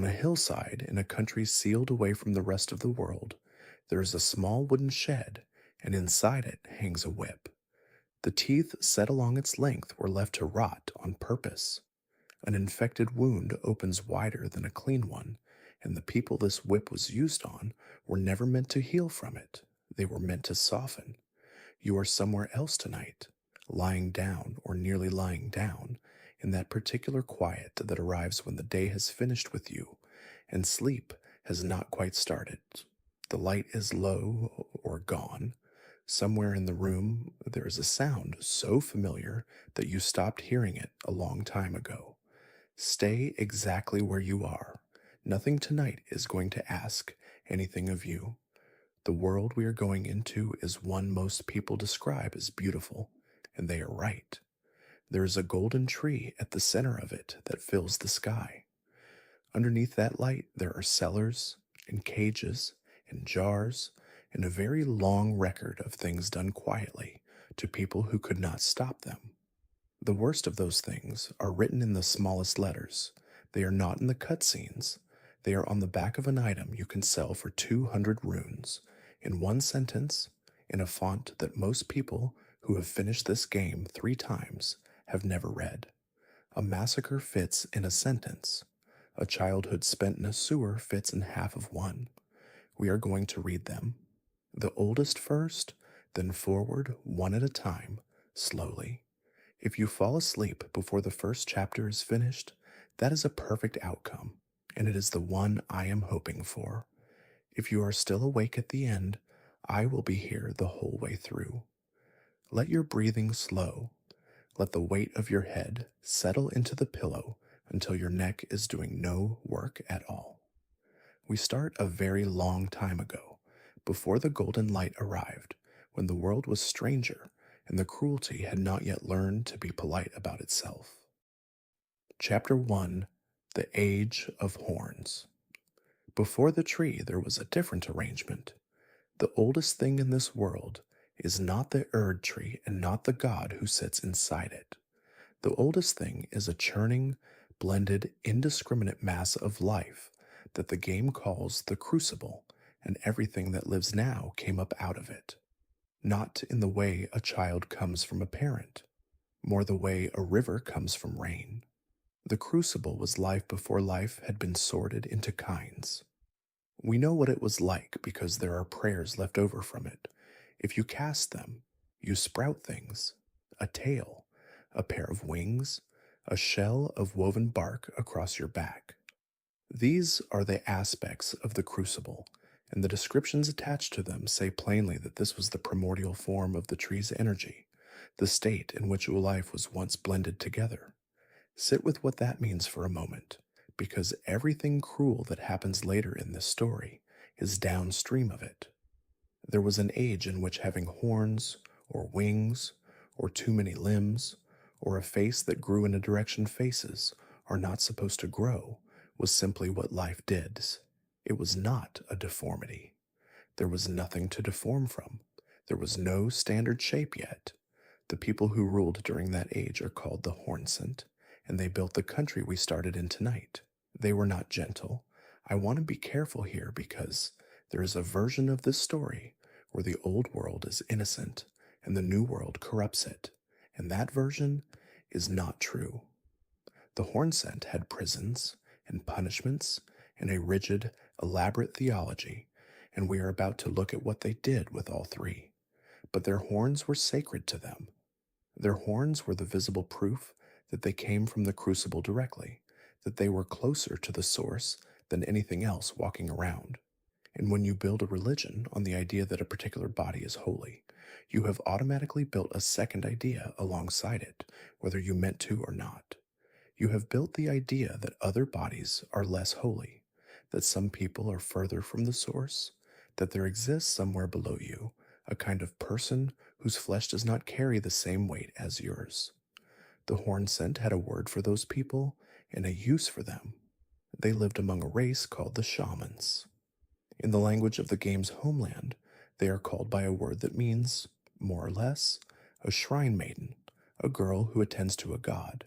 On a hillside in a country sealed away from the rest of the world, there is a small wooden shed, and inside it hangs a whip. The teeth set along its length were left to rot on purpose. An infected wound opens wider than a clean one, and the people this whip was used on were never meant to heal from it. They were meant to soften. You are somewhere else tonight, lying down or nearly lying down, in that particular quiet that arrives when the day has finished with you and sleep has not quite started. The light is low or gone. Somewhere in the room, there is a sound so familiar that you stopped hearing it a long time ago. Stay exactly where you are. Nothing tonight is going to ask anything of you. The world we are going into is one most people describe as beautiful, and they are right. There is a golden tree at the center of it that fills the sky. Underneath that light, there are cellars and cages and jars and a very long record of things done quietly to people who could not stop them. The worst of those things are written in the smallest letters. They are not in the cutscenes. They are on the back of an item you can sell for 200 runes, in one sentence, in a font that most people who have finished this game 3 times have never read. A massacre fits in a sentence. A childhood spent in a sewer fits in half of one. We are going to read them. The oldest first, then forward one at a time, slowly. If you fall asleep before the first chapter is finished, that is a perfect outcome, and it is the one I am hoping for. If you are still awake at the end, I will be here the whole way through. Let your breathing slow. Let the weight of your head settle into the pillow until your neck is doing no work at all. We start a very long time ago, before the golden light arrived, when the world was stranger and the cruelty had not yet learned to be polite about itself. Chapter 1: The Age of Horns. Before the tree, there was a different arrangement. The oldest thing in this world is not the Erd tree and not the god who sits inside it. The oldest thing is a churning, blended, indiscriminate mass of life that the game calls the Crucible, and everything that lives now came up out of it. Not in the way a child comes from a parent, more the way a river comes from rain. The Crucible was life before life had been sorted into kinds. We know what it was like because there are prayers left over from it. If you cast them, you sprout things: a tail, a pair of wings, a shell of woven bark across your back. These are the aspects of the Crucible, and the descriptions attached to them say plainly that this was the primordial form of the tree's energy, the state in which life was once blended together. Sit with what that means for a moment, because everything cruel that happens later in this story is downstream of it. There was an age in which having horns, or wings, or too many limbs, or a face that grew in a direction faces are not supposed to grow was simply what life did. It was not a deformity. There was nothing to deform from. There was no standard shape yet. The people who ruled during that age are called the Hornsent, and they built the country we started in tonight. They were not gentle. I want to be careful here because there is a version of this story where the old world is innocent and the new world corrupts it, and that version is not true. The Hornsent had prisons and punishments and a rigid, elaborate theology, and we are about to look at what they did with all three. But their horns were sacred to them. Their horns were the visible proof that they came from the Crucible directly, that they were closer to the source than anything else walking around. And when you build a religion on the idea that a particular body is holy, you have automatically built a second idea alongside it, whether you meant to or not. You have built the idea that other bodies are less holy, that some people are further from the source, that there exists somewhere below you a kind of person whose flesh does not carry the same weight as yours. The Hornsent had a word for those people and a use for them. They lived among a race called the Shamans. In the language of the game's homeland, they are called by a word that means, more or less, a shrine maiden, a girl who attends to a god.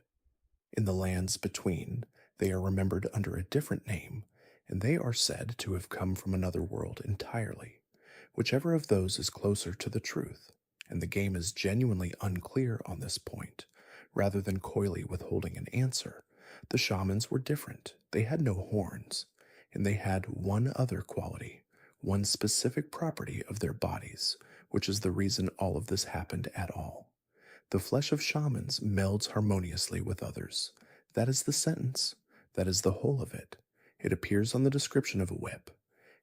In the lands between, They are remembered under a different name, and they are said to have come from another world entirely. Whichever of those is closer to the truth, and the game is genuinely unclear on this point, rather than coyly withholding an answer. The shamans were different. They had no horns, and they had one other quality, one specific property of their bodies, which is the reason all of this happened at all. The flesh of shamans melds harmoniously with others. That is the sentence. That is the whole of it. It appears on the description of a whip.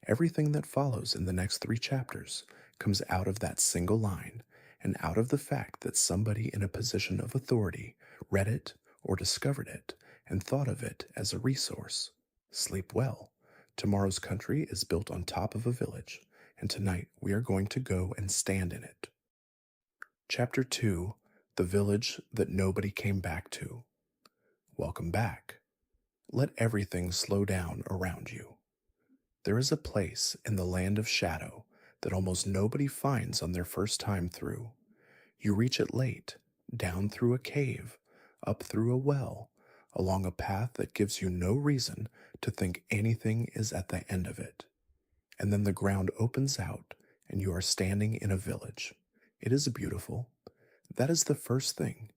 Everything that follows in the next 3 chapters comes out of that single line and out of the fact that somebody in a position of authority read it or discovered it and thought of it as a resource. Sleep well. Tomorrow's country is built on top of a village, and tonight we are going to go and stand in it. Chapter 2: The Village That Nobody Came Back to. Welcome back. Let everything slow down around you. There is a place in the land of shadow that almost nobody finds on their first time through. You reach it late, down through a cave, up through a well, along a path that gives you no reason to think anything is at the end of it. And then the ground opens out, and you are standing in a village. It is beautiful. That is the first thing.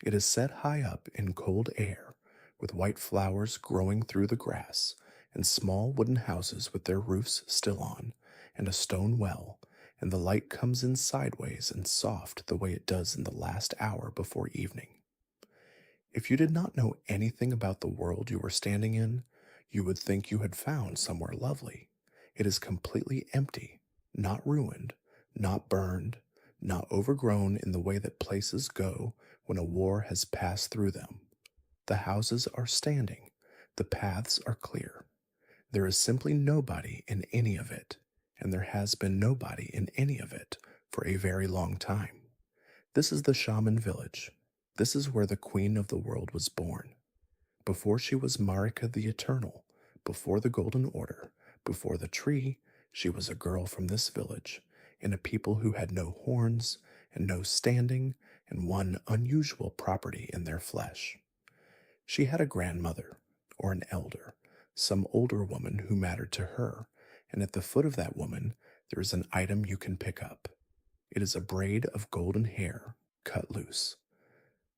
It is set high up in cold air, with white flowers growing through the grass, and small wooden houses with their roofs still on, and a stone well, and the light comes in sideways and soft the way it does in the last hour before evening. If you did not know anything about the world you were standing in, you would think you had found somewhere lovely. It is completely empty, not ruined, not burned, not overgrown in the way that places go when a war has passed through them. The houses are standing, the paths are clear. There is simply nobody in any of it, and there has been nobody in any of it for a very long time. This is the shaman village. This is where the queen of the world was born. Before she was Marika the Eternal, before the Golden Order, before the tree, she was a girl from this village, and a people who had no horns and no standing and one unusual property in their flesh. She had a grandmother, or an elder, some older woman who mattered to her, and at the foot of that woman there is an item you can pick up. It is a braid of golden hair, cut loose.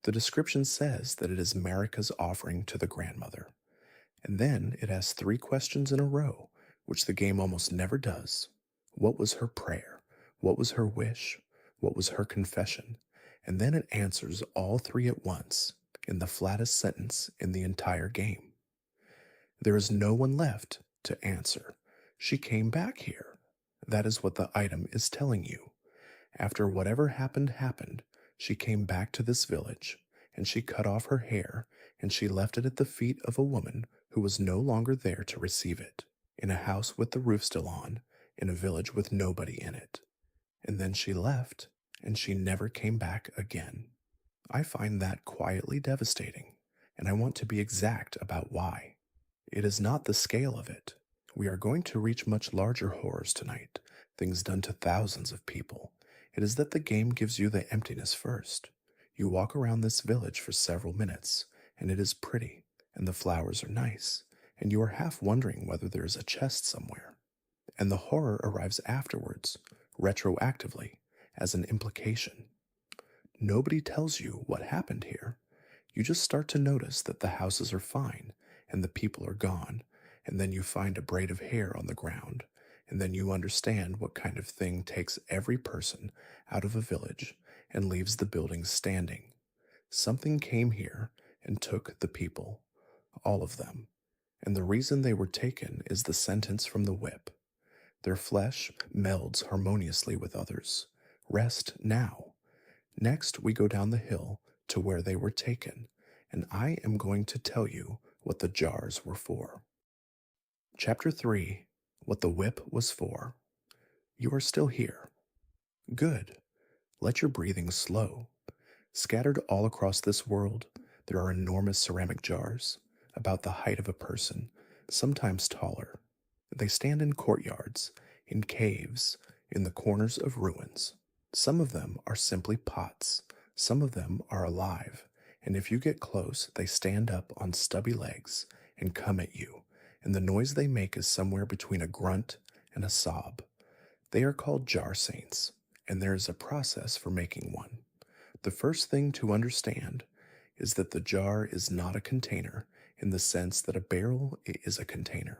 The description says that it is Marika's offering to the grandmother, and then it asks 3 questions in a row, which the game almost never does. What was her prayer? What was her wish? What was her confession? And then it answers all 3 at once, in the flattest sentence in the entire game. There is no one left to answer. She came back here. That is what the item is telling you. After whatever happened, she came back to this village, and she cut off her hair, and she left it at the feet of a woman who was no longer there to receive it, in a house with the roof still on, in a village with nobody in it. And then she left, and she never came back again. I find that quietly devastating, and I want to be exact about why. It is not the scale of it. We are going to reach much larger horrors tonight, things done to thousands of people. It is that the game gives you the emptiness first. You walk around this village for several minutes, and it is pretty, and the flowers are nice, and you are half wondering whether there is a chest somewhere. And the horror arrives afterwards, retroactively, as an implication. Nobody tells you what happened here. You just start to notice that the houses are fine, and the people are gone, and then you find a braid of hair on the ground, and then you understand what kind of thing takes every person out of a village and leaves the buildings standing. Something came here and took the people, all of them, and the reason they were taken is the sentence from the whip. Their flesh melds harmoniously with others. Rest now. Next, we go down the hill to where they were taken, and I am going to tell you what the jars were for. Chapter 3: What the Whip Was For. You are still here. Good. Let your breathing slow. Scattered all across this world, there are enormous ceramic jars, about the height of a person, sometimes taller. They stand in courtyards, in caves, in the corners of ruins. Some of them are simply pots, some of them are alive, and if you get close, they stand up on stubby legs, and come at you, and the noise they make is somewhere between a grunt and a sob. They are called jar saints, and there is a process for making one. The first thing to understand is that the jar is not a container in the sense that a barrel is a container.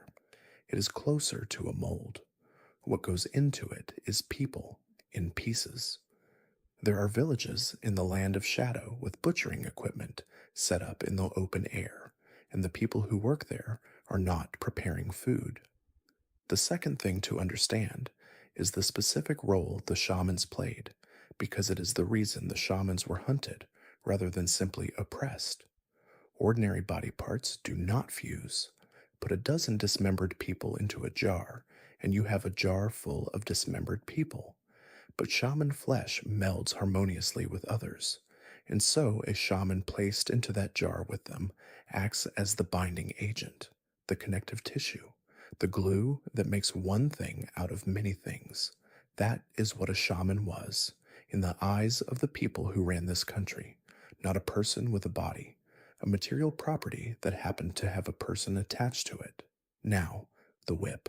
It is closer to a mold. What goes into it is people in pieces. There are villages in the land of shadow with butchering equipment set up in the open air, and the people who work there are not preparing food. The second thing to understand is the specific role the shamans played, because it is the reason the shamans were hunted rather than simply oppressed. Ordinary body parts do not fuse. Put a dozen dismembered people into a jar, and you have a jar full of dismembered people. But shaman flesh melds harmoniously with others, and so a shaman placed into that jar with them acts as the binding agent, the connective tissue, the glue that makes one thing out of many things. That is what a shaman was, in the eyes of the people who ran this country, not a person with a body, a material property that happened to have a person attached to it. Now, the whip.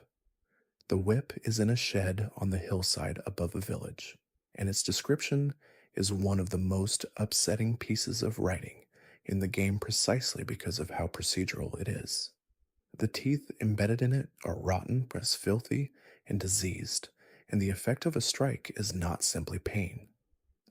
The whip is in a shed on the hillside above a village, and its description is one of the most upsetting pieces of writing in the game precisely because of how procedural it is. The teeth embedded in it are rotten, as filthy, and diseased, and the effect of a strike is not simply pain.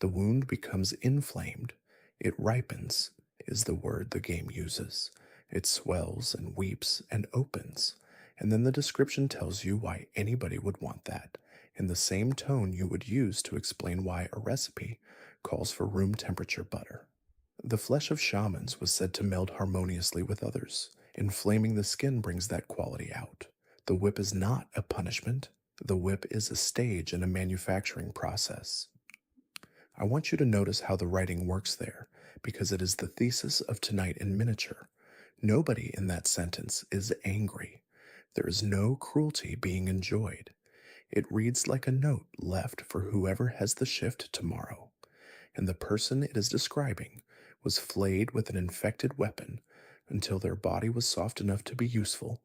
The wound becomes inflamed, it ripens, is the word the game uses. It swells and weeps and opens, and then the description tells you why anybody would want that, in the same tone you would use to explain why a recipe calls for room temperature butter. The flesh of shamans was said to meld harmoniously with others. Inflaming the skin brings that quality out. The whip is not a punishment. The whip is a stage in a manufacturing process. I want you to notice how the writing works there, because it is the thesis of tonight in miniature. Nobody in that sentence is angry. There is no cruelty being enjoyed. It reads like a note left for whoever has the shift tomorrow. And the person it is describing was flayed with an infected weapon until their body was soft enough to be useful,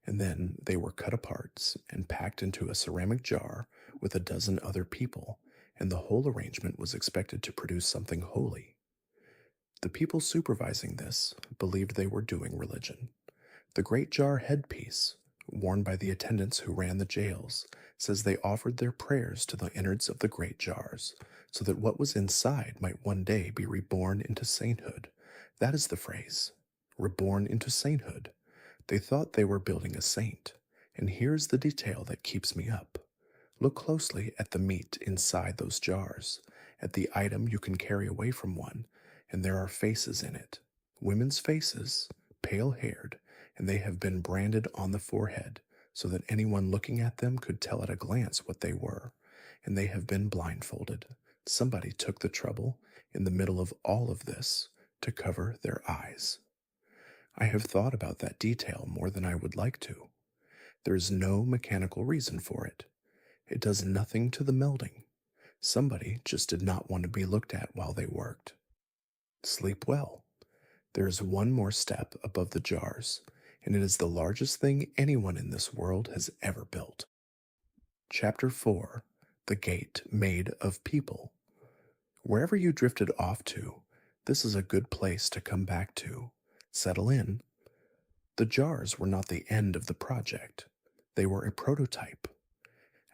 and then they were cut apart and packed into a ceramic jar with a dozen other people, and the whole arrangement was expected to produce something holy. The people supervising this believed they were doing religion. The great jar headpiece, worn by the attendants who ran the jails, says they offered their prayers to the innards of the great jars, so that what was inside might one day be reborn into sainthood. That is the phrase, reborn into sainthood. They thought they were building a saint, and here's the detail that keeps me up. Look closely at the meat inside those jars, at the item you can carry away from one, and there are faces in it. Women's faces, pale-haired, and they have been branded on the forehead so that anyone looking at them could tell at a glance what they were, and they have been blindfolded. Somebody took the trouble, in the middle of all of this, to cover their eyes. I have thought about that detail more than I would like to. There is no mechanical reason for it. It does nothing to the melding. Somebody just did not want to be looked at while they worked. Sleep well. There is one more step above the jars, and it is the largest thing anyone in this world has ever built. Chapter 4: The Gate Made of People. Wherever you drifted off to, this is a good place to come back to. Settle in. The jars were not the end of the project. They were a prototype.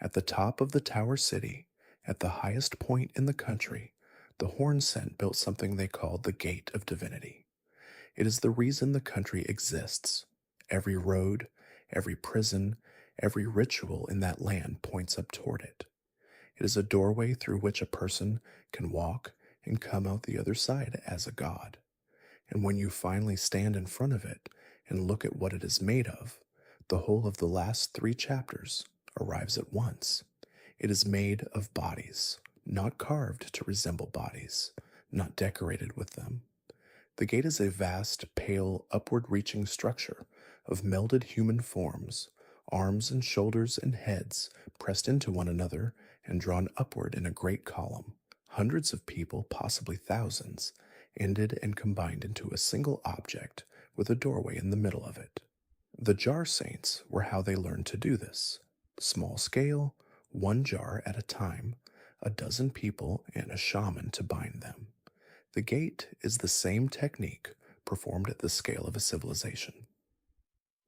At the top of the Tower City, at the highest point in the country, the Horn Cent built something they called the Gate of Divinity. It is the reason the country exists. Every road, every prison, every ritual in that land points up toward it. It is a doorway through which a person can walk and come out the other side as a god. And when you finally stand in front of it and look at what it is made of, the whole of the last 3 chapters arrives at once. It is made of bodies, not carved to resemble bodies, not decorated with them. The gate is a vast, pale, upward-reaching structure of melded human forms, arms and shoulders and heads pressed into one another and drawn upward in a great column. Hundreds of people, possibly thousands, ended and combined into a single object with a doorway in the middle of it. The jar saints were how they learned to do this. Small scale, one jar at a time, a dozen people and a shaman to bind them. The gate is the same technique performed at the scale of a civilization.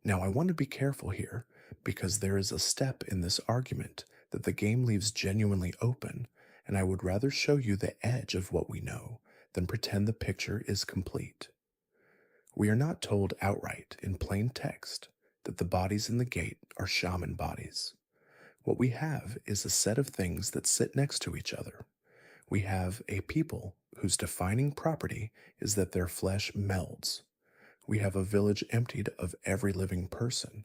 Now, I want to be careful here because there is a step in this argument that the game leaves genuinely open, and I would rather show you the edge of what we know than pretend the picture is complete. We are not told outright in plain text that the bodies in the gate are shaman bodies. What we have is a set of things that sit next to each other. We have a people whose defining property is that their flesh melds. We have a village emptied of every living person.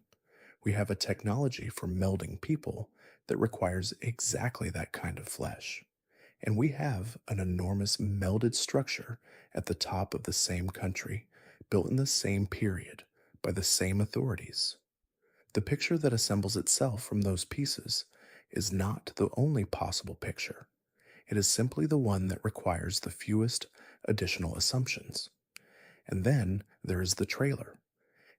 We have a technology for melding people that requires exactly that kind of flesh. And we have an enormous melded structure at the top of the same country, built in the same period, by the same authorities. The picture that assembles itself from those pieces is not the only possible picture. It is simply the one that requires the fewest additional assumptions. And then there is the trailer.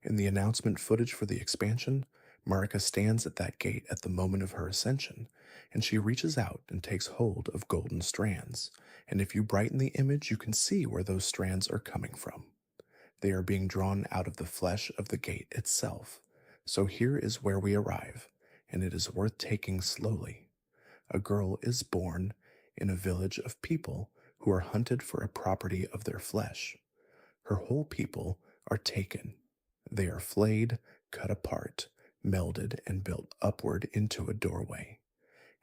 In the announcement footage for the expansion, Marika stands at that gate at the moment of her ascension, and she reaches out and takes hold of golden strands. And if you brighten the image, you can see where those strands are coming from. They are being drawn out of the flesh of the gate itself. So here is where we arrive, and it is worth taking slowly. A girl is born in a village of people who are hunted for a property of their flesh. Her whole people are taken. They are flayed, cut apart, melded, and built upward into a doorway.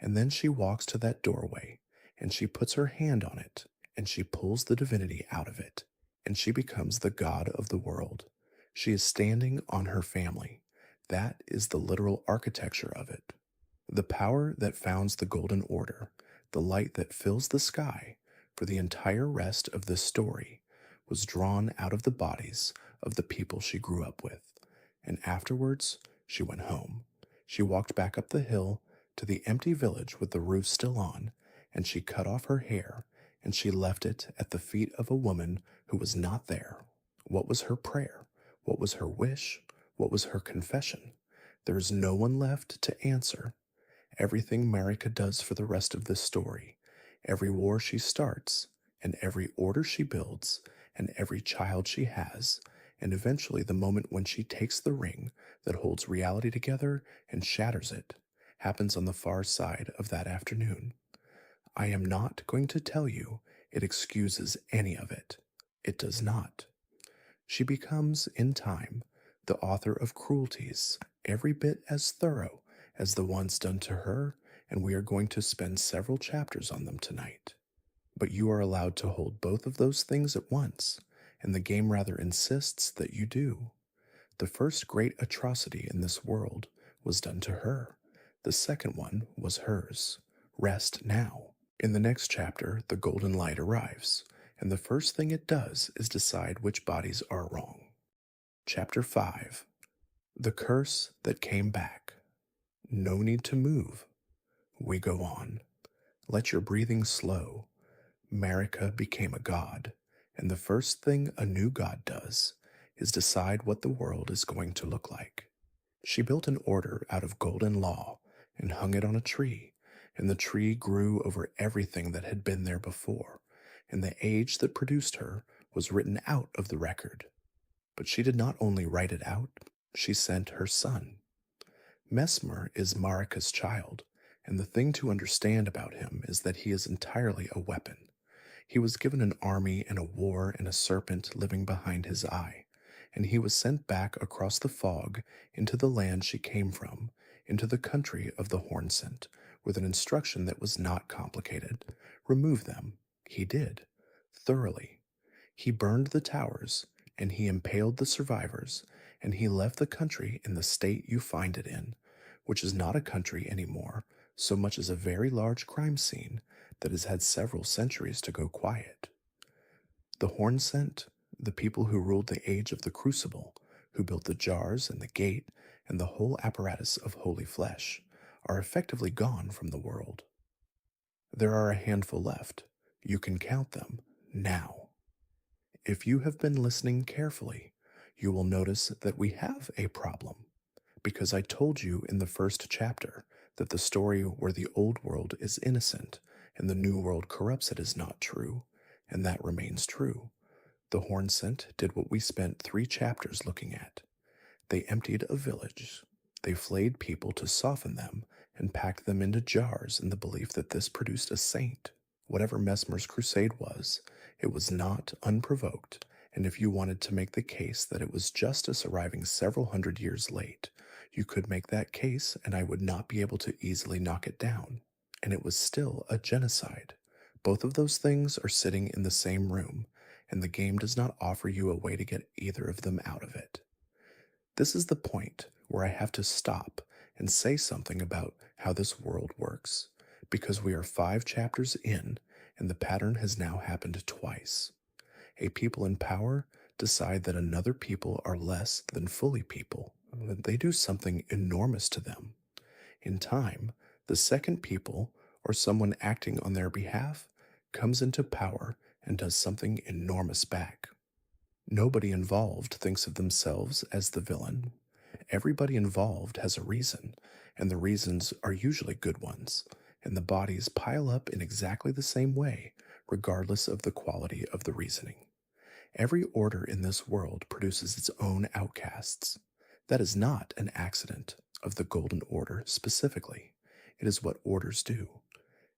And then she walks to that doorway, and she puts her hand on it, and she pulls the divinity out of it, and she becomes the god of the world. She is standing on her family. That is the literal architecture of it. The power that founds the Golden Order, the light that fills the sky for the entire rest of this story, was drawn out of the bodies of the people she grew up with. And afterwards, she went home. She walked back up the hill to the empty village with the roof still on, and she cut off her hair, and she left it at the feet of a woman who was not there. What was her prayer? What was her wish? What was her confession? There is no one left to answer. Everything Marika does for the rest of this story, every war she starts, and every order she builds, and every child she has, and eventually the moment when she takes the ring that holds reality together and shatters it, happens on the far side of that afternoon. I am not going to tell you it excuses any of it. It does not. She becomes, in time, the author of cruelties every bit as thorough as the ones done to her, and we are going to spend several chapters on them tonight. But you are allowed to hold both of those things at once, and the game rather insists that you do. The first great atrocity in this world was done to her. The second one was hers. Rest now. In the next chapter, the golden light arrives, and the first thing it does is decide which bodies are wrong. Chapter 5. The Curse That Came Back. No need to move. We go on. Let your breathing slow. Marika became a god, and the first thing a new god does is decide what the world is going to look like. She built an order out of golden law and hung it on a tree, and the tree grew over everything that had been there before, and the age that produced her was written out of the record. But she did not only write it out, she sent her son. Mesmer is Marika's child, and the thing to understand about him is that he is entirely a weapon. He was given an army and a war and a serpent living behind his eye, and he was sent back across the fog into the land she came from, into the country of the Hornsent, with an instruction that was not complicated. Remove them. He did. Thoroughly. He burned the towers, and he impaled the survivors, and he left the country in the state you find it in, which is not a country anymore, so much as a very large crime scene that has had several centuries to go quiet. The Hornsent, the people who ruled the age of the Crucible, who built the jars and the gate and the whole apparatus of holy flesh, are effectively gone from the world. There are a handful left. You can count them now. If you have been listening carefully, you will notice that we have a problem, because I told you in the first chapter that the story where the old world is innocent and the new world corrupts it is not true, and that remains true. The Horn Scent did what we spent 3 chapters looking at. They emptied a village. They flayed people to soften them and packed them into jars in the belief that this produced a saint. Whatever Mesmer's crusade was, it was not unprovoked, and if you wanted to make the case that it was justice arriving several hundred years late, you could make that case and I would not be able to easily knock it down. And it was still a genocide. Both of those things are sitting in the same room, and the game does not offer you a way to get either of them out of it. This is the point where I have to stop and say something about how this world works, because we are 5 chapters in, and the pattern has now happened twice. A people in power decide that another people are less than fully people, that they do something enormous to them. In time, the second people, or someone acting on their behalf, comes into power and does something enormous back. Nobody involved thinks of themselves as the villain. Everybody involved has a reason, and the reasons are usually good ones, and the bodies pile up in exactly the same way, regardless of the quality of the reasoning. Every order in this world produces its own outcasts. That is not an accident of the Golden Order specifically. It is what orders do.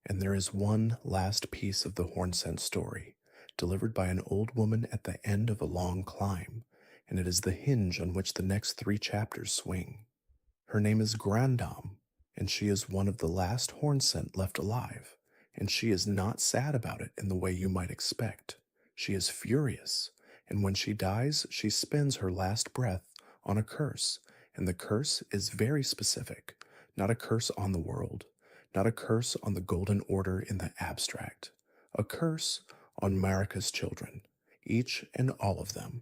And there is one last piece of the Hornsent story, delivered by an old woman at the end of a long climb, and it is the hinge on which the next 3 chapters swing. Her name is Grandam, and she is one of the last Hornsent left alive, and she is not sad about it in the way you might expect. She is furious, and when she dies, she spends her last breath on a curse, and the curse is very specific, not a curse on the world, not a curse on the Golden Order in the abstract, a curse on Marika's children, each and all of them.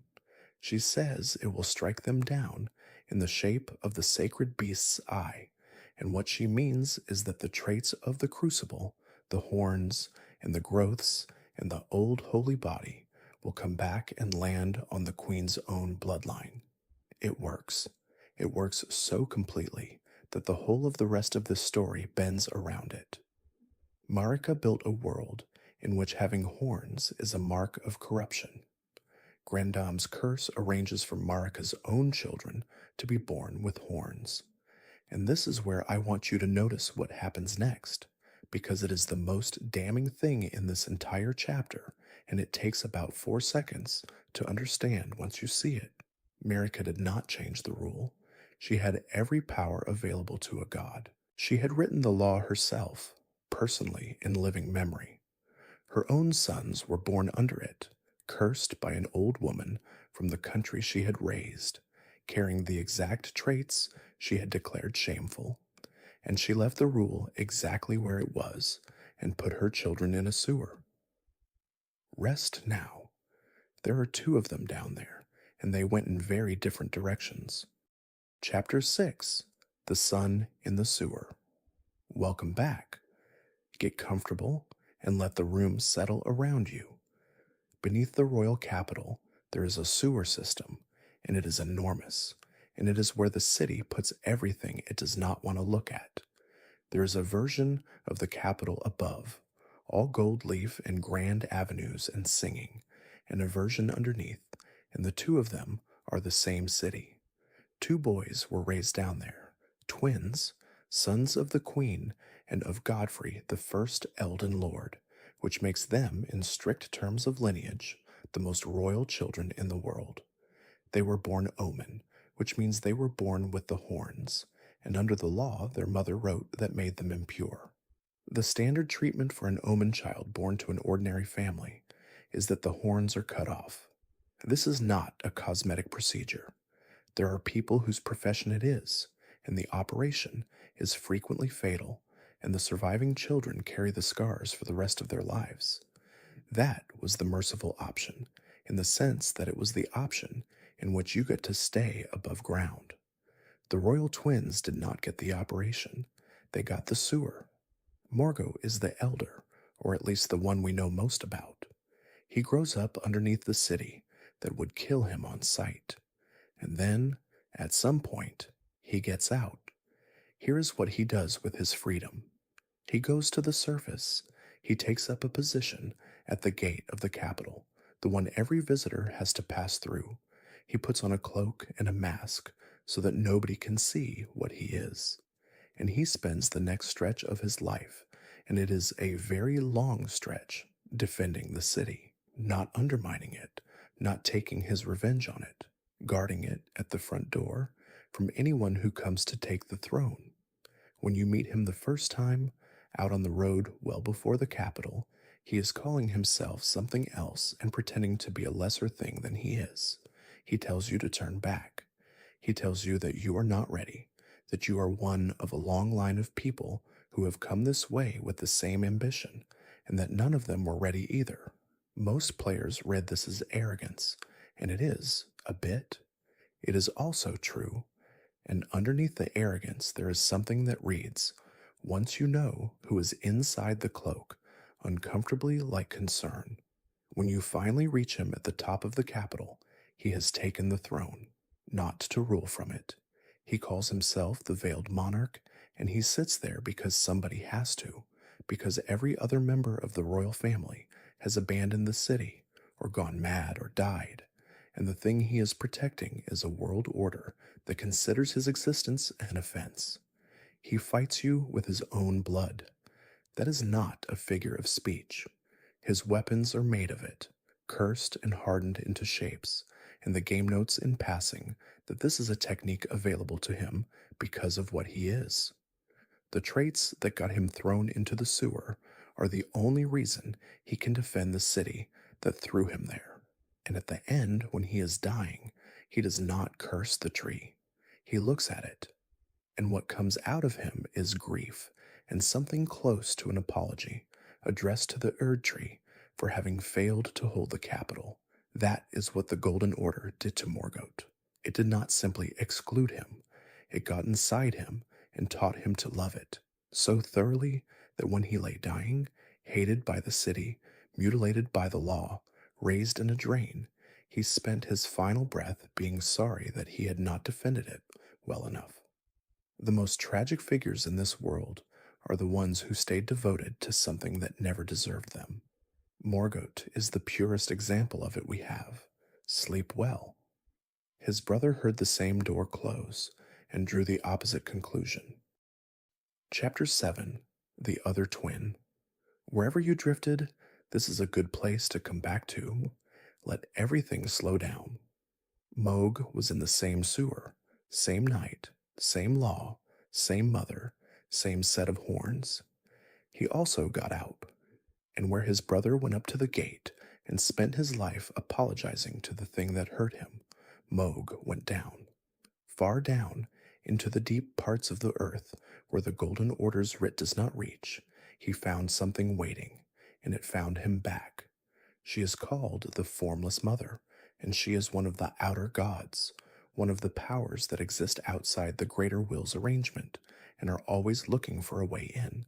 She says it will strike them down in the shape of the sacred beast's eye, and what she means is that the traits of the crucible, the horns, and the growths, and the old holy body will come back and land on the queen's own bloodline. It works. It works so completely that the whole of the rest of this story bends around it. Marika built a world in which having horns is a mark of corruption. Grandam's curse arranges for Marika's own children to be born with horns. And this is where I want you to notice what happens next, because it is the most damning thing in this entire chapter, and it takes about 4 seconds to understand once you see it. Marika did not change the rule. She had every power available to a god. She had written the law herself, personally in living memory. Her own sons were born under it, cursed by an old woman from the country she had raised, carrying the exact traits she had declared shameful, and she left the rule exactly where it was and put her children in a sewer. Rest now. There are 2 of them down there, and they went in very different directions. Chapter 6, The Sun in the Sewer. Welcome back. Get comfortable and let the room settle around you. Beneath the royal capital, there is a sewer system, and it is enormous, and it is where the city puts everything it does not want to look at. There is a version of the capital above, all gold leaf and grand avenues and singing, and a version underneath, and the 2 of them are the same city. 2 boys were raised down there, twins, sons of the queen and of Godfrey, the first Elden Lord, which makes them, in strict terms of lineage, the most royal children in the world. They were born Omen, which means they were born with the horns, and under the law their mother wrote that made them impure. The standard treatment for an Omen child born to an ordinary family is that the horns are cut off. This is not a cosmetic procedure. There are people whose profession it is, and the operation is frequently fatal, and the surviving children carry the scars for the rest of their lives. That was the merciful option, in the sense that it was the option in which you get to stay above ground. The royal twins did not get the operation. They got the sewer. Morgo is the elder, or at least the one we know most about. He grows up underneath the city that would kill him on sight. And then, at some point, he gets out. Here is what he does with his freedom. He goes to the surface. He takes up a position at the gate of the capital, the one every visitor has to pass through. He puts on a cloak and a mask so that nobody can see what he is. And he spends the next stretch of his life, and it is a very long stretch, defending the city, not undermining it, not taking his revenge on it, guarding it at the front door from anyone who comes to take the throne. When you meet him the first time, out on the road well before the capital, he is calling himself something else and pretending to be a lesser thing than he is. He tells you to turn back. He tells you that you are not ready, that you are one of a long line of people who have come this way with the same ambition, and that none of them were ready either. Most players read this as arrogance, and it is, a bit. It is also true, and underneath the arrogance, there is something that reads, once you know who is inside the cloak, uncomfortably like concern. When you finally reach him at the top of the capital, he has taken the throne, not to rule from it. He calls himself the veiled monarch, and he sits there because somebody has to, because every other member of the royal family has abandoned the city, or gone mad, or died, and the thing he is protecting is a world order that considers his existence an offense. He fights you with his own blood. That is not a figure of speech. His weapons are made of it, cursed and hardened into shapes, and the game notes in passing that this is a technique available to him because of what he is. The traits that got him thrown into the sewer are the only reason he can defend the city that threw him there. And at the end, when he is dying, he does not curse the tree. He looks at it, and what comes out of him is grief and something close to an apology addressed to the Erd tree for having failed to hold the capital. That is what the Golden Order did to Morgoth. It did not simply exclude him, it got inside him and taught him to love it so thoroughly that when he lay dying, hated by the city, mutilated by the law, raised in a drain, he spent his final breath being sorry that he had not defended it well enough. The most tragic figures in this world are the ones who stayed devoted to something that never deserved them. Morgoth is the purest example of it we have. Sleep well. His brother heard the same door close and drew the opposite conclusion. Chapter 7: The Other Twin. Wherever you drifted, this is a good place to come back to. Let everything slow down. Moog was in the same sewer, same night, same law, same mother, same set of horns. He also got out, and where his brother went up to the gate and spent his life apologizing to the thing that hurt him, Moog went down, far down, into the deep parts of the earth where the Golden Order's writ does not reach. He found something waiting, and it found him back. She is called the Formless Mother, and she is one of the outer gods, one of the powers that exist outside the greater will's arrangement and are always looking for a way in.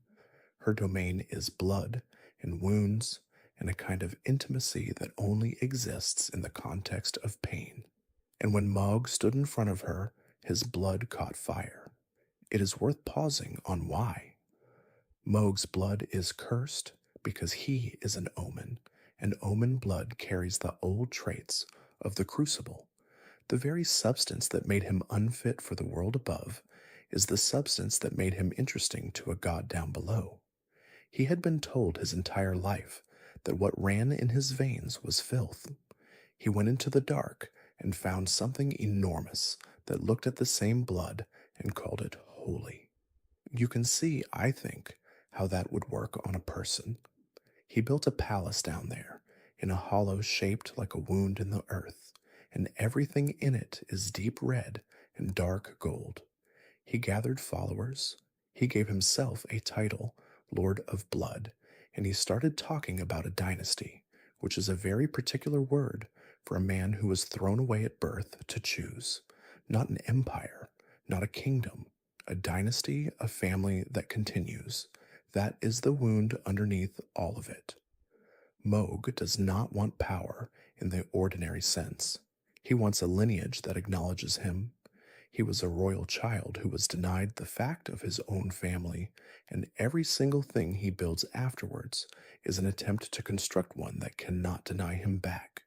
Her domain is blood and wounds and a kind of intimacy that only exists in the context of pain. And when Mog stood in front of her, his blood caught fire. It is worth pausing on why. Mog's blood is cursed because he is an omen, and omen blood carries the old traits of the crucible. The very substance that made him unfit for the world above is the substance that made him interesting to a god down below. He had been told his entire life that what ran in his veins was filth. He went into the dark and found something enormous that looked at the same blood and called it holy. You can see, I think, how that would work on a person. He built a palace down there, in a hollow shaped like a wound in the earth, and everything in it is deep red and dark gold. He gathered followers. He gave himself a title, Lord of Blood, and he started talking about a dynasty, which is a very particular word for a man who was thrown away at birth to choose. Not an empire, not a kingdom, a dynasty, a family that continues. That is the wound underneath all of it. Moog does not want power in the ordinary sense. He wants a lineage that acknowledges him. He was a royal child who was denied the fact of his own family, and every single thing he builds afterwards is an attempt to construct one that cannot deny him back.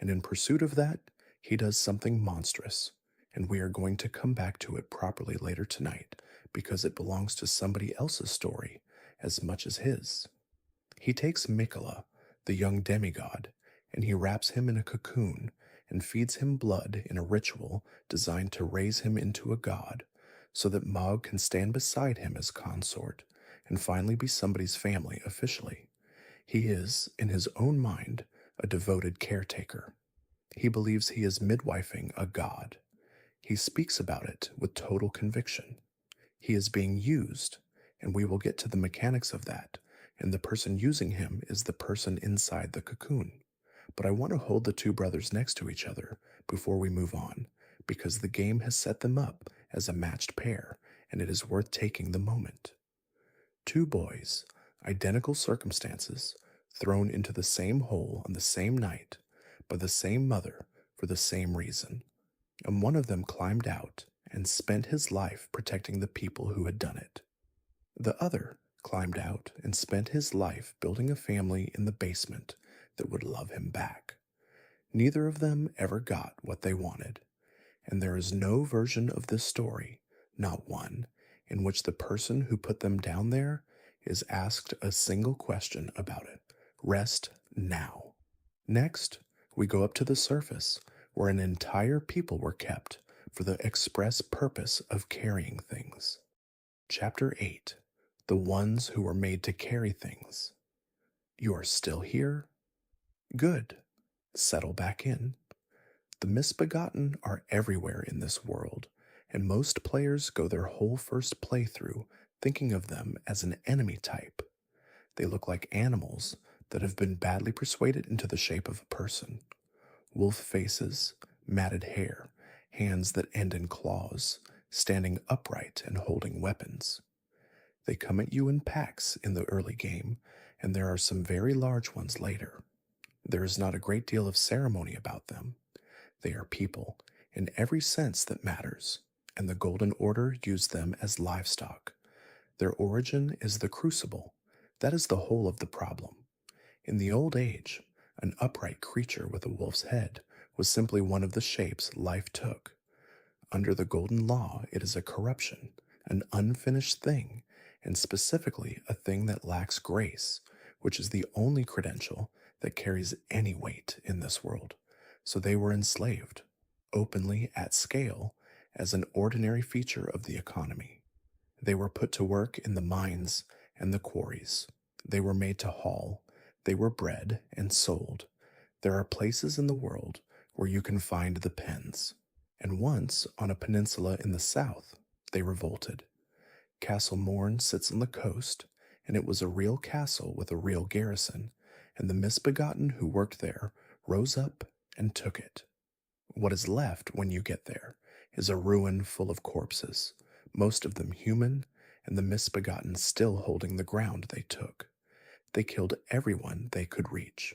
And in pursuit of that, he does something monstrous, and we are going to come back to it properly later tonight because it belongs to somebody else's story as much as his. He takes Mikola, the young demigod, and he wraps him in a cocoon and feeds him blood in a ritual designed to raise him into a god, so that Mog can stand beside him as consort and finally be somebody's family officially. He is, in his own mind, a devoted caretaker. He believes he is midwifing a god. He speaks about it with total conviction. He is being used, and we will get to the mechanics of that, and the person using him is the person inside the cocoon. But I want to hold the two brothers next to each other before we move on, because the game has set them up as a matched pair, and it is worth taking the moment. Two boys, identical circumstances, thrown into the same hole on the same night by the same mother for the same reason, and one of them climbed out and spent his life protecting the people who had done it. The other climbed out and spent his life building a family in the basement that would love him back. Neither of them ever got what they wanted, and there is no version of this story, not one, in which the person who put them down there is asked a single question about it. Rest now. Next, we go up to the surface, where an entire people were kept for the express purpose of carrying things. Chapter 8. The Ones Who Were Made to Carry Things. You are still here? Good. Settle back in. The misbegotten are everywhere in this world, and most players go their whole first playthrough thinking of them as an enemy type. They look like animals that have been badly persuaded into the shape of a person. Wolf faces, matted hair, hands that end in claws, standing upright and holding weapons. They come at you in packs in the early game, and there are some very large ones later. There is not a great deal of ceremony about them. They are people, in every sense that matters, and the Golden Order used them as livestock. Their origin is the Crucible. That is the whole of the problem. In the Old Age, an upright creature with a wolf's head was simply one of the shapes life took. Under the Golden Law, it is a corruption, an unfinished thing, and specifically a thing that lacks grace, which is the only credential that carries any weight in this world. So they were enslaved, openly at scale, as an ordinary feature of the economy. They were put to work in the mines and the quarries. They were made to haul. They were bred and sold. There are places in the world where you can find the pens. And once, on a peninsula in the south, they revolted. Castle Morn sits on the coast, and it was a real castle with a real garrison, and the misbegotten who worked there rose up and took it. What is left when you get there is a ruin full of corpses, most of them human, and the misbegotten still holding the ground they took. They killed everyone they could reach.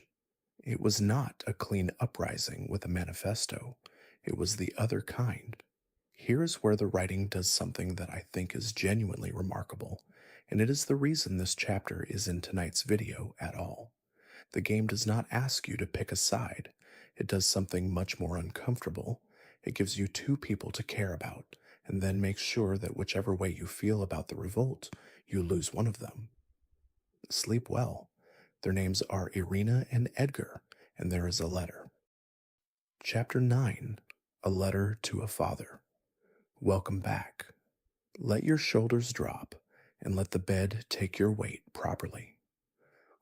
It was not a clean uprising with a manifesto. It was the other kind. Here is where the writing does something that I think is genuinely remarkable, and it is the reason this chapter is in tonight's video at all. The game does not ask you to pick a side. It does something much more uncomfortable. It gives you two people to care about, and then makes sure that whichever way you feel about the revolt, you lose one of them. Sleep well. Their names are Irina and Edgar, and there is a letter. Chapter 9. A Letter to a Father. Welcome back. Let your shoulders drop, and let the bed take your weight properly.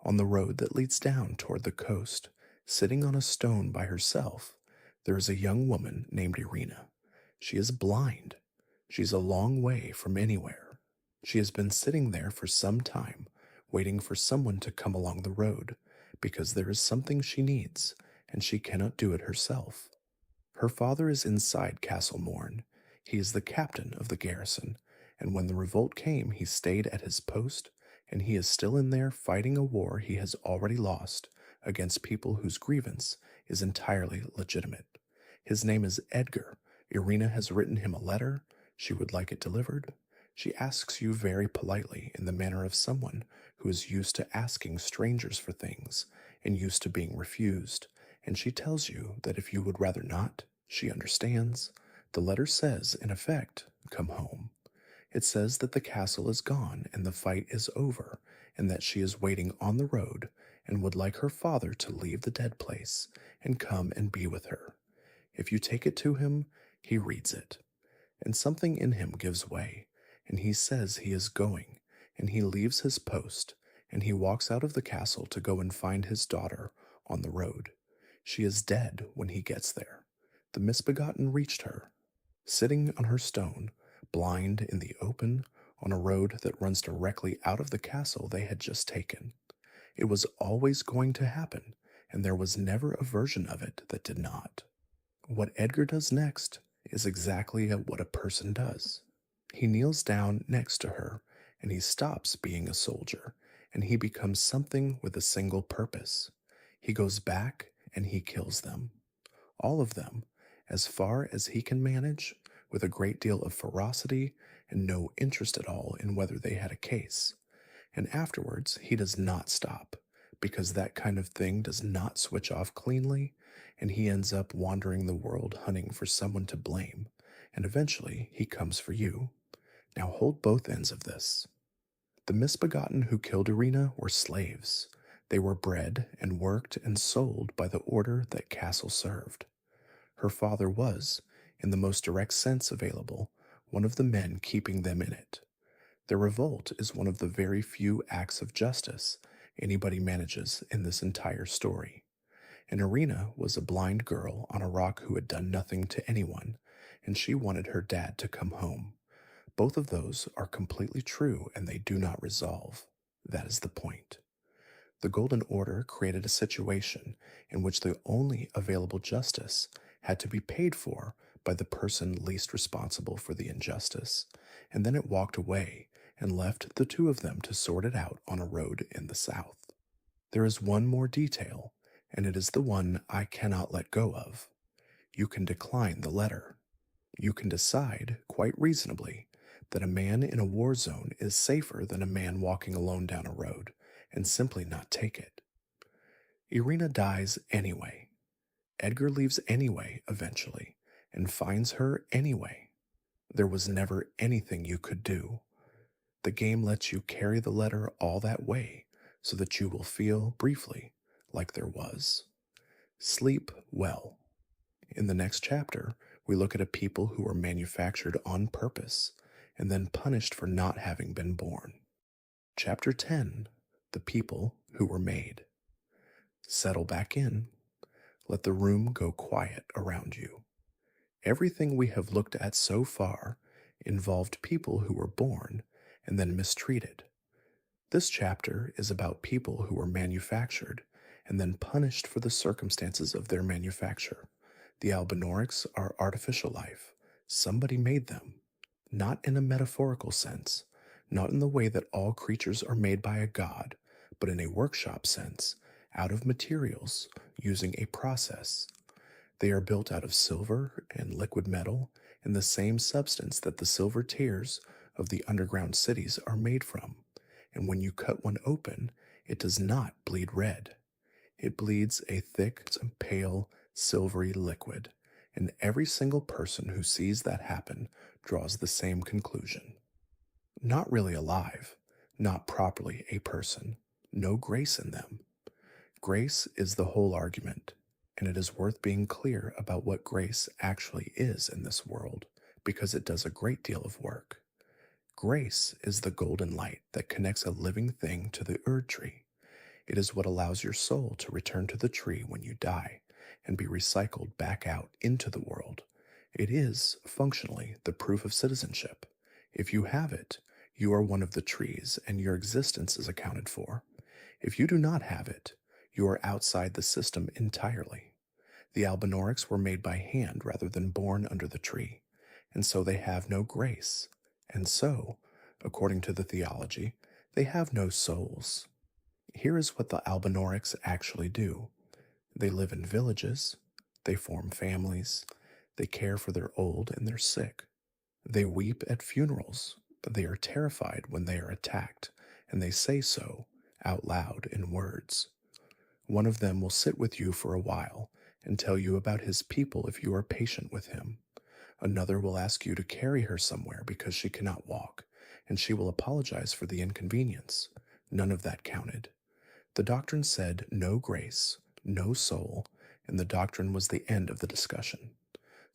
On the road that leads down toward the coast, sitting on a stone by herself, there is a young woman named Irina. She is blind. She's a long way from anywhere. She has been sitting there for some time, waiting for someone to come along the road, because there is something she needs, and she cannot do it herself. Her father is inside Castle Morn. He is the captain of the garrison, and when the revolt came, he stayed at his post, and he is still in there fighting a war he has already lost against people whose grievance is entirely legitimate. His name is Edgar. Irina has written him a letter. She would like it delivered. She asks you very politely in the manner of someone who is used to asking strangers for things and used to being refused, and she tells you that if you would rather not, she understands. The letter says, in effect, come home. It says that the castle is gone and the fight is over, and that she is waiting on the road and would like her father to leave the dead place and come and be with her. If you take it to him, he reads it, and something in him gives way, and he says he is going, and he leaves his post, and he walks out of the castle to go and find his daughter on the road. She is dead when he gets there. The misbegotten reached her, sitting on her stone, blind in the open, on a road that runs directly out of the castle they had just taken. It was always going to happen, and there was never a version of it that did not. What Edgar does next is exactly what a person does. He kneels down next to her, and he stops being a soldier, and he becomes something with a single purpose. He goes back and he kills them. All of them, as far as he can manage, with a great deal of ferocity and no interest at all in whether they had a case. And afterwards, he does not stop, because that kind of thing does not switch off cleanly, and he ends up wandering the world hunting for someone to blame, and eventually he comes for you. Now hold both ends of this. The misbegotten who killed Irina were slaves. They were bred and worked and sold by the order that Castle served. Her father was, in the most direct sense available, one of the men keeping them in it. Their revolt is one of the very few acts of justice anybody manages in this entire story. And Irina was a blind girl on a rock who had done nothing to anyone, and she wanted her dad to come home. Both of those are completely true and they do not resolve. That is the point. The Golden Order created a situation in which the only available justice had to be paid for by the person least responsible for the injustice, and then it walked away and left the two of them to sort it out on a road in the south. There is one more detail, and it is the one I cannot let go of. You can decline the letter. You can decide, quite reasonably, that a man in a war zone is safer than a man walking alone down a road, and simply not take it. Irina dies anyway. Edgar leaves anyway, eventually, and finds her anyway. There was never anything you could do. The game lets you carry the letter all that way so that you will feel, briefly, like there was. Sleep well. In the next chapter, we look at a people who were manufactured on purpose and then punished for not having been born. Chapter 10, The People Who Were Made. Settle back in. Let the room go quiet around you. Everything we have looked at so far involved people who were born and then mistreated. This chapter is about people who were manufactured and then punished for the circumstances of their manufacture. The Albinorics are artificial life. Somebody made them. Not in a metaphorical sense, not in the way that all creatures are made by a god, but in a workshop sense, out of materials, using a process. They are built out of silver and liquid metal and the same substance that the silver tiers of the underground cities are made from. And when you cut one open, it does not bleed red. It bleeds a thick, pale, silvery liquid, and every single person who sees that happen draws the same conclusion. Not really alive, not properly a person, no grace in them. Grace is the whole argument, and it is worth being clear about what grace actually is in this world, because it does a great deal of work. Grace is the golden light that connects a living thing to the Erd tree. It is what allows your soul to return to the tree when you die and be recycled back out into the world. It is, functionally, the proof of citizenship. If you have it, you are one of the trees and your existence is accounted for. If you do not have it, you are outside the system entirely. The Albinorics were made by hand rather than born under the tree, and so they have no grace. And so, according to the theology, they have no souls. Here is what the Albinorics actually do. They live in villages, They form families. They care for their old and their sick. They weep at funerals, but they are terrified when they are attacked, and they say so out loud in words. One of them will sit with you for a while and tell you about his people if you are patient with him. Another will ask you to carry her somewhere because she cannot walk, and she will apologize for the inconvenience. None of that counted. The doctrine said no grace, no soul, and the doctrine was the end of the discussion.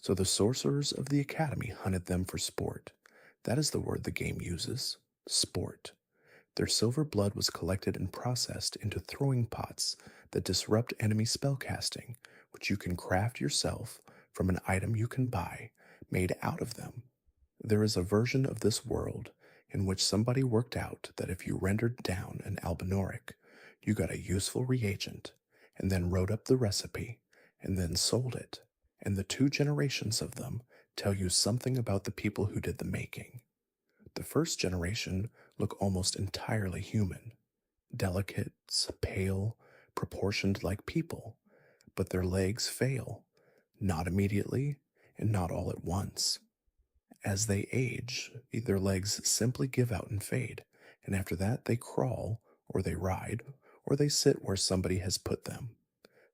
So the sorcerers of the academy hunted them for sport. That is the word the game uses, sport. Their silver blood was collected and processed into throwing pots that disrupt enemy spellcasting, which you can craft yourself from an item you can buy made out of them. There is a version of this world in which somebody worked out that if you rendered down an albinoric, you got a useful reagent, and then wrote up the recipe, and then sold it. And the two generations of them tell you something about the people who did the making. The first generation look almost entirely human, delicate, pale, proportioned like people, but their legs fail, not immediately and not all at once. As they age, their legs simply give out and fade, and after that they crawl, or they ride, or they sit where somebody has put them.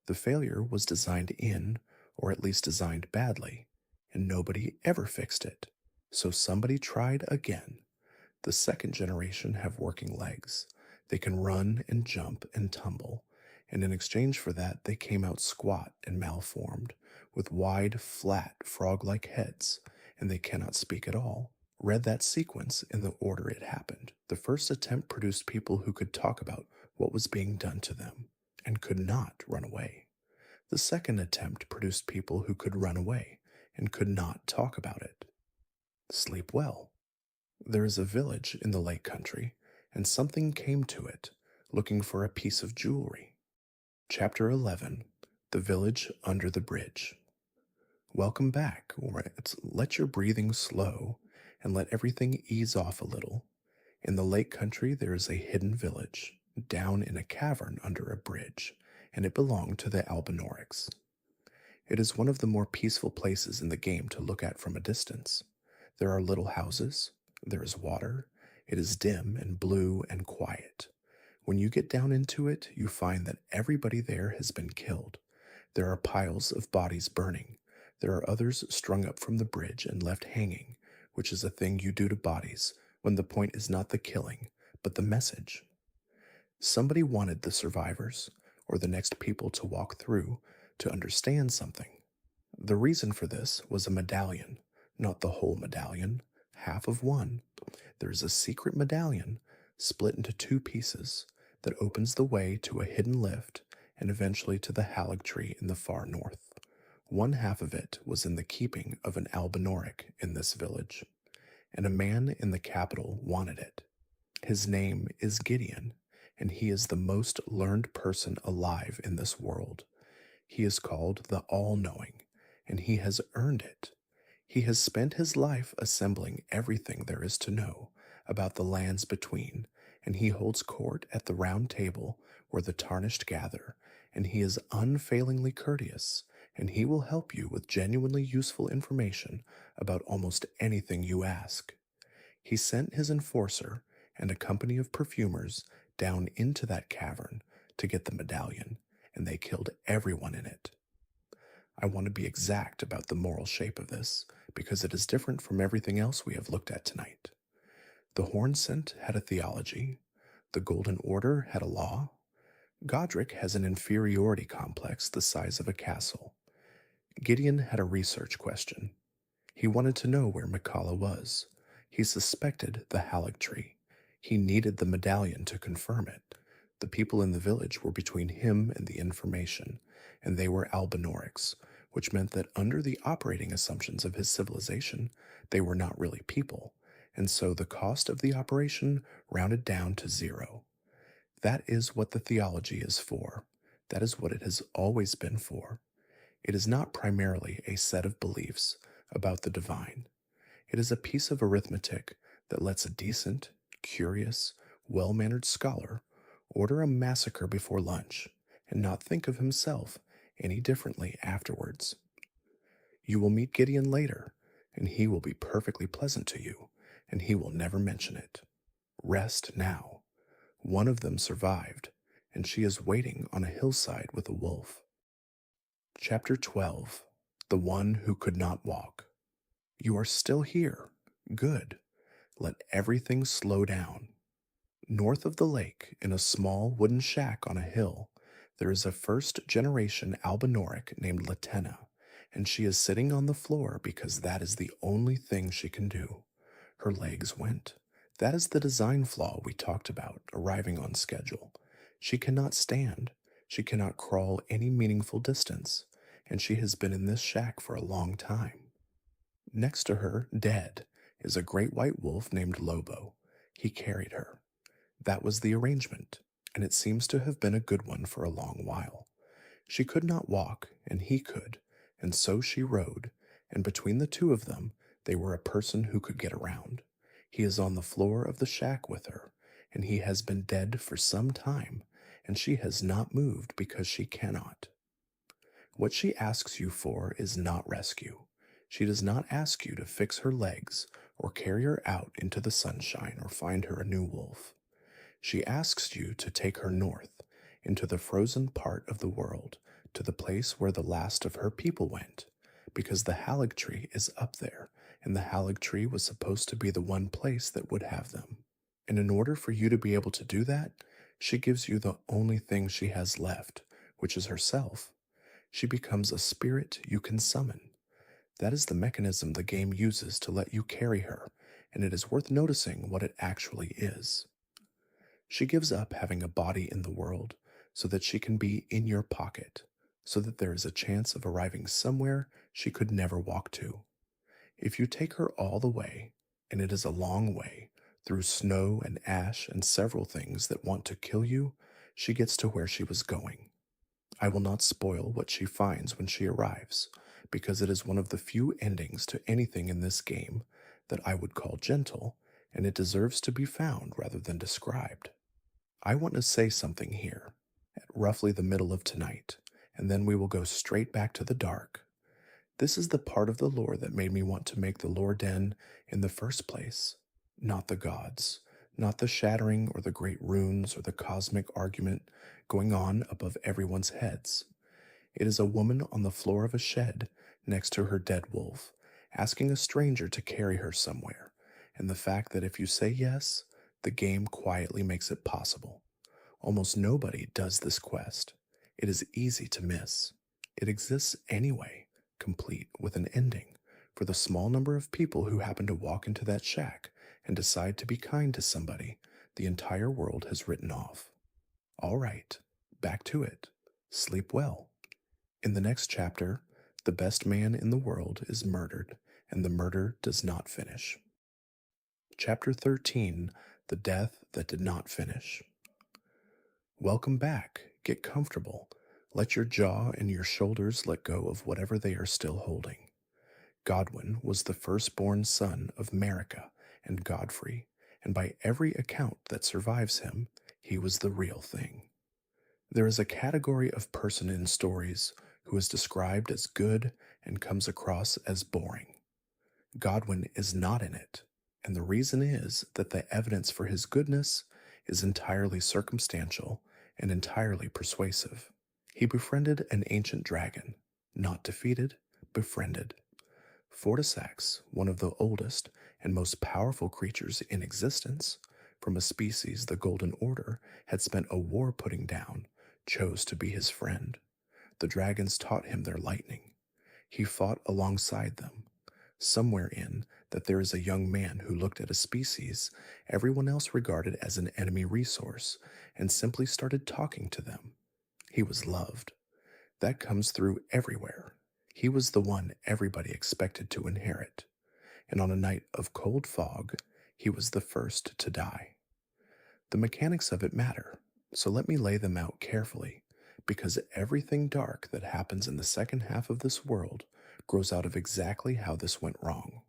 The failure was designed in, or at least designed badly, and nobody ever fixed it. So somebody tried again. The second generation have working legs. They can run and jump and tumble, and in exchange for that, they came out squat and malformed, with wide, flat, frog like heads, and they cannot speak at all. Read that sequence in the order it happened. The first attempt produced people who could talk about what was being done to them and could not run away. The second attempt produced people who could run away and could not talk about it. Sleep well. There is a village in the lake country, and something came to it, looking for a piece of jewelry. Chapter 11. The Village Under the Bridge. Welcome back. Let your breathing slow and let everything ease off a little. In the lake country, there is a hidden village, down in a cavern under a bridge, and it belonged to the Albinorics. It is one of the more peaceful places in the game to look at from a distance. There are little houses, there is water, it is dim and blue and quiet. When you get down into it, you find that everybody there has been killed. There are piles of bodies burning. There are others strung up from the bridge and left hanging, which is a thing you do to bodies when the point is not the killing, but the message. Somebody wanted the survivors, or the next people to walk through, to understand something. The reason for this was a medallion, not the whole medallion, half of one. There is a secret medallion split into two pieces that opens the way to a hidden lift and eventually to the halig tree in the far north. One half of it was in the keeping of an albinoric in this village, and a man in the capital wanted it. His name is Gideon, and he is the most learned person alive in this world. He is called the All-Knowing, and he has earned it. He has spent his life assembling everything there is to know about the lands between, and he holds court at the round table where the tarnished gather, and he is unfailingly courteous, and he will help you with genuinely useful information about almost anything you ask. He sent his enforcer and a company of perfumers down into that cavern to get the medallion, and they killed everyone in it. I want to be exact about the moral shape of this, because it is different from everything else we have looked at tonight. The Horn Scent had a theology, the Golden Order had a law, Godric has an inferiority complex the size of a castle. Gideon had a research question. He wanted to know where Mikala was. He suspected the halig tree. He needed the medallion to confirm it. The people in the village were between him and the information, and they were albinorics, which meant that under the operating assumptions of his civilization, they were not really people, and so the cost of the operation rounded down to zero. That is what the theology is for. That is what it has always been for. It is not primarily a set of beliefs about the divine. It is a piece of arithmetic that lets a decent, curious, well-mannered scholar order a massacre before lunch and not think of himself any differently afterwards. You will meet Gideon later, and he will be perfectly pleasant to you, and he will never mention it. Rest now. One of them survived, and she is waiting on a hillside with a wolf. Chapter 12. The One Who Could Not Walk. You are still here. Good. Let everything slow down. North of the lake, in a small wooden shack on a hill, there is a first generation albinoric named Latenna, and she is sitting on the floor because that is the only thing she can do. Her legs went. That is the design flaw we talked about, arriving on schedule. She cannot stand. She cannot crawl any meaningful distance, and she has been in this shack for a long time. Next to her, dead, is a great white wolf named Lobo. He carried her. That was the arrangement, and it seems to have been a good one for a long while. She could not walk, and he could, and so she rode, and between the two of them, they were a person who could get around. He is on the floor of the shack with her, and he has been dead for some time, and she has not moved because she cannot. What she asks you for is not rescue. She does not ask you to fix her legs or carry her out into the sunshine or find her a new wolf. She asks you to take her north, into the frozen part of the world, to the place where the last of her people went, because the halig tree is up there, and the halig tree was supposed to be the one place that would have them. And in order for you to be able to do that, she gives you the only thing she has left, which is herself. She becomes a spirit you can summon. That is the mechanism the game uses to let you carry her, and it is worth noticing what it actually is. She gives up having a body in the world so that she can be in your pocket, so that there is a chance of arriving somewhere she could never walk to. If you take her all the way, and it is a long way, through snow and ash and several things that want to kill you, she gets to where she was going. I will not spoil what she finds when she arrives, because it is one of the few endings to anything in this game that I would call gentle, and it deserves to be found rather than described. I want to say something here, at roughly the middle of tonight, and then we will go straight back to the dark. This is the part of the lore that made me want to make the lore den in the first place. Not the gods, not the shattering or the great runes or the cosmic argument going on above everyone's heads. It is a woman on the floor of a shed next to her dead wolf, asking a stranger to carry her somewhere, and the fact that if you say yes, the game quietly makes it possible. Almost nobody does this quest. It is easy to miss. It exists anyway, complete with an ending, for the small number of people who happen to walk into that shack and decide to be kind to somebody the entire world has written off. All right, back to it. Sleep well. In the next chapter, the best man in the world is murdered, and the murder does not finish. Chapter 13. The Death That Did Not Finish. Welcome back. Get comfortable. Let your jaw and your shoulders let go of whatever they are still holding. Godwin was the firstborn son of Marica and Godfrey, and by every account that survives him, he was the real thing. There is a category of person in stories who is described as good and comes across as boring. Godwin is not in it, and the reason is that the evidence for his goodness is entirely circumstantial and entirely persuasive. He befriended an ancient dragon, not defeated, befriended. Fortisax, one of the oldest and most powerful creatures in existence, from a species the Golden Order had spent a war putting down, chose to be his friend. The dragons taught him their lightning. He fought alongside them. Somewhere in that there is a young man who looked at a species everyone else regarded as an enemy resource and simply started talking to them. He was loved. That comes through everywhere. He was the one everybody expected to inherit. And on a night of cold fog, he was the first to die. The mechanics of it matter, so let me lay them out carefully, because everything dark that happens in the second half of this world grows out of exactly how this went wrong.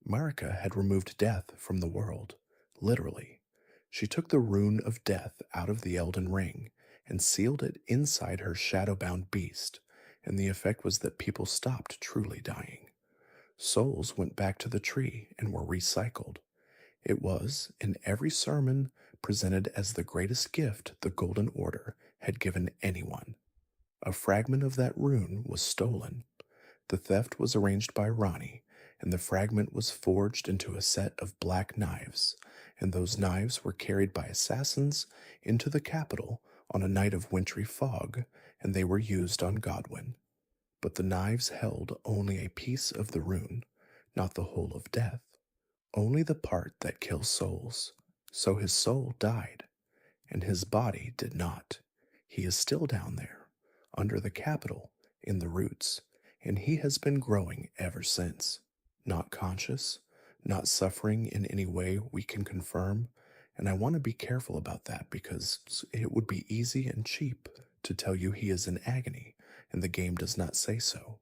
Marika had removed death from the world, literally. She took the rune of death out of the Elden Ring and sealed it inside her shadow-bound beast, and the effect was that people stopped truly dying. Souls went back to the tree and were recycled. It was, in every sermon, presented as the greatest gift the Golden Order had given anyone. A fragment of that rune was stolen. The theft was arranged by Ronnie, and the fragment was forged into a set of black knives, and those knives were carried by assassins into the capital on a night of wintry fog, and they were used on Godwin. But the knives held only a piece of the rune, not the whole of death, only the part that kills souls. So his soul died, and his body did not. He is still down there, under the capital, in the roots, and he has been growing ever since. Not conscious, not suffering in any way we can confirm, and I want to be careful about that because it would be easy and cheap to tell you he is in agony, and the game does not say so.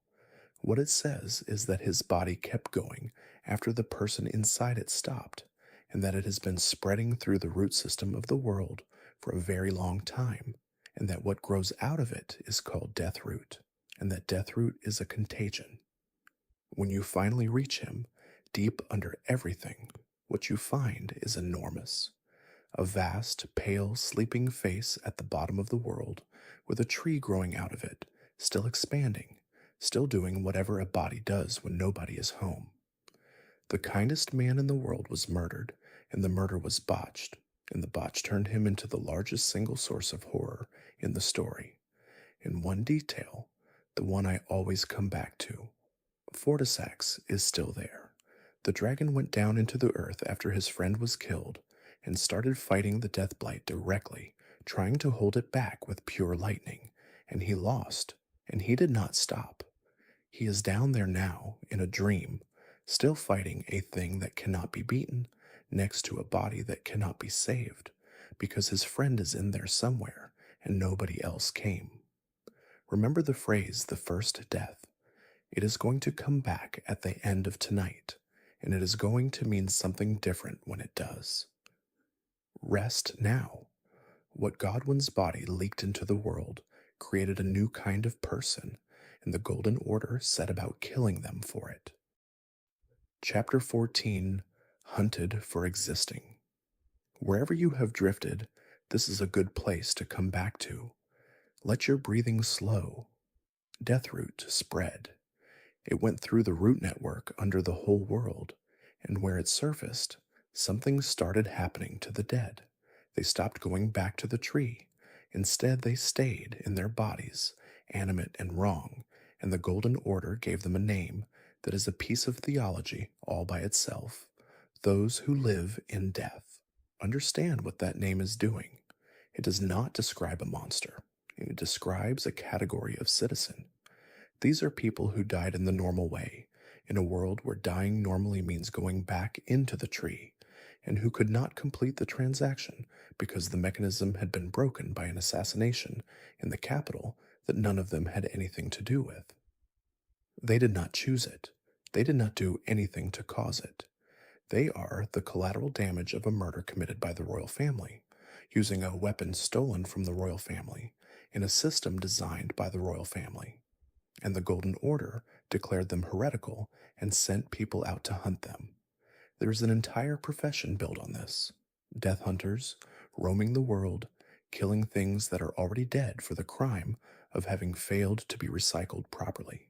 What it says is that his body kept going after the person inside it stopped, and that it has been spreading through the root system of the world for a very long time, and that what grows out of it is called Deathroot, and that Deathroot is a contagion. When you finally reach him, deep under everything, what you find is enormous. A vast, pale, sleeping face at the bottom of the world, with a tree growing out of it, still expanding, still doing whatever a body does when nobody is home. The kindest man in the world was murdered, and the murder was botched, and the botch turned him into the largest single source of horror in the story. In one detail, the one I always come back to, Fortisax is still there. The dragon went down into the earth after his friend was killed and started fighting the Deathblight directly, trying to hold it back with pure lightning, and he lost, and he did not stop. He is down there now, in a dream, still fighting a thing that cannot be beaten, next to a body that cannot be saved, because his friend is in there somewhere, and nobody else came. Remember the phrase, the first death. It is going to come back at the end of tonight, and it is going to mean something different when it does. Rest now. What Godwin's body leaked into the world created a new kind of person, and the Golden Order set about killing them for it. Chapter 14, Hunted for Existing. Wherever you have drifted, this is a good place to come back to. Let your breathing slow. Deathroot spread. It went through the root network under the whole world, and where it surfaced, something started happening to the dead. They stopped going back to the tree. Instead, they stayed in their bodies, animate and wrong, and the Golden Order gave them a name that is a piece of theology all by itself. Those who live in death. Understand what that name is doing. It does not describe a monster. It describes a category of citizen. These are people who died in the normal way, in a world where dying normally means going back into the tree, and who could not complete the transaction because the mechanism had been broken by an assassination in the capital that none of them had anything to do with. They did not choose it. They did not do anything to cause it. They are the collateral damage of a murder committed by the royal family, using a weapon stolen from the royal family in a system designed by the royal family. And the Golden Order declared them heretical and sent people out to hunt them. There is an entire profession built on this. Death hunters, roaming the world, killing things that are already dead for the crime of having failed to be recycled properly.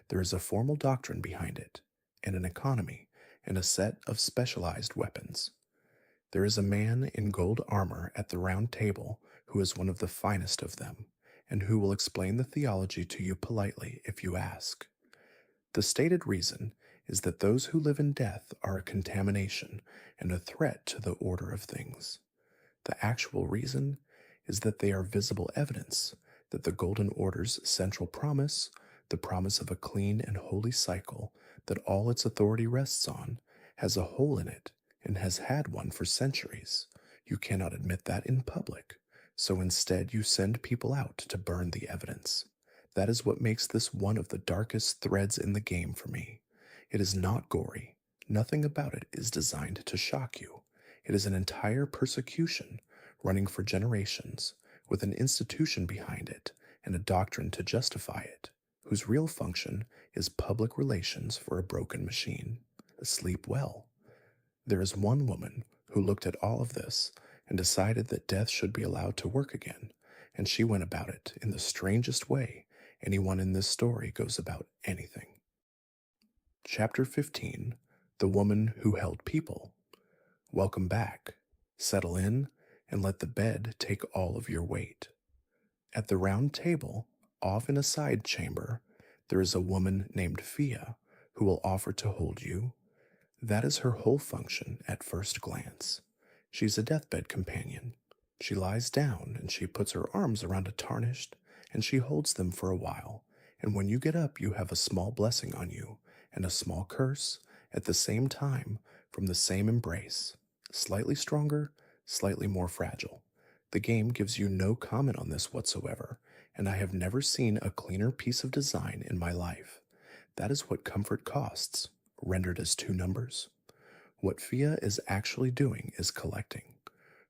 There is a formal doctrine behind it, and an economy, and a set of specialized weapons. There is a man in gold armor at the round table who is one of the finest of them, and who will explain the theology to you politely if you ask. The stated reason is that those who live in death are a contamination and a threat to the order of things. The actual reason is that they are visible evidence that the Golden Order's central promise, the promise of a clean and holy cycle that all its authority rests on, has a hole in it and has had one for centuries. You cannot admit that in public, so instead you send people out to burn the evidence. That is what makes this one of the darkest threads in the game for me. It is not gory. Nothing about it is designed to shock you. It is an entire persecution running for generations, with an institution behind it and a doctrine to justify it. whose real function is public relations for a broken machine. Sleep well. There is one woman who looked at all of this and decided that death should be allowed to work again, and she went about it in the strangest way anyone in this story goes about anything. Chapter 15: The Woman Who Held People. Welcome back. Settle in and let the bed take all of your weight. At the round table, off in a side chamber, there is a woman named Fia who will offer to hold you. That is her whole function at first glance. She's a deathbed companion. She lies down and she puts her arms around a tarnished and she holds them for a while. And when you get up, you have a small blessing on you and a small curse at the same time from the same embrace. Slightly stronger, slightly more fragile. The game gives you no comment on this whatsoever, and I have never seen a cleaner piece of design in my life. That is what comfort costs, rendered as two numbers. What Fia is actually doing is collecting.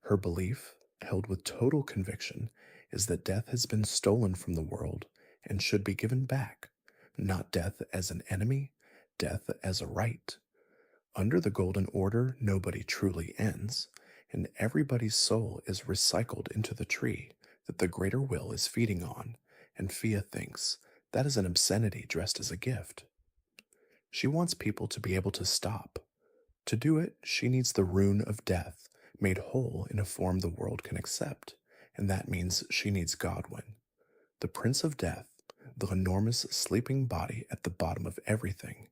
Her belief, held with total conviction, is that death has been stolen from the world and should be given back, not death as an enemy, death as a right. Under the Golden Order, nobody truly ends, and everybody's soul is recycled into the tree that the greater will is feeding on, and Fia thinks that is an obscenity dressed as a gift. She wants people to be able to stop. To do it, she needs the rune of death made whole in a form the world can accept, and that means she needs Godwin. The Prince of Death, the enormous sleeping body at the bottom of everything,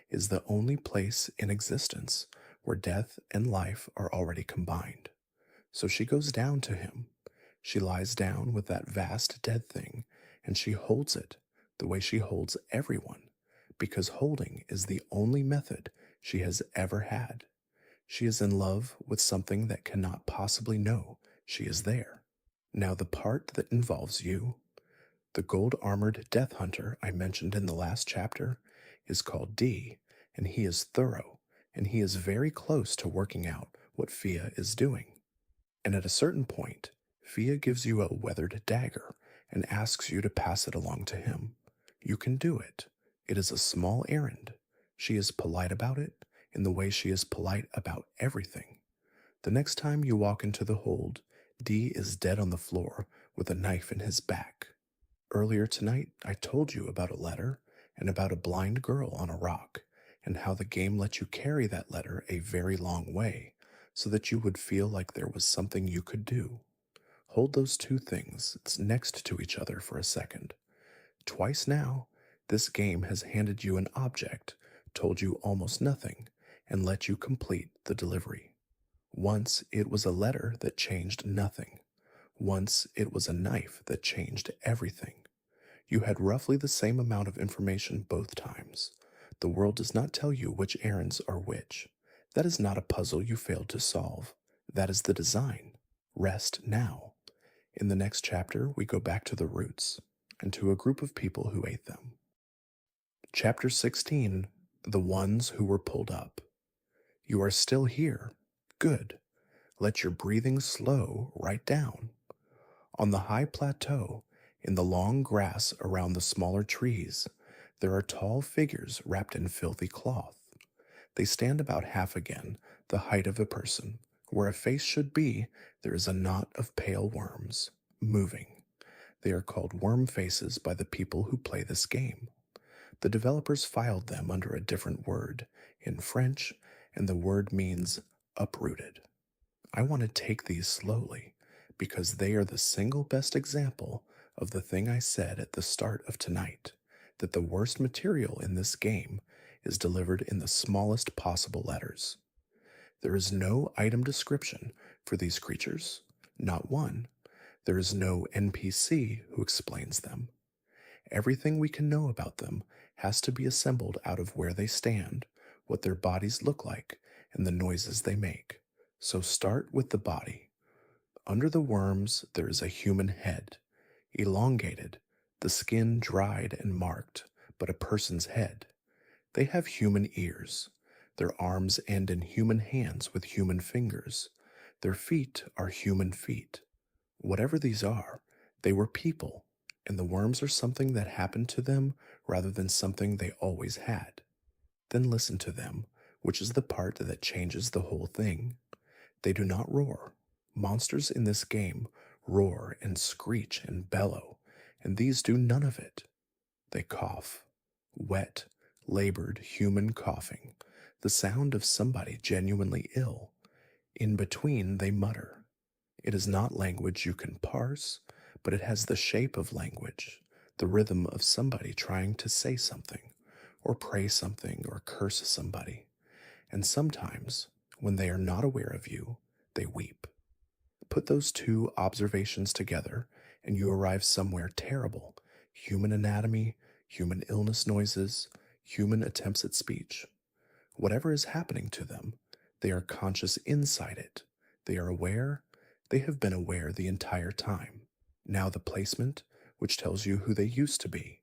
is the only place in existence where death and life are already combined. So she goes down to him. She lies down with that vast dead thing, and she holds it the way she holds everyone, because holding is the only method she has ever had. She is in love with something that cannot possibly know she is there. Now, the part that involves you, the gold-armored death hunter I mentioned in the last chapter, is called D, and he is thorough, and he is very close to working out what Fia is doing. And at a certain point, Fia gives you a weathered dagger and asks you to pass it along to him. You can do it. It is a small errand. She is polite about it in the way she is polite about everything. The next time you walk into the hold, D is dead on the floor with a knife in his back. Earlier tonight, I told you about a letter and about a blind girl on a rock, and how the game let you carry that letter a very long way, so that you would feel like there was something you could do. Hold those two things next to each other for a second. Twice now, this game has handed you an object, told you almost nothing, and let you complete the delivery. Once it was a letter that changed nothing. Once it was a knife that changed everything. You had roughly the same amount of information both times. The world does not tell you which errands are which. That is not a puzzle you failed to solve. That is the design. Rest now. In the next chapter, we go back to the roots, and to a group of people who ate them. Chapter 16: The Ones Who Were Pulled Up. You are still here. Good. Let your breathing slow right down. On the high plateau, in the long grass around the smaller trees, there are tall figures wrapped in filthy cloth. They stand about half again the height of a person. Where a face should be, there is a knot of pale worms, moving. They are called worm faces by the people who play this game. The developers filed them under a different word, in French, and the word means uprooted. I want to take these slowly, because they are the single best example of the thing I said at the start of tonight, that the worst material in this game is delivered in the smallest possible letters. There is no item description for these creatures, not one. There is no NPC who explains them. Everything we can know about them has to be assembled out of where they stand, what their bodies look like, and the noises they make. So start with the body. Under the worms, there is a human head, elongated, the skin dried and marked, but a person's head. They have human ears. Their arms end in human hands with human fingers. Their feet are human feet. Whatever these are, they were people, and the worms are something that happened to them rather than something they always had. Then listen to them, which is the part that changes the whole thing. They do not roar. Monsters in this game roar and screech and bellow, and these do none of it. They cough. Wet, labored human coughing, the sound of somebody genuinely ill. In between, they mutter. It is not language you can parse, but it has the shape of language, the rhythm of somebody trying to say something, or pray something, or curse somebody. And sometimes, when they are not aware of you, they weep. Put those two observations together, and you arrive somewhere terrible: human anatomy, human illness noises, human attempts at speech. Whatever is happening to them, they are conscious inside it. They are aware. They have been aware the entire time. Now the placement, which tells you who they used to be.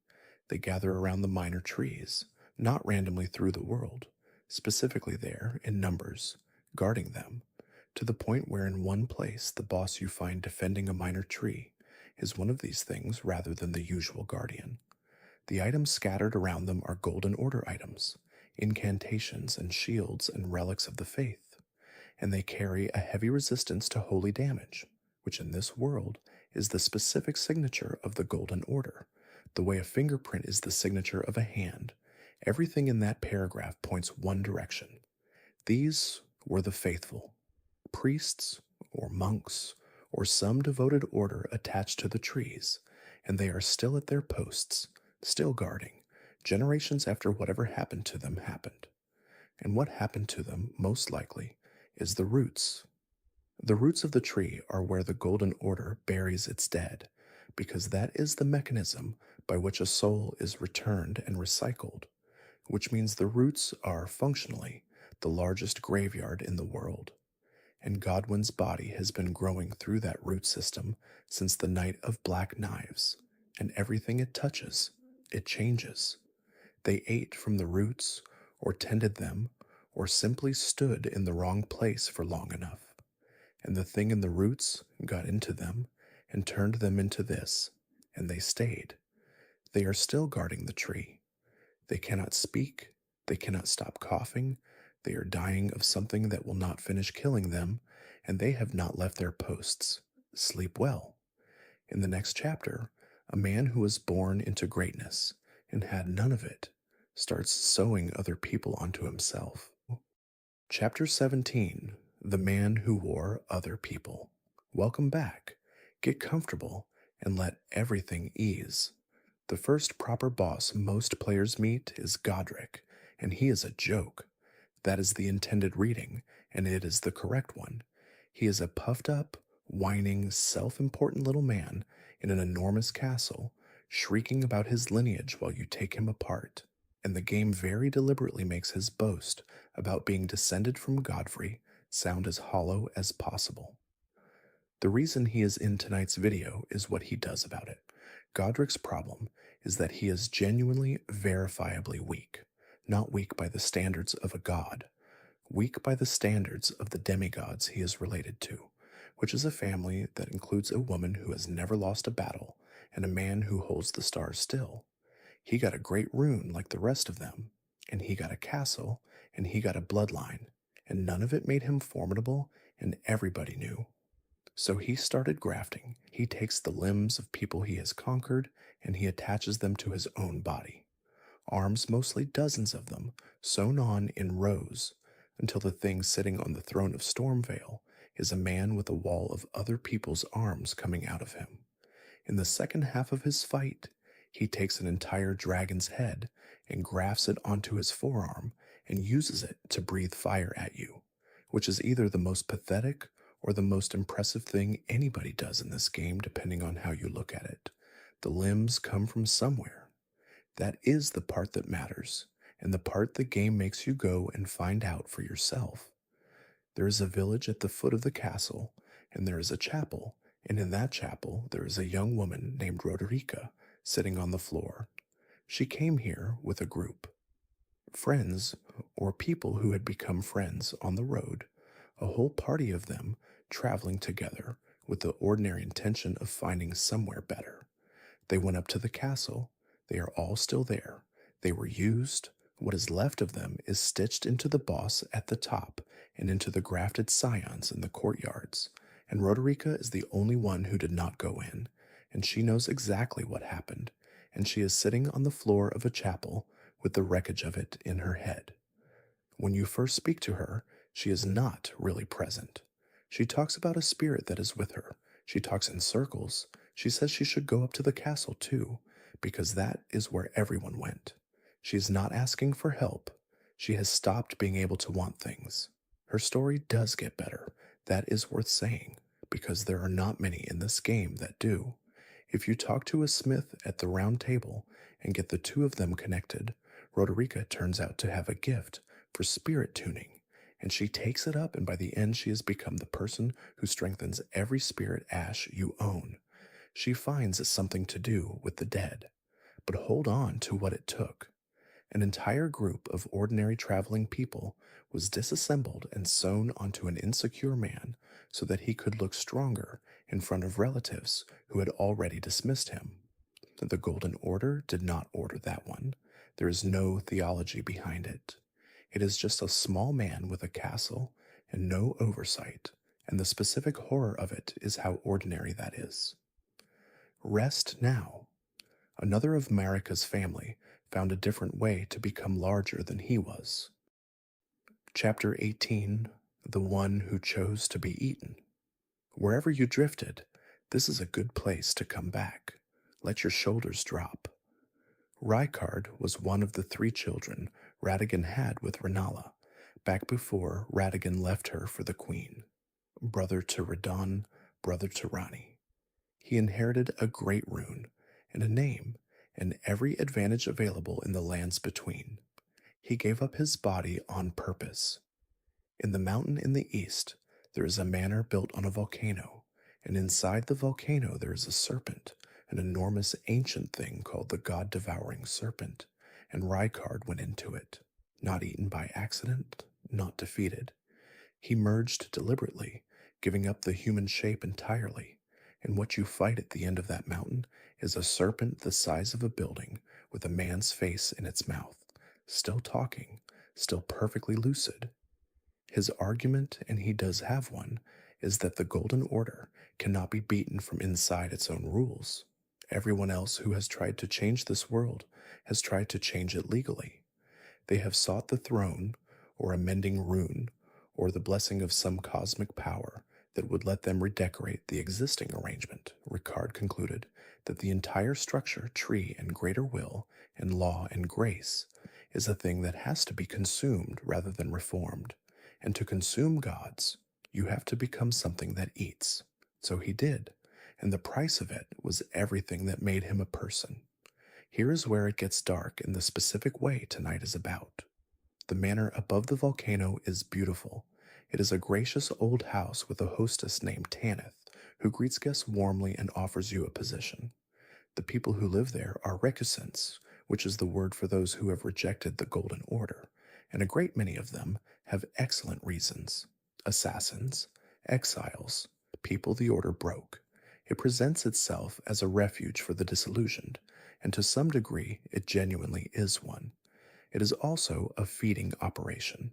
They gather around the minor trees, not randomly through the world, specifically there in numbers, guarding them, to the point where in one place the boss you find defending a minor tree is one of these things rather than the usual guardian. The items scattered around them are Golden Order items, incantations and shields and relics of the faith, and they carry a heavy resistance to holy damage, which in this world is the specific signature of the Golden Order, the way a fingerprint is the signature of a hand. Everything in that paragraph points one direction. These were the faithful, priests or monks or some devoted order attached to the trees, and they are still at their posts, still guarding, generations after whatever happened to them happened. And what happened to them, most likely, is the roots. The roots of the tree are where the Golden Order buries its dead, because that is the mechanism by which a soul is returned and recycled, which means the roots are, functionally, the largest graveyard in the world. And Godwin's body has been growing through that root system since the night of Black Knives, and everything it touches, it changes. They ate from the roots, or tended them, or simply stood in the wrong place for long enough. And the thing in the roots got into them and turned them into this, and they stayed. They are still guarding the tree. They cannot speak, they cannot stop coughing, they are dying of something that will not finish killing them, and they have not left their posts. Sleep well. In the next chapter, a man who was born into greatness and had none of it starts sewing other people onto himself. Chapter 17: The Man Who Wore Other People. Welcome back. Get comfortable and let everything ease. The first proper boss most players meet is Godric, and he is a joke. That is the intended reading, and it is the correct one. He is a puffed up, whining, self-important little man in an enormous castle, shrieking about his lineage while you take him apart. And the game very deliberately makes his boast about being descended from Godfrey sound as hollow as possible. The reason he is in tonight's video is what he does about it. Godric's problem is that he is genuinely, verifiably weak. Not weak by the standards of a god, weak by the standards of the demigods he is related to, which is a family that includes a woman who has never lost a battle and a man who holds the stars still. He got a great rune like the rest of them, and he got a castle, and he got a bloodline, and none of it made him formidable, and everybody knew. So he started grafting. He takes the limbs of people he has conquered, and he attaches them to his own body. Arms, mostly dozens of them, sewn on in rows, until the thing sitting on the throne of Stormvale is a man with a wall of other people's arms coming out of him. In the second half of his fight, he takes an entire dragon's head and grafts it onto his forearm and uses it to breathe fire at you, which is either the most pathetic or the most impressive thing anybody does in this game, depending on how you look at it. The limbs come from somewhere. That is the part that matters, and the part the game makes you go and find out for yourself. There is a village at the foot of the castle, and there is a chapel, and in that chapel there is a young woman named Roderica sitting on the floor. She came here with a group. Friends, or people who had become friends on the road, a whole party of them traveling together with the ordinary intention of finding somewhere better. They went up to the castle. They are all still there. They were used. What is left of them is stitched into the boss at the top and into the grafted scions in the courtyards. And Roderica is the only one who did not go in, and she knows exactly what happened, and she is sitting on the floor of a chapel with the wreckage of it in her head. When you first speak to her, she is not really present. She talks about a spirit that is with her. She talks in circles. She says she should go up to the castle too, because that is where everyone went. She is not asking for help. She has stopped being able to want things. Her story does get better. That is worth saying, because there are not many in this game that do. If you talk to a smith at the round table and get the two of them connected, Roderica turns out to have a gift for spirit tuning, and she takes it up, and by the end, she has become the person who strengthens every spirit ash you own. She finds something to do with the dead. But hold on to what it took. An entire group of ordinary traveling people was disassembled and sewn onto an insecure man so that he could look stronger in front of relatives who had already dismissed him. The Golden Order did not order that one. There is no theology behind it. It is just a small man with a castle and no oversight, and the specific horror of it is how ordinary that is. Rest now. Another of Marika's family found a different way to become larger than he was. Chapter 18, The One Who Chose to Be Eaten. Wherever you drifted, this is a good place to come back. Let your shoulders drop. Rykard was one of the 3 children Radigan had with Renala, back before Radigan left her for the queen. Brother to Radon, brother to Rani. He inherited a great rune, and a name, and every advantage available in the lands between. He gave up his body on purpose. In the mountain in the east, there is a manor built on a volcano, and inside the volcano there is a serpent, an enormous ancient thing called the God-devouring serpent, and Rykard went into it, not eaten by accident, not defeated. He merged deliberately, giving up the human shape entirely, and what you fight at the end of that mountain is a serpent the size of a building with a man's face in its mouth, still talking, still perfectly lucid. His argument, and he does have one, is that the Golden Order cannot be beaten from inside its own rules. Everyone else who has tried to change this world has tried to change it legally. They have sought the throne, or a mending rune, or the blessing of some cosmic power that would let them redecorate the existing arrangement. Ricard concluded that the entire structure, tree, and greater will, and law and grace is a thing that has to be consumed rather than reformed. And to consume gods, you have to become something that eats. So he did, and the price of it was everything that made him a person. Here is where it gets dark in the specific way tonight is about. The manor above the volcano is beautiful. It is a gracious old house with a hostess named Tanith, who greets guests warmly and offers you a position. The people who live there are recusants, which is the word for those who have rejected the Golden Order, and a great many of them have excellent reasons. Assassins, exiles, people the Order broke. It presents itself as a refuge for the disillusioned, and to some degree it genuinely is one. It is also a feeding operation.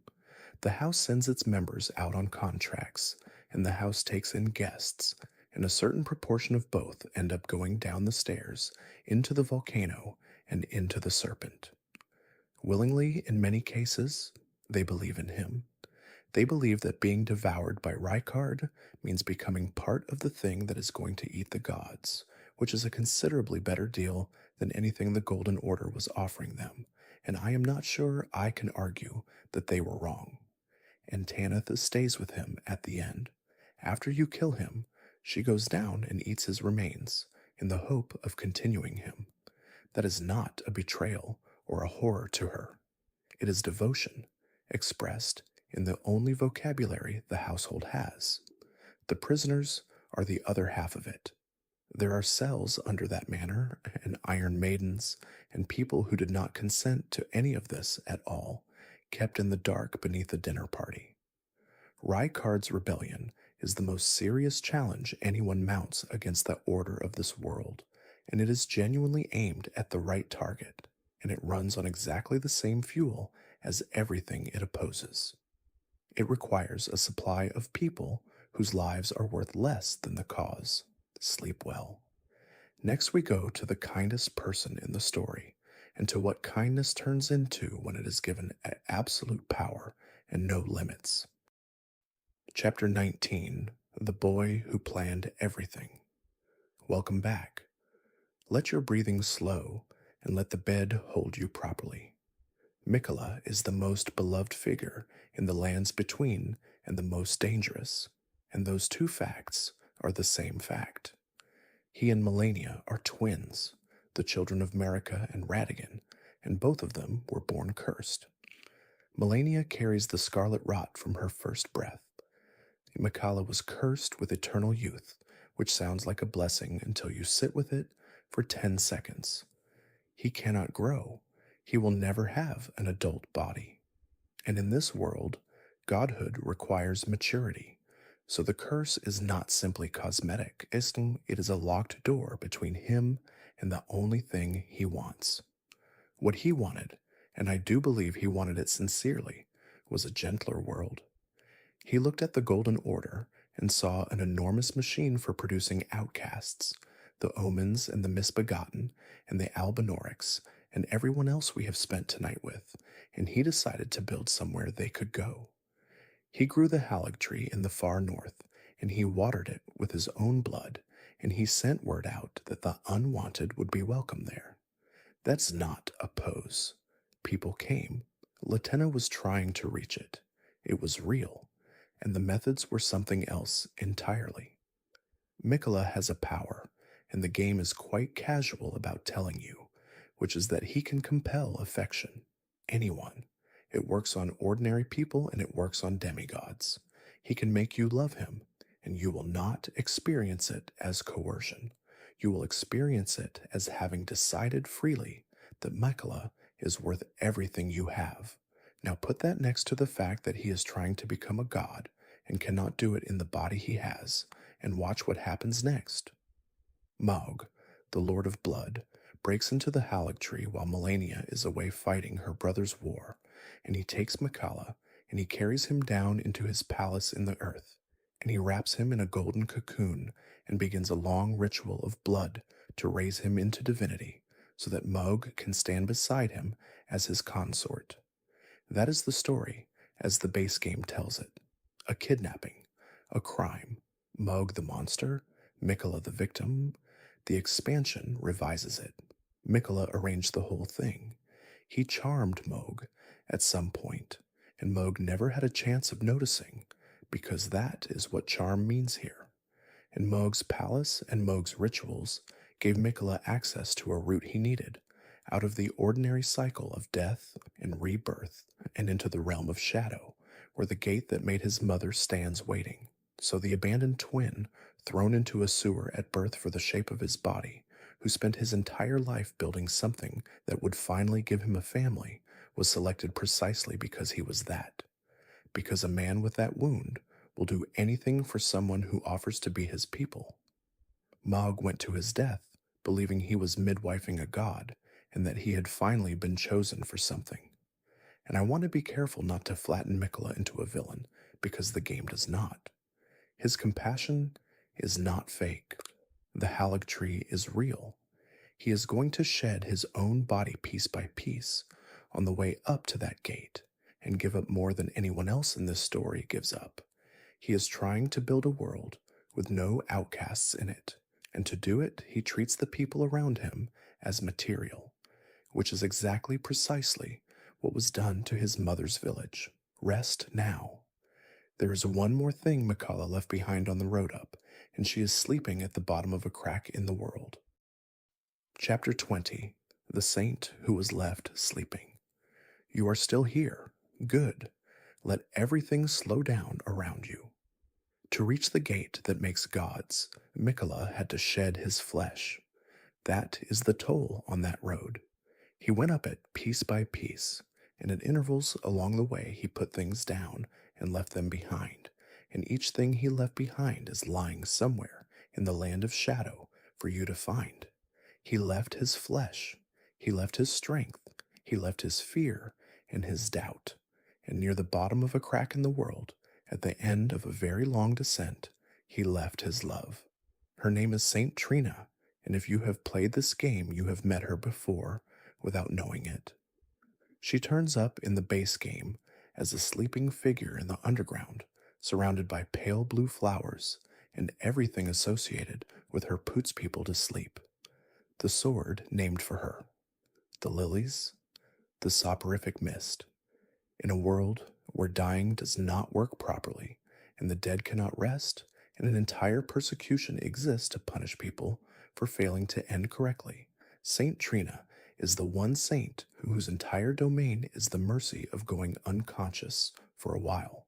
The house sends its members out on contracts, and the house takes in guests, and a certain proportion of both end up going down the stairs, into the volcano, and into the serpent. Willingly, in many cases, they believe in him. They believe that being devoured by Rykard means becoming part of the thing that is going to eat the gods, which is a considerably better deal than anything the Golden Order was offering them, and I am not sure I can argue that they were wrong. And Tanith stays with him at the end. After you kill him, she goes down and eats his remains, in the hope of continuing him. That is not a betrayal or a horror to her. It is devotion, expressed in the only vocabulary the household has. The prisoners are the other half of it. There are cells under that manor, and iron maidens, and people who did not consent to any of this at all, kept in the dark beneath a dinner party. Rykard's rebellion is the most serious challenge anyone mounts against the order of this world, and it is genuinely aimed at the right target, and it runs on exactly the same fuel as everything it opposes. It requires a supply of people whose lives are worth less than the cause. Sleep well. Next, we go to the kindest person in the story and to what kindness turns into when it is given absolute power and no limits. Chapter 19: The Boy Who Planned Everything. Welcome back. Let your breathing slow and let the bed hold you properly. Mikola is the most beloved figure in the lands between and the most dangerous, and those two facts are the same fact. He and Melania are twins, the children of Marika and Radigan, and both of them were born cursed. Melania carries the scarlet rot from her first breath. Mikola was cursed with eternal youth, which sounds like a blessing until you sit with it for 10 seconds. He cannot grow. He will never have an adult body. And in this world, godhood requires maturity. So the curse is not simply cosmetic, it is a locked door between him and the only thing he wants. What he wanted, and I do believe he wanted it sincerely, was a gentler world. He looked at the Golden Order and saw an enormous machine for producing outcasts, the Omens and the Misbegotten and the Albinorics and everyone else we have spent tonight with, and he decided to build somewhere they could go. He grew the halig tree in the far north, and he watered it with his own blood, and he sent word out that the unwanted would be welcome there. That's not a pose. People came. Latenna was trying to reach it. It was real, and the methods were something else entirely. Mikola has a power, and the game is quite casual about telling you, which is that he can compel affection. Anyone. It works on ordinary people and it works on demigods. He can make you love him, and you will not experience it as coercion. You will experience it as having decided freely that Mikola is worth everything you have. Now put that next to the fact that he is trying to become a god and cannot do it in the body he has, and watch what happens next. Maug, the Lord of Blood, breaks into the halig tree while Melania is away fighting her brother's war, and he takes Mikola and he carries him down into his palace in the earth, and he wraps him in a golden cocoon and begins a long ritual of blood to raise him into divinity, so that Maug can stand beside him as his consort. That is the story, as the base game tells it. A kidnapping, a crime, Maug the monster, Mikola the victim. The expansion revises it. Mikola arranged the whole thing. He charmed Maug at some point, and Maug never had a chance of noticing, because that is what charm means here. And Maug's palace and Maug's rituals gave Mikola access to a route he needed, out of the ordinary cycle of death and rebirth and into the realm of shadow, where the gate that made his mother stands waiting. So the abandoned twin, thrown into a sewer at birth for the shape of his body, who spent his entire life building something that would finally give him a family, was selected precisely because he was that. Because a man with that wound will do anything for someone who offers to be his people. Maug went to his death, believing he was midwifing a god, and that he had finally been chosen for something. And I want to be careful not to flatten Mikola into a villain, because the game does not. His compassion is not fake. The halig tree is real. He is going to shed his own body piece by piece on the way up to that gate and give up more than anyone else in this story gives up. He is trying to build a world with no outcasts in it, and to do it, he treats the people around him as material, which is exactly precisely what was done to his mother's village. Rest now. There is one more thing Mikola left behind on the road up, and she is sleeping at the bottom of a crack in the world. Chapter 20: The Saint Who Was Left Sleeping. You are still here. Good. Let everything slow down around you. To reach the gate that makes gods, Mikola had to shed his flesh. That is the toll on that road. He went up it piece by piece, and at intervals along the way he put things down and left them behind, and each thing he left behind is lying somewhere in the land of shadow for you to find. He left his flesh, he left his strength, he left his fear and his doubt. And near the bottom of a crack in the world, at the end of a very long descent, he left his love. Her name is Saint Trina, and if you have played this game, you have met her before without knowing it. She turns up in the base game as a sleeping figure in the underground, surrounded by pale blue flowers and everything associated with her puts people to sleep. The sword named for her, the lilies, the soporific mist. In a world where dying does not work properly, and the dead cannot rest, and an entire persecution exists to punish people for failing to end correctly, Saint Trina is the one saint whose entire domain is the mercy of going unconscious for a while.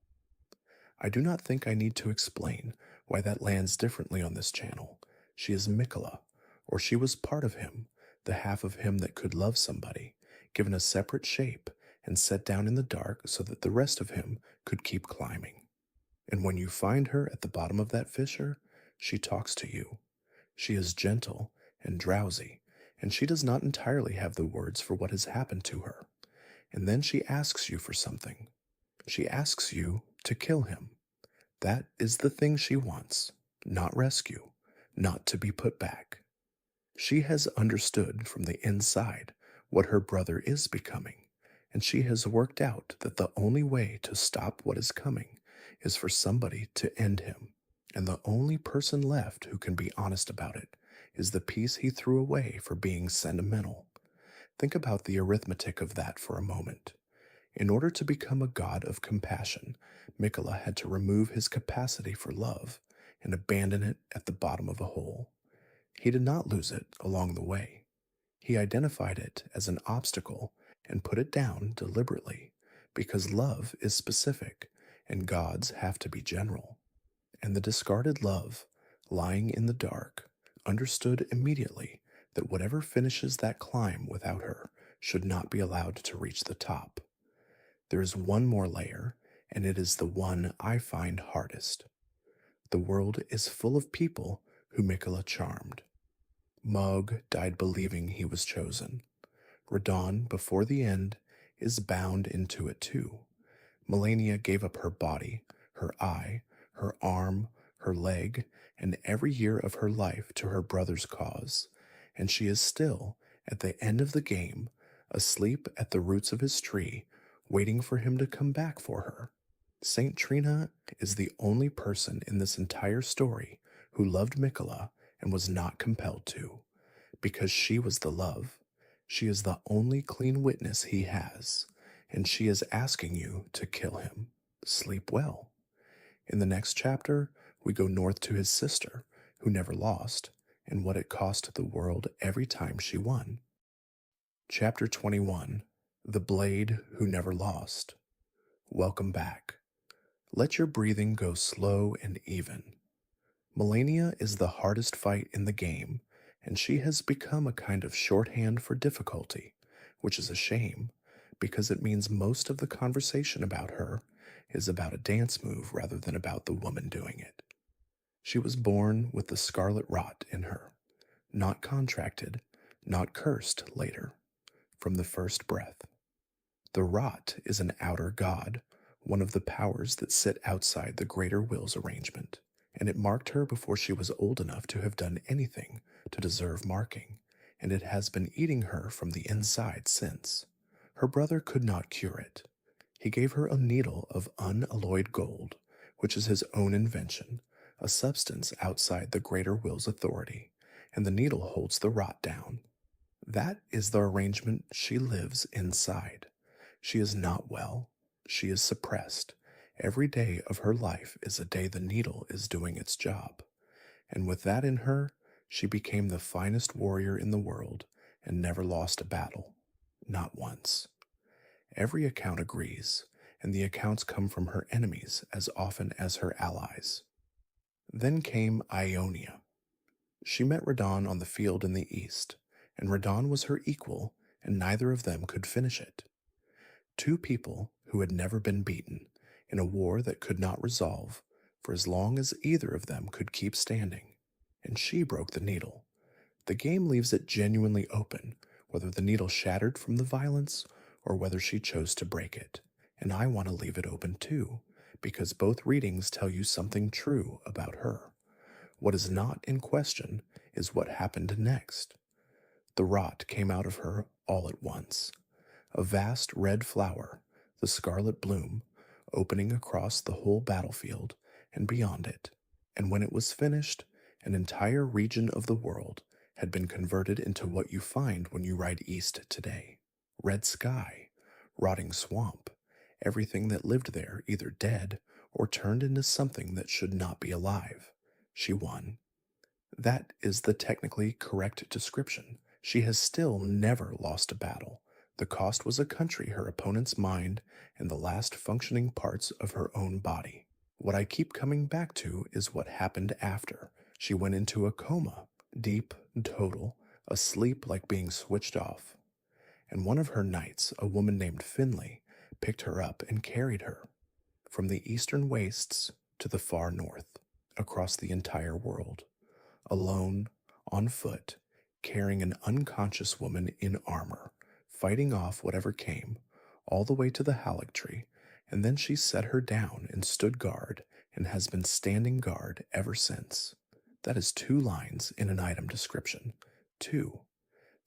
I do not think I need to explain why that lands differently on this channel. She is Mikola, or she was part of him, the half of him that could love somebody, given a separate shape and set down in the dark so that the rest of him could keep climbing. And when you find her at the bottom of that fissure, she talks to you. She is gentle and drowsy, and she does not entirely have the words for what has happened to her. And then she asks you for something. She asks you to kill him. That is the thing she wants, not rescue, not to be put back. She has understood from the inside what her brother is becoming, and she has worked out that the only way to stop what is coming is for somebody to end him, and the only person left who can be honest about it is the piece he threw away for being sentimental. Think about the arithmetic of that for a moment. In order to become a god of compassion, Mikola had to remove his capacity for love and abandon it at the bottom of a hole. He did not lose it along the way. He identified it as an obstacle and put it down deliberately, because love is specific and gods have to be general. And the discarded love, lying in the dark, understood immediately that whatever finishes that climb without her should not be allowed to reach the top. There is one more layer, and it is the one I find hardest. The world is full of people who Mikola charmed. Mog died believing he was chosen. Radon, before the end, is bound into it too. Melania gave up her body, her eye, her arm, her leg, and every year of her life to her brother's cause, and she is still, at the end of the game, asleep at the roots of his tree, waiting for him to come back for her. Saint Trina is the only person in this entire story who loved Mikola and was not compelled to, because she was the love. She is the only clean witness he has, and she is asking you to kill him. Sleep well. In the next chapter, we go north to his sister, who never lost, and what it cost the world every time she won. Chapter 21, The Blade Who Never Lost. Welcome back. Let your breathing go slow and even. Melania is the hardest fight in the game, and she has become a kind of shorthand for difficulty, which is a shame, because it means most of the conversation about her is about a dance move rather than about the woman doing it. She was born with the scarlet rot in her, not contracted, not cursed later, from the first breath. The rot is an outer god, one of the powers that sit outside the greater will's arrangement, and it marked her before she was old enough to have done anything to deserve marking, and it has been eating her from the inside since. Her brother could not cure it. He gave her a needle of unalloyed gold, which is his own invention, a substance outside the greater will's authority, and the needle holds the rot down. That is the arrangement she lives inside. She is not well. She is suppressed. Every day of her life is a day the needle is doing its job. And with that in her, she became the finest warrior in the world and never lost a battle. Not once. Every account agrees, and the accounts come from her enemies as often as her allies. Then came Ionia. She met Radon on the field in the east, and Radon was her equal, and neither of them could finish it. Two people who had never been beaten, in a war that could not resolve, for as long as either of them could keep standing, and she broke the needle. The game leaves it genuinely open, whether the needle shattered from the violence or whether she chose to break it. And I want to leave it open too, because both readings tell you something true about her. What is not in question is what happened next. The rot came out of her all at once. A vast red flower, the scarlet bloom, opening across the whole battlefield and beyond it. And when it was finished, an entire region of the world had been converted into what you find when you ride east today. Red sky, rotting swamp, everything that lived there either dead or turned into something that should not be alive. She won. That is the technically correct description. She has still never lost a battle. The cost was a country, her opponent's mind, and the last functioning parts of her own body. What I keep coming back to is what happened after. She went into a coma, deep, total, asleep like being switched off. And one of her knights, a woman named Finley, picked her up and carried her from the eastern wastes to the far north, across the entire world, alone, on foot, carrying an unconscious woman in armor, fighting off whatever came, all the way to the Haligtree, and then she set her down and stood guard and has been standing guard ever since. That is 2 lines in an item description. 2.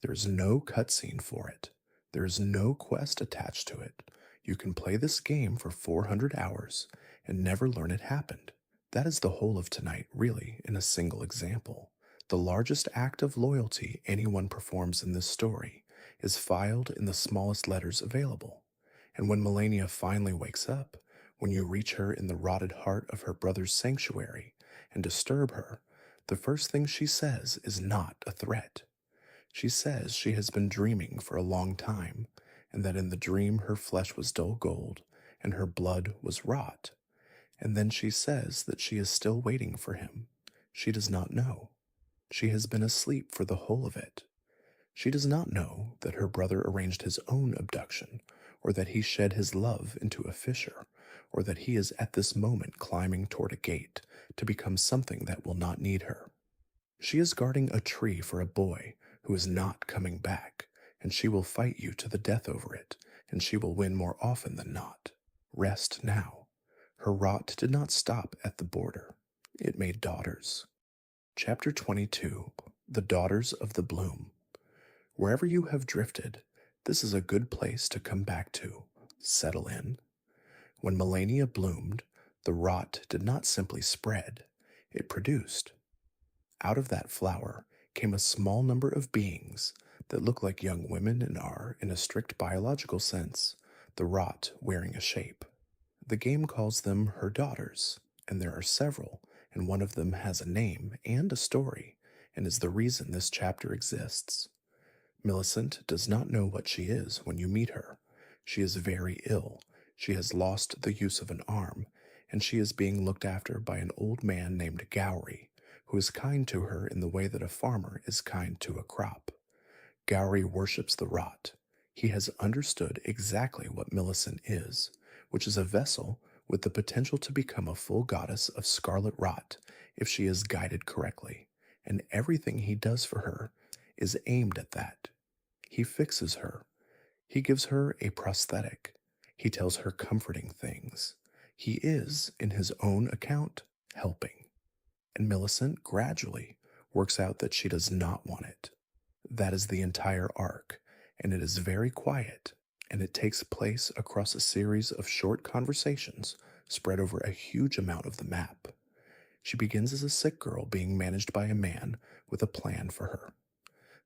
There is no cutscene for it. There is no quest attached to it. You can play this game for 400 hours and never learn it happened. That is the whole of tonight, really, in a single example. The largest act of loyalty anyone performs in this story is filed in the smallest letters available. And when Melania finally wakes up, when you reach her in the rotted heart of her brother's sanctuary and disturb her, the first thing she says is not a threat. She says she has been dreaming for a long time, and that in the dream her flesh was dull gold and her blood was rot. And then she says that she is still waiting for him. She does not know. She has been asleep for the whole of it. She does not know that her brother arranged his own abduction, or that he shed his love into a fissure, or that he is at this moment climbing toward a gate to become something that will not need her. She is guarding a tree for a boy who is not coming back, and she will fight you to the death over it, and she will win more often than not. Rest now. Her rot did not stop at the border. It made daughters. Chapter 22. The Daughters of the Bloom. Wherever you have drifted, this is a good place to come back to. Settle in. When Melania bloomed, the rot did not simply spread, it produced. Out of that flower came a small number of beings that look like young women and are, in a strict biological sense, the rot wearing a shape. The game calls them her daughters, and there are several, and one of them has a name and a story, and is the reason this chapter exists. Millicent does not know what she is when you meet her. She is very ill, she has lost the use of an arm, and she is being looked after by an old man named Gowry, who is kind to her in the way that a farmer is kind to a crop. Gowry worships the rot. He has understood exactly what Millicent is, which is a vessel with the potential to become a full goddess of scarlet rot if she is guided correctly, and everything he does for her is aimed at that. He fixes her. He gives her a prosthetic. He tells her comforting things. He is, in his own account, helping. And Millicent gradually works out that she does not want it. That is the entire arc, and it is very quiet, and it takes place across a series of short conversations spread over a huge amount of the map. She begins as a sick girl being managed by a man with a plan for her.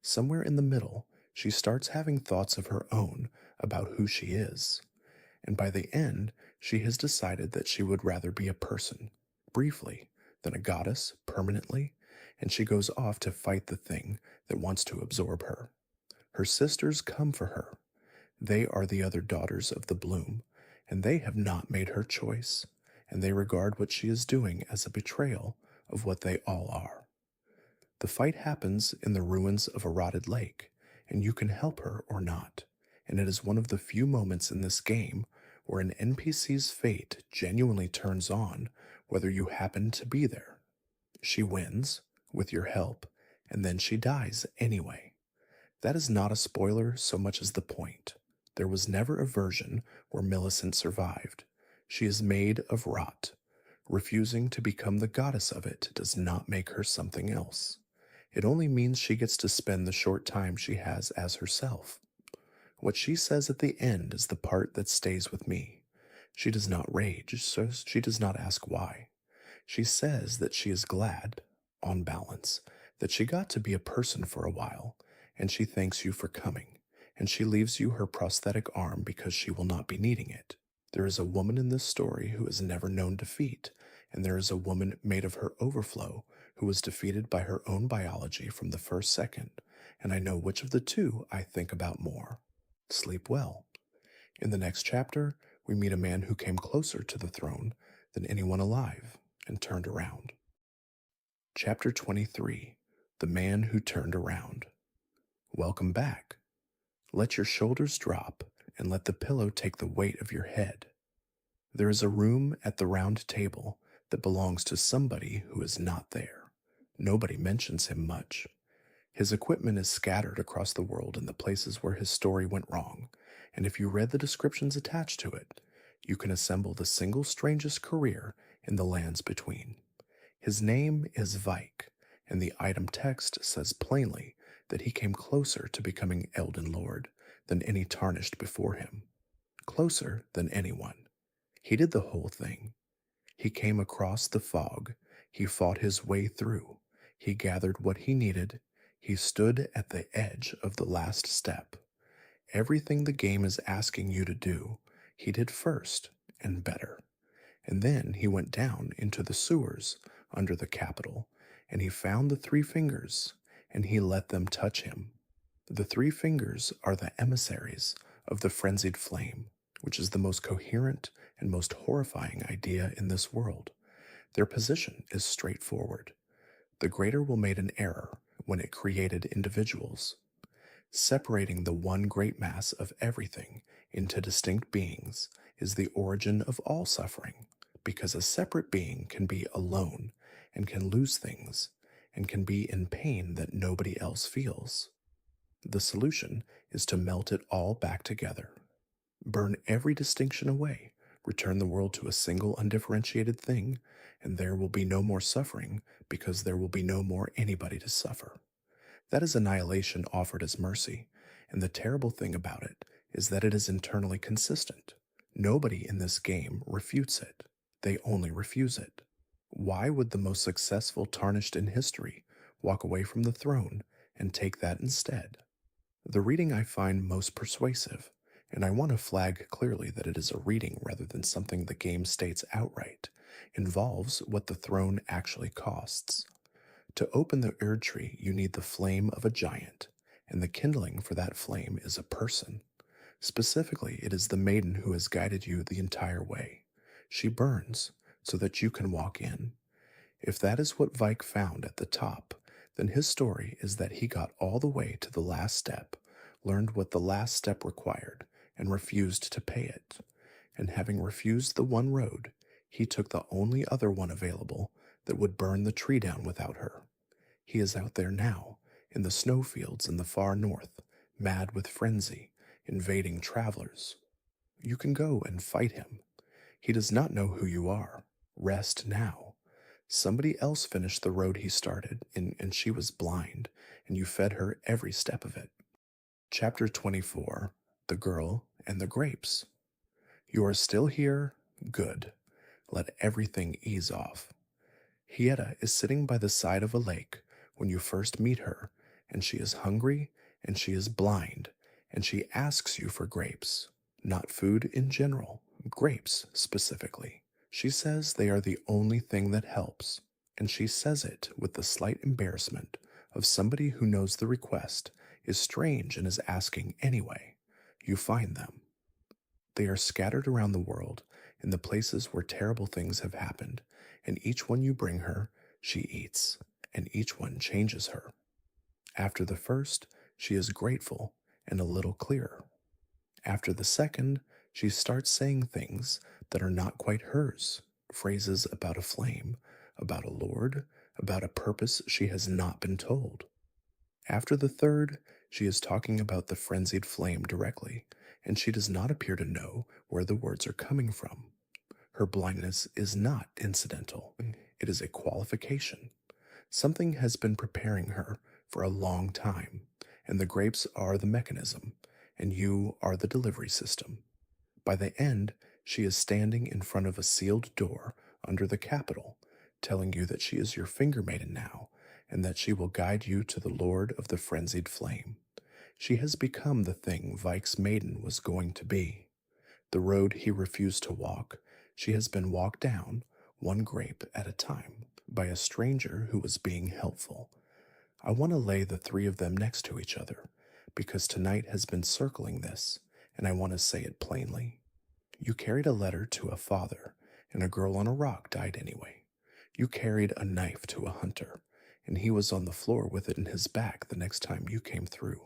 Somewhere in the middle, she starts having thoughts of her own about who she is, and by the end, she has decided that she would rather be a person, briefly, than a goddess, permanently, and she goes off to fight the thing that wants to absorb her. Her sisters come for her. They are the other daughters of the bloom, and they have not made her choice, and they regard what she is doing as a betrayal of what they all are. The fight happens in the ruins of a rotted lake, and you can help her or not, and it is one of the few moments in this game where an NPC's fate genuinely turns on whether you happen to be there. She wins, with your help, and then she dies anyway. That is not a spoiler so much as the point. There was never a version where Millicent survived. She is made of rot. Refusing to become the goddess of it does not make her something else. It only means she gets to spend the short time she has as herself. What she says at the end is the part that stays with me. She does not rage, so she does not ask why. She says that she is glad, on balance, that she got to be a person for a while, and she thanks you for coming, and she leaves you her prosthetic arm because she will not be needing it. There is a woman in this story who has never known defeat, and there is a woman made of her overflow who was defeated by her own biology from the first second, and I know which of the two I think about more. Sleep well. In the next chapter, we meet a man who came closer to the throne than anyone alive and turned around. Chapter 23. The Man Who Turned Around. Welcome back. Let your shoulders drop and let the pillow take the weight of your head. There is a room at the round table that belongs to somebody who is not there. Nobody mentions him much. His equipment is scattered across the world in the places where his story went wrong, and if you read the descriptions attached to it, you can assemble the single strangest career in the lands between. His name is Vike, and the item text says plainly that he came closer to becoming Elden Lord than any tarnished before him. Closer than anyone. He did the whole thing. He came across the fog. He fought his way through. He gathered what he needed. He stood at the edge of the last step. Everything the game is asking you to do, he did first and better. And then he went down into the sewers under the Capitol, and he found the three fingers, and he let them touch him. The three fingers are the emissaries of the frenzied flame, which is the most coherent and most horrifying idea in this world. Their position is straightforward. The Greater Will made an error when it created individuals. Separating the one great mass of everything into distinct beings is the origin of all suffering, because a separate being can be alone and can lose things and can be in pain that nobody else feels. The solution is to melt it all back together. Burn every distinction away, return the world to a single undifferentiated thing, and there will be no more suffering because there will be no more anybody to suffer. That is annihilation offered as mercy, and the terrible thing about it is that it is internally consistent. Nobody in this game refutes it. They only refuse it. Why would the most successful tarnished in history walk away from the throne and take that instead? The reading I find most persuasive, and I want to flag clearly that it is a reading rather than something the game states outright, involves what the throne actually costs. To open the Erd tree, you need the flame of a giant, and the kindling for that flame is a person. Specifically, it is the maiden who has guided you the entire way. She burns so that you can walk in. If that is what Vike found at the top, then his story is that he got all the way to the last step, learned what the last step required, and refused to pay it. And having refused the one road, he took the only other one available that would burn the tree down without her. He is out there now, in the snowfields in the far north, mad with frenzy, invading travelers. You can go and fight him. He does not know who you are. Rest now. Somebody else finished the road he started, and she was blind, and you fed her every step of it. Chapter 24. The Girl and the Grapes. You are still here? Good. Let everything ease off. Hieta is sitting by the side of a lake when you first meet her, and she is hungry, and she is blind, and she asks you for grapes. Not food in general, grapes specifically. She says they are the only thing that helps, and she says it with the slight embarrassment of somebody who knows the request is strange and is asking anyway. You find them. They are scattered around the world in the places where terrible things have happened, and each one you bring her, she eats, and each one changes her. After the first, she is grateful and a little clearer. After the second, she starts saying things that are not quite hers, phrases about a flame, about a lord, about a purpose she has not been told. After the third, she is talking about the frenzied flame directly, and she does not appear to know where the words are coming from. Her blindness is not incidental, it is a qualification. Something has been preparing her for a long time, and the grapes are the mechanism, and you are the delivery system. By the end, she is standing in front of a sealed door under the Capitol, telling you that she is your finger maiden now, and that she will guide you to the Lord of the frenzied flame. She has become the thing Vike's maiden was going to be. The road he refused to walk, she has been walked down, one grape at a time, by a stranger who was being helpful. I want to lay the three of them next to each other, because tonight has been circling this, and I want to say it plainly. You carried a letter to a father, and a girl on a rock died anyway. You carried a knife to a hunter, and he was on the floor with it in his back the next time you came through.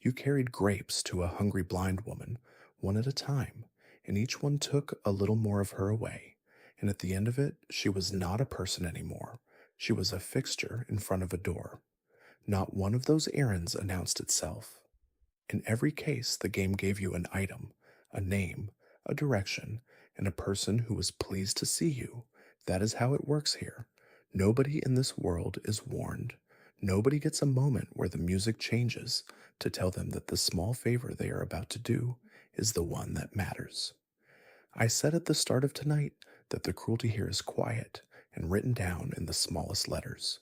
You carried grapes to a hungry blind woman, one at a time, and each one took a little more of her away. And at the end of it, she was not a person anymore. She was a fixture in front of a door. Not one of those errands announced itself. In every case, the game gave you an item, a name, a direction, and a person who was pleased to see you. That is how it works here. Nobody in this world is warned. Nobody gets a moment where the music changes to tell them that the small favor they are about to do is the one that matters. I said at the start of tonight that the cruelty here is quiet and written down in the smallest letters.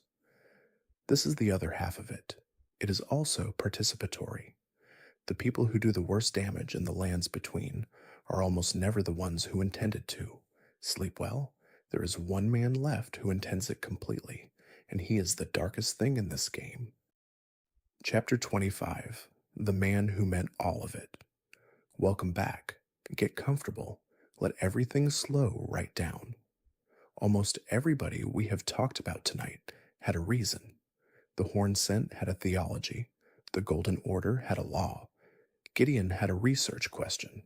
This is the other half of it. It is also participatory. The people who do the worst damage in the lands between are almost never the ones who intended to. Sleep well? There is one man left who intends it completely, and he is the darkest thing in this game. Chapter 25. The Man Who Meant All of It. Welcome back. Get comfortable. Let everything slow right down. Almost everybody we have talked about tonight had a reason. The Horn Scent had a theology. The Golden Order had a law. Gideon had a research question.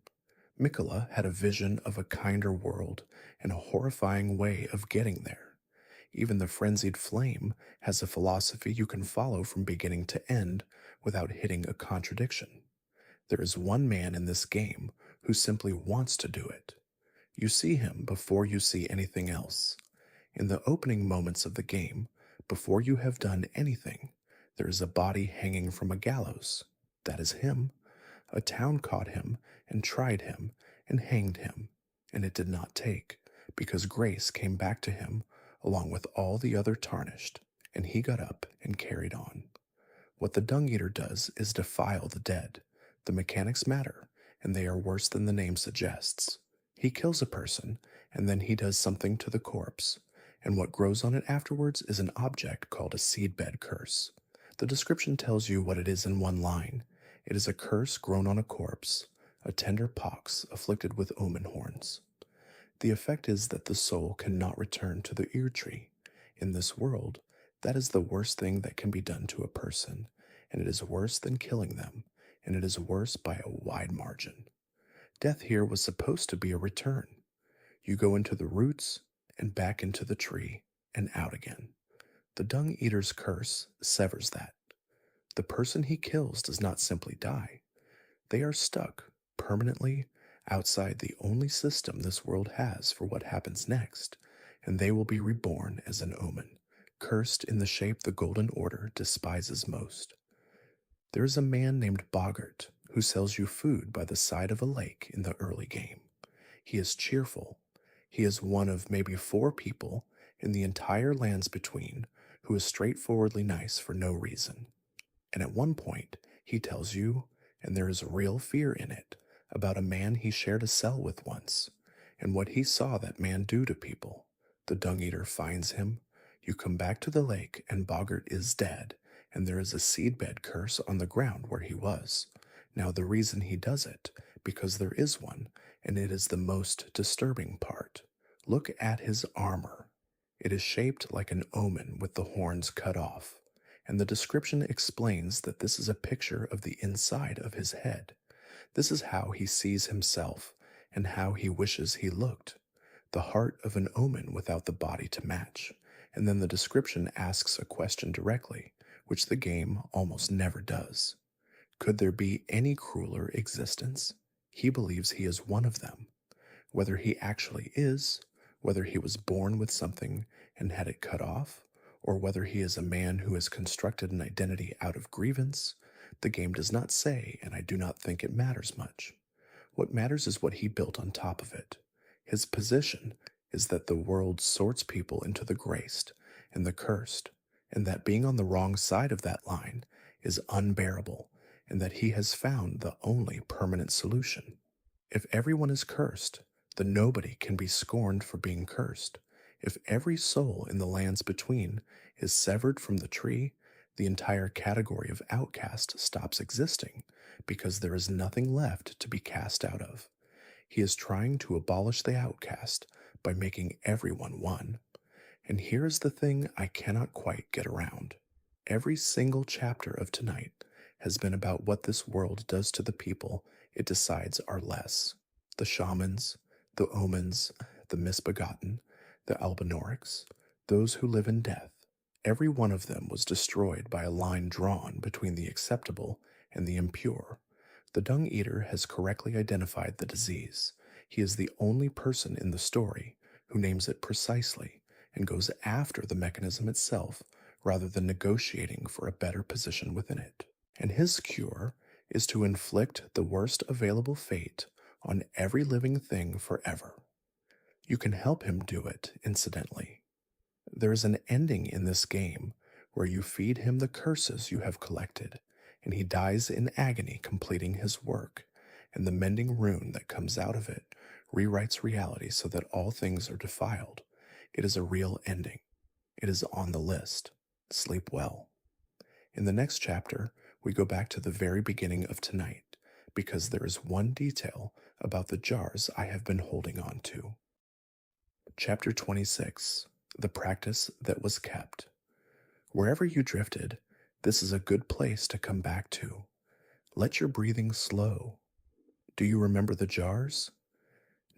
Mikola had a vision of a kinder world and a horrifying way of getting there. Even the frenzied flame has a philosophy you can follow from beginning to end without hitting a contradiction. There is one man in this game who simply wants to do it. You see him before you see anything else. In the opening moments of the game, before you have done anything, there is a body hanging from a gallows. That is him. A town caught him and tried him and hanged him, and it did not take, because grace came back to him along with all the other tarnished, and he got up and carried on. What the Dung Eater does is defile the dead. The mechanics matter, and they are worse than the name suggests. He kills a person, and then he does something to the corpse, and what grows on it afterwards is an object called a seedbed curse. The description tells you what it is in one line. It is a curse grown on a corpse, a tender pox afflicted with omen horns. The effect is that the soul cannot return to the ear tree. In this world, that is the worst thing that can be done to a person, and it is worse than killing them, and it is worse by a wide margin. Death here was supposed to be a return. You go into the roots, and back into the tree, and out again. The Dung Eater's curse severs that. The person he kills does not simply die. They are stuck permanently outside the only system this world has for what happens next, and they will be reborn as an omen, cursed in the shape the Golden Order despises most. There is a man named Boggart who sells you food by the side of a lake in the early game. He is cheerful. He is one of maybe 4 people in the entire lands between who is straightforwardly nice for no reason. And at one point, he tells you, and there is real fear in it, about a man he shared a cell with once, and what he saw that man do to people. The Dung Eater finds him. You come back to the lake, and Boggart is dead, and there is a seedbed curse on the ground where he was. Now, the reason he does it, because there is one, and it is the most disturbing part. Look at his armor. It is shaped like an omen with the horns cut off, and the description explains that this is a picture of the inside of his head. This is how he sees himself, and how he wishes he looked. The heart of an omen without the body to match. And then the description asks a question directly. which the game almost never does. Could there be any crueler existence? He believes he is one of them. Whether he actually is, whether he was born with something and had it cut off, or whether he is a man who has constructed an identity out of grievance, the game does not say, and I do not think it matters much. What matters is what he built on top of it. His position is that the world sorts people into the graced and the cursed, and that being on the wrong side of that line is unbearable, and that he has found the only permanent solution. If everyone is cursed, then nobody can be scorned for being cursed. If every soul in the lands between is severed from the tree, the entire category of outcast stops existing because there is nothing left to be cast out of. He is trying to abolish the outcast by making everyone one. And here is the thing I cannot quite get around. Every single chapter of tonight has been about what this world does to the people it decides are less. The shamans, the omens, the misbegotten, the albinorics, those who live in death. Every one of them was destroyed by a line drawn between the acceptable and the impure. The Dung Eater has correctly identified the disease. He is the only person in the story who names it precisely and goes after the mechanism itself rather than negotiating for a better position within it. And his cure is to inflict the worst available fate on every living thing forever. You can help him do it, incidentally. There is an ending in this game where you feed him the curses you have collected, and he dies in agony completing his work, and the mending rune that comes out of it rewrites reality so that all things are defiled. It is a real ending. It is on the list. Sleep well. In the next chapter, we go back to the very beginning of tonight, because there is one detail about the jars I have been holding on to. Chapter 26. The Practice That Was Kept. Wherever you drifted, this is a good place to come back to. Let your breathing slow. Do you remember the jars?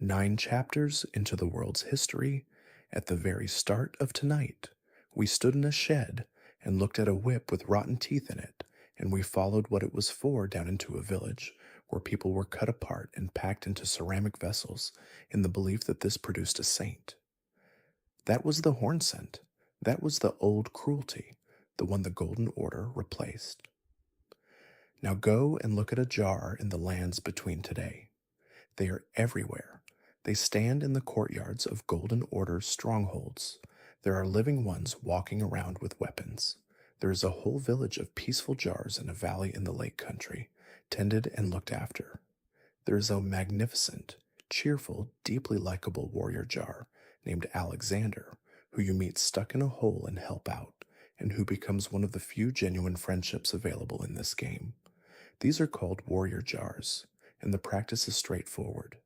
9 chapters into the world's history, at the very start of tonight, we stood in a shed and looked at a whip with rotten teeth in it, and we followed what it was for down into a village where people were cut apart and packed into ceramic vessels in the belief that this produced a saint. That was the horn scent. That was the old cruelty, the one the Golden Order replaced. Now go and look at a jar in the lands between today. They are everywhere. They stand in the courtyards of Golden Order strongholds. There are living ones walking around with weapons. There is a whole village of peaceful jars in a valley in the lake country, tended and looked after. There is a magnificent, cheerful, deeply likable warrior jar named Alexander, who you meet stuck in a hole and help out, and who becomes one of the few genuine friendships available in this game. These are called warrior jars, and the practice is straightforward.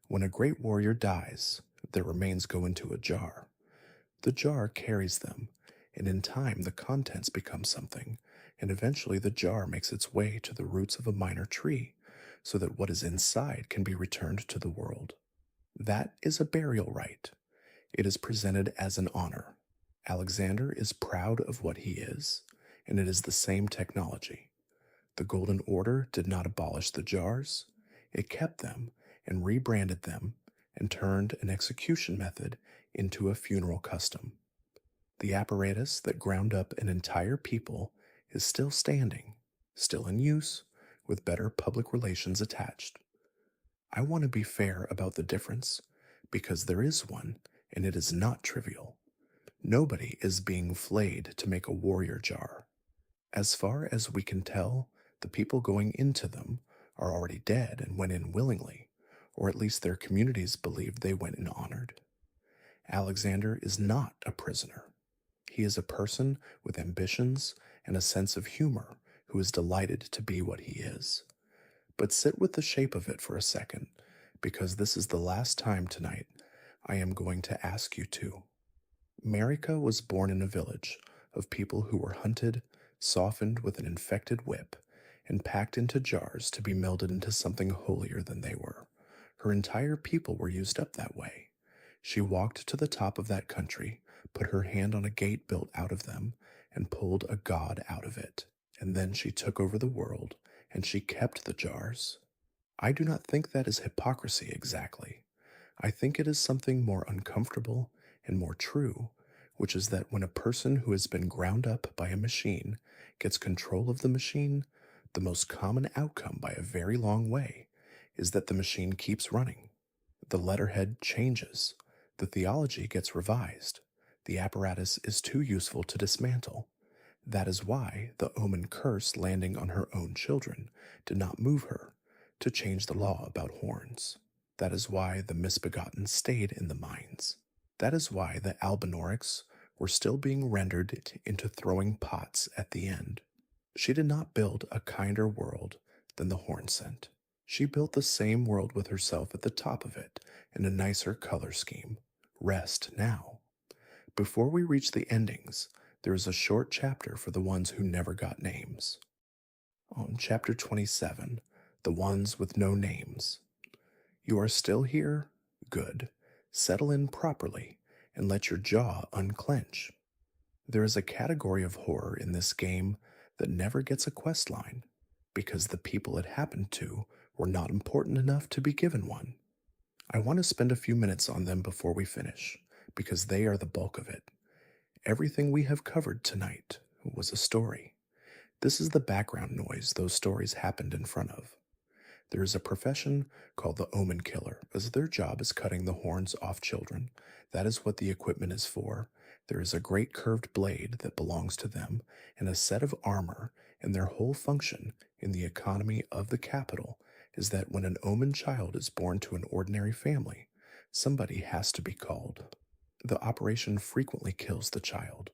When a great warrior dies, their remains go into a jar. The jar carries them, and in time the contents become something, and eventually the jar makes its way to the roots of a minor tree, so that what is inside can be returned to the world. That is a burial rite. It is presented as an honor. Alexander is proud of what he is, and it is the same technology. The Golden Order did not abolish the jars. It kept them and rebranded them and turned an execution method into a funeral custom. The apparatus that ground up an entire people is still standing, still in use, with better public relations attached. I want to be fair about the difference, because there is one, and it is not trivial. Nobody is being flayed to make a warrior jar. As far as we can tell, the people going into them are already dead and went in willingly, or at least their communities believed they went in honored. Alexander is not a prisoner. He is a person with ambitions and a sense of humor who is delighted to be what he is. But sit with the shape of it for a second, because this is the last time tonight I am going to ask you to. Marika was born in a village of people who were hunted, softened with an infected whip, and packed into jars to be melded into something holier than they were. Her entire people were used up that way. She walked to the top of that country, put her hand on a gate built out of them, and pulled a god out of it. And then she took over the world, and she kept the jars. I do not think that is hypocrisy exactly. I think it is something more uncomfortable and more true, which is that when a person who has been ground up by a machine gets control of the machine, the most common outcome by a very long way is that the machine keeps running. The letterhead changes, the theology gets revised, the apparatus is too useful to dismantle. That is why the omen curse landing on her own children did not move her to change the law about horns. That is why the misbegotten stayed in the mines. That is why the Albinorics were still being rendered into throwing pots at the end. She did not build a kinder world than the horn scent. She built the same world with herself at the top of it in a nicer color scheme. Rest now. Before we reach the endings, there is a short chapter for the ones who never got names. On chapter 27, the ones with no names. You are still here? Good. Settle in properly and let your jaw unclench. There is a category of horror in this game that never gets a quest line because the people it happened to were not important enough to be given one. I want to spend a few minutes on them before we finish because they are the bulk of it. Everything we have covered tonight was a story. This is the background noise those stories happened in front of. There is a profession called the omen killer, as their job is cutting the horns off children. That is what the equipment is for. There is a great curved blade that belongs to them, and a set of armor, and their whole function in the economy of the capital is that when an omen child is born to an ordinary family, somebody has to be called. The operation frequently kills the child.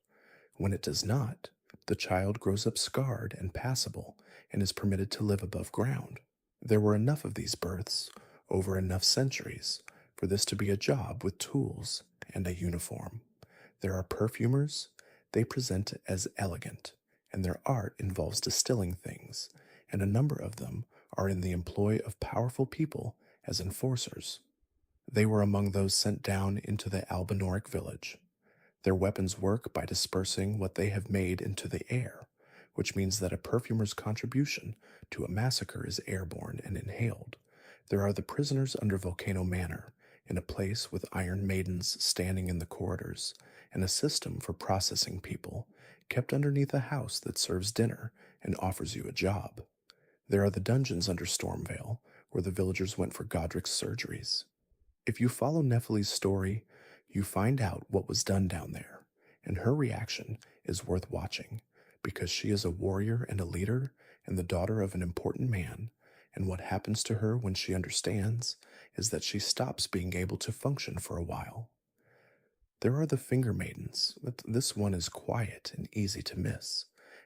When it does not, the child grows up scarred and passable and is permitted to live above ground. There were enough of these births, over enough centuries, for this to be a job with tools and a uniform. There are perfumers, they present as elegant, and their art involves distilling things, and a number of them are in the employ of powerful people as enforcers. They were among those sent down into the Albinoric village. Their weapons work by dispersing what they have made into the air, which means that a perfumer's contribution to a massacre is airborne and inhaled. There are the prisoners under Volcano Manor, in a place with iron maidens standing in the corridors, and a system for processing people, kept underneath a house that serves dinner and offers you a job. There are the dungeons under Stormvale, where the villagers went for Godric's surgeries. If you follow Nephili's story, you find out what was done down there, and her reaction is worth watching, because she is a warrior and a leader and the daughter of an important man, and what happens to her when she understands is that she stops being able to function for a while. There are the finger maidens, but this one is quiet and easy to miss.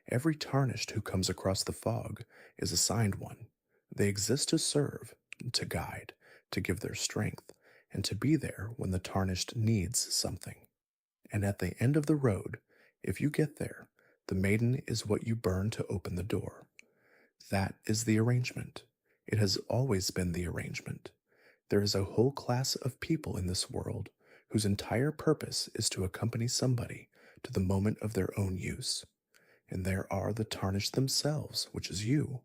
Every tarnished who comes across the fog is assigned one. They exist to serve, to guide, to give their strength, and to be there when the tarnished needs something. And at the end of the road, if you get there, the maiden is what you burn to open the door. That is the arrangement. It has always been the arrangement. There is a whole class of people in this world whose entire purpose is to accompany somebody to the moment of their own use. And there are the tarnished themselves, which is you.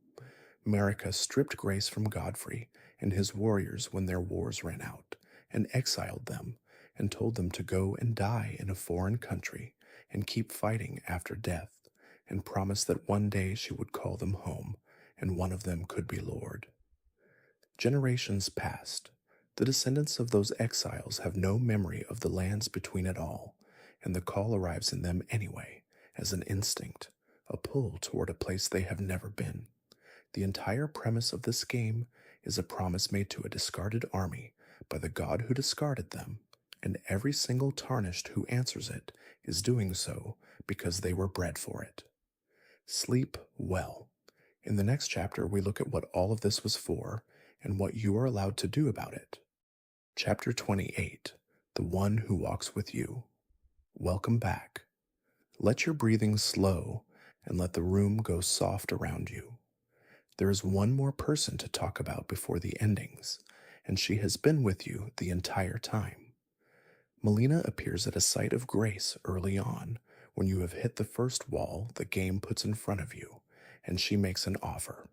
Marika stripped grace from Godfrey and his warriors when their wars ran out, and exiled them, and told them to go and die in a foreign country, and keep fighting after death, and promised that one day she would call them home, and one of them could be Lord. Generations passed. The descendants of those exiles have no memory of the lands between it all, and the call arrives in them anyway, as an instinct, a pull toward a place they have never been. The entire premise of this game is a promise made to a discarded army by the god who discarded them, and every single tarnished who answers it is doing so because they were bred for it. Sleep well. In the next chapter, we look at what all of this was for and what you are allowed to do about it. Chapter 28, The One Who Walks With You. Welcome back. Let your breathing slow and let the room go soft around you. There is one more person to talk about before the endings, and she has been with you the entire time. Melina appears at a site of grace early on, When you have hit the first wall the game puts in front of you, and she makes an offer.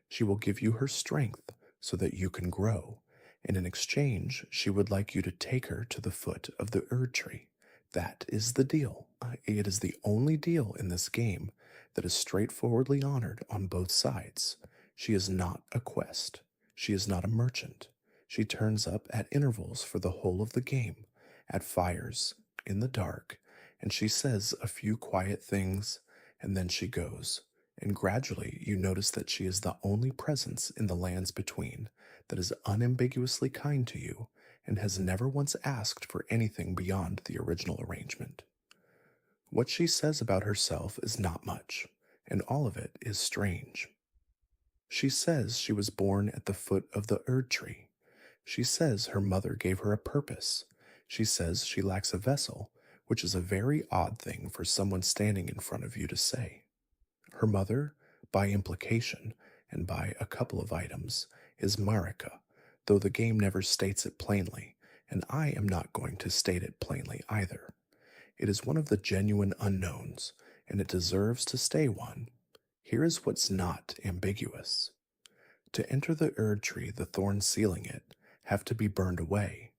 She will give you her strength so that you can grow, and in exchange, she would like you to take her to the foot of the Erd tree. That is the deal. It is the only deal in this game that is straightforwardly honored on both sides. She is not a quest. She is not a merchant. She turns up at intervals for the whole of the game, at fires, in the dark, and she says a few quiet things, and then she goes. And gradually you notice that she is the only presence in the lands between that is unambiguously kind to you and has never once asked for anything beyond the original arrangement. What she says about herself is not much, and all of it is strange. She says she was born at the foot of the Erd tree. She says her mother gave her a purpose. She says she lacks a vessel, which is a very odd thing for someone standing in front of you to say. Her mother, by implication, and by a couple of items, is Marika, though the game never states it plainly, and I am not going to state it plainly either. It is one of the genuine unknowns, and it deserves to stay one. Here is what's not ambiguous. To enter the Erd tree, the thorns sealing it have to be burned away,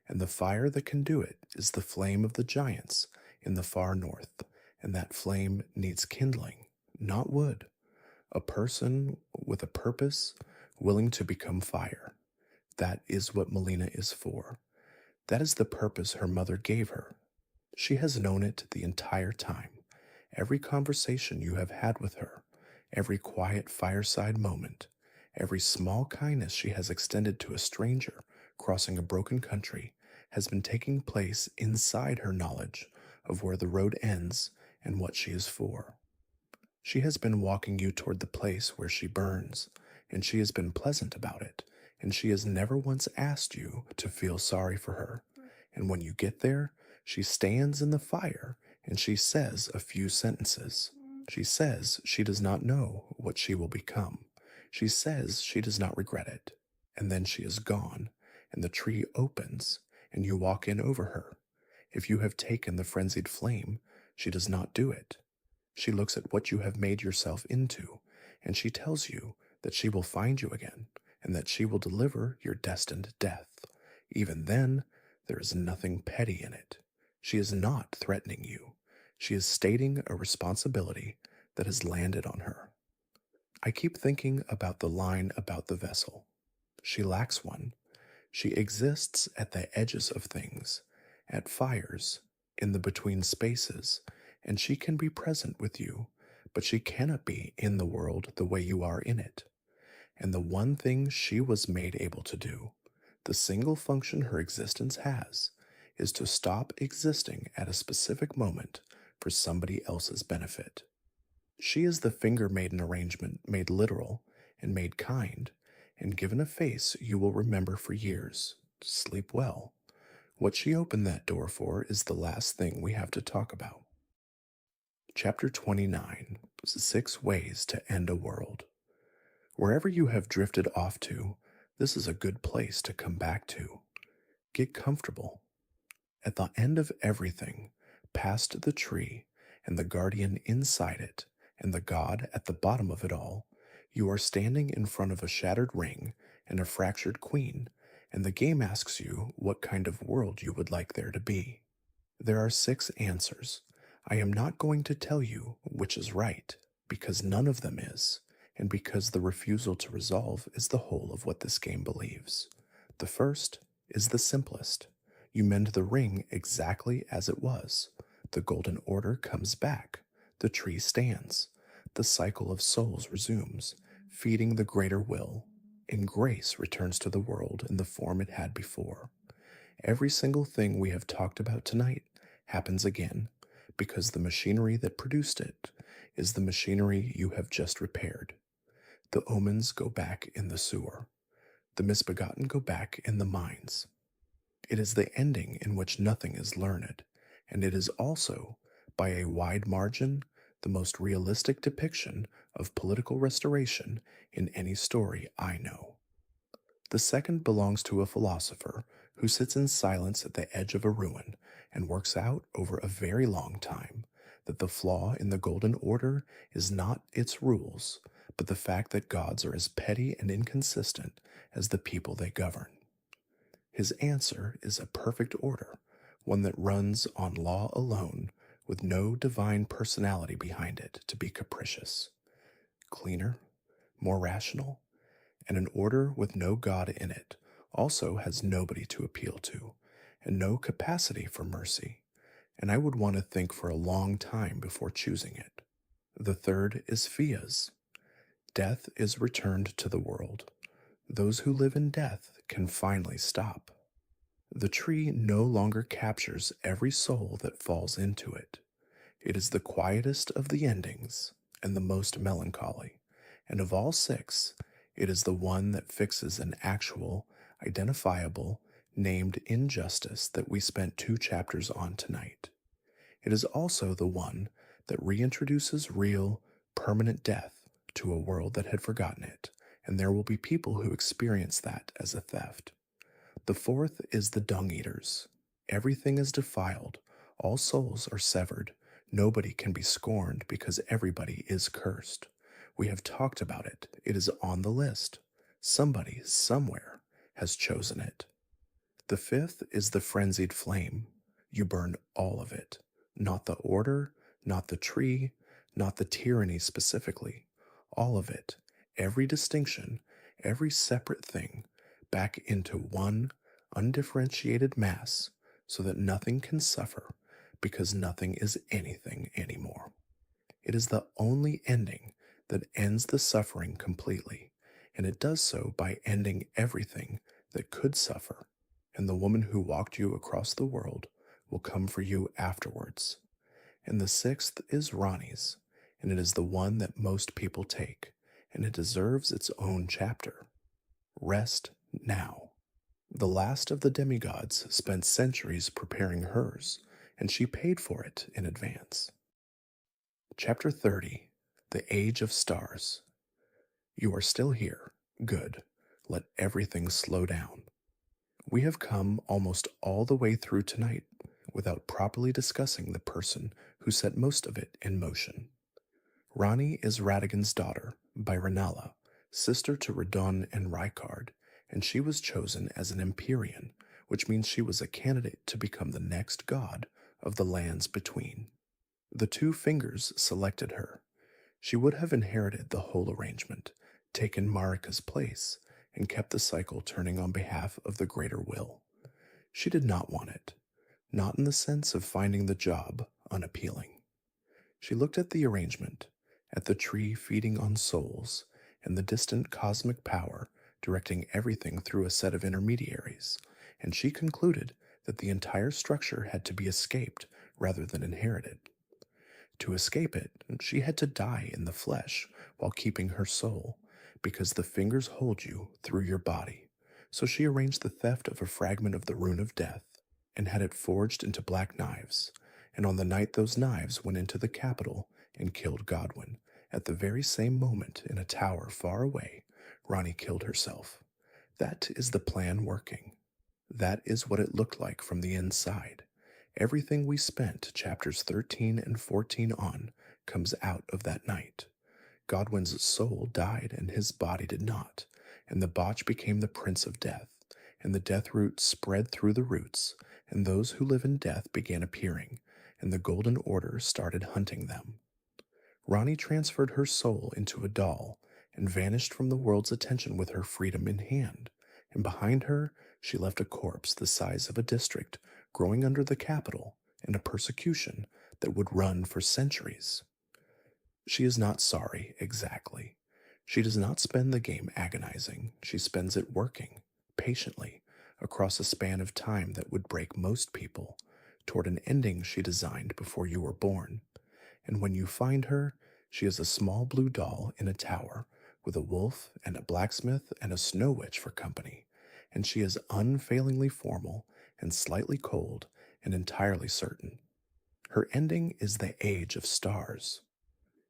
and the fire that can do it is the flame of the giants in the far north, and that flame needs kindling, not wood. A person with a purpose, willing to become fire. That is what Melina is for. That is the purpose her mother gave her. She has known it the entire time. Every conversation you have had with her, every quiet fireside moment, every small kindness she has extended to a stranger crossing a broken country has been taking place inside her knowledge of where the road ends and what she is for. She has been walking you toward the place where she burns, and she has been pleasant about it, and she has never once asked you to feel sorry for her. And when you get there, she stands in the fire and she says a few sentences. She says she does not know what she will become. She says she does not regret it. And then she is gone, and the tree opens, and you walk in over her. If you have taken the frenzied flame, she does not do it. She looks at what you have made yourself into, and she tells you that she will find you again, and that she will deliver your destined death. Even then, there is nothing petty in it. She is not threatening you. She is stating a responsibility that has landed on her. I keep thinking about the line about the vessel. She lacks one. She exists at the edges of things, at fires, in the between spaces, and she can be present with you, but she cannot be in the world the way you are in it. And the one thing she was made able to do, the single function her existence has, is to stop existing at a specific moment for somebody else's benefit. She is the finger maiden arrangement made literal and made kind, and given a face you will remember for years. Sleep well. What she opened that door for is the last thing we have to talk about. Chapter 29, 6 Ways to End a World. Wherever you have drifted off to, this is a good place to come back to. Get comfortable. At the end of everything, past the tree, and the guardian inside it, and the god at the bottom of it all, you are standing in front of a shattered ring and a fractured queen, and the game asks you what kind of world you would like there to be. There are 6 answers. I am not going to tell you which is right, because none of them is, and because the refusal to resolve is the whole of what this game believes. The first is the simplest. You mend the ring exactly as it was. The golden order comes back. The tree stands. The cycle of souls resumes, feeding the greater will, and grace returns to the world in the form it had before. Every single thing we have talked about tonight happens again, because the machinery that produced it is the machinery you have just repaired. The omens go back in the sewer. The misbegotten go back in the mines. It is the ending in which nothing is learned, and it is also, by a wide margin, the most realistic depiction of political restoration in any story I know. The second belongs to a philosopher who sits in silence at the edge of a ruin and works out over a very long time that the flaw in the Golden Order is not its rules, but the fact that gods are as petty and inconsistent as the people they govern. His answer is a perfect order, one that runs on law alone, with no divine personality behind it to be capricious. Cleaner, more rational, and an order with no God in it also has nobody to appeal to, and no capacity for mercy, and I would want to think for a long time before choosing it. The third is Fia's. Death is returned to the world. Those who live in death can finally stop. The tree no longer captures every soul that falls into it. It is the quietest of the endings and the most melancholy, and of all six, it is the one that fixes an actual, identifiable, named injustice that we spent 2 chapters on tonight. It is also the one that reintroduces real, permanent death to a world that had forgotten it, and there will be people who experience that as a theft. The fourth is the dung eaters. Everything is defiled, all souls are severed, nobody can be scorned because everybody is cursed. We have talked about it, it is on the list. Somebody, somewhere, has chosen it. The fifth is the frenzied flame. You burn all of it. Not the order, not the tree, not the tyranny specifically. All of it, every distinction, every separate thing, back into one undifferentiated mass so that nothing can suffer because nothing is anything anymore. It is the only ending that ends the suffering completely, and it does so by ending everything that could suffer, and the woman who walked you across the world will come for you afterwards. And the sixth is Ronnie's, and it is the one that most people take, and it deserves its own chapter. Rest now. The last of the demigods spent centuries preparing hers, and she paid for it in advance. Chapter 30, The Age of Stars. You are still here. Good. Let everything slow down. We have come almost all the way through tonight without properly discussing the person who set most of it in motion. Rani is Radigan's daughter by Renala, sister to Radon and Rykard, and she was chosen as an Empyrean, which means she was a candidate to become the next god of the lands between. The two fingers selected her. She would have inherited the whole arrangement, taken Marika's place, and kept the cycle turning on behalf of the greater will. She did not want it, not in the sense of finding the job unappealing. She looked at the arrangement, at the tree feeding on souls, and the distant cosmic power directing everything through a set of intermediaries, and she concluded that the entire structure had to be escaped rather than inherited. To escape it, she had to die in the flesh while keeping her soul, because the fingers hold you through your body. So she arranged the theft of a fragment of the rune of death and had it forged into black knives. And on the night those knives went into the capital and killed Godwin, at the very same moment in a tower far away, Ronnie killed herself. That is the plan working. That is what it looked like from the inside. Everything we spent chapters 13 and 14 on comes out of that night. Godwin's soul died and his body did not, and the botch became the prince of death, and the death root spread through the roots, and those who live in death began appearing, and the Golden Order started hunting them. Ronnie transferred her soul into a doll and vanished from the world's attention with her freedom in hand, and behind her she left a corpse the size of a district growing under the capital and a persecution that would run for centuries. She is not sorry, exactly. She does not spend the game agonizing. She spends it working, patiently, across a span of time that would break most people, toward an ending she designed before you were born. And when you find her, she is a small blue doll in a tower, with a wolf and a blacksmith and a snow witch for company, and she is unfailingly formal and slightly cold and entirely certain. Her ending is the Age of Stars.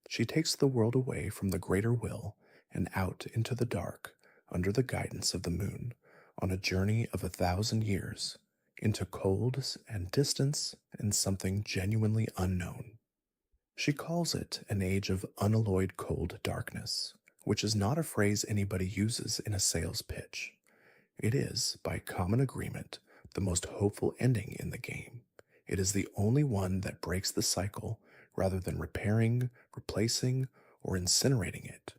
She takes the world away from the greater will and out into the dark, under the guidance of the moon, on a journey of 1,000 years, into cold and distance and something genuinely unknown. She calls it an age of unalloyed cold darkness, which is not a phrase anybody uses in a sales pitch. It is, by common agreement, the most hopeful ending in the game. It is the only one that breaks the cycle rather than repairing, replacing, or incinerating it.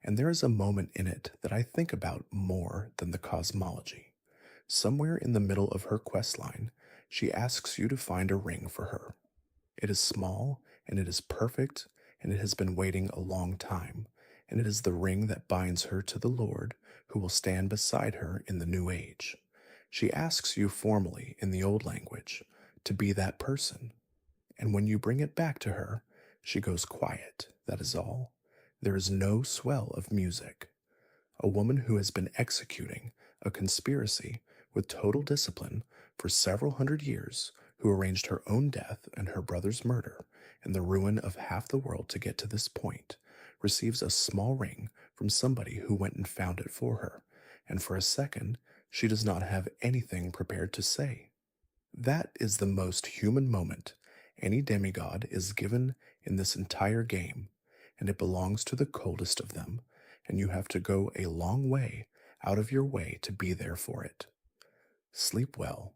And there is a moment in it that I think about more than the cosmology. Somewhere in the middle of her quest line, she asks you to find a ring for her. It is small, and it is perfect, and it has been waiting a long time, and it is the ring that binds her to the Lord, who will stand beside her in the new age. She asks you formally, in the old language, to be that person, and when you bring it back to her, she goes quiet, that is all. There is no swell of music. A woman who has been executing a conspiracy with total discipline for several hundred years, who arranged her own death and her brother's murder and the ruin of half the world to get to this point, receives a small ring from somebody who went and found it for her, and for a second she does not have anything prepared to say. That is the most human moment any demigod is given in this entire game, and it belongs to the coldest of them, and you have to go a long way out of your way to be there for it. Sleep well.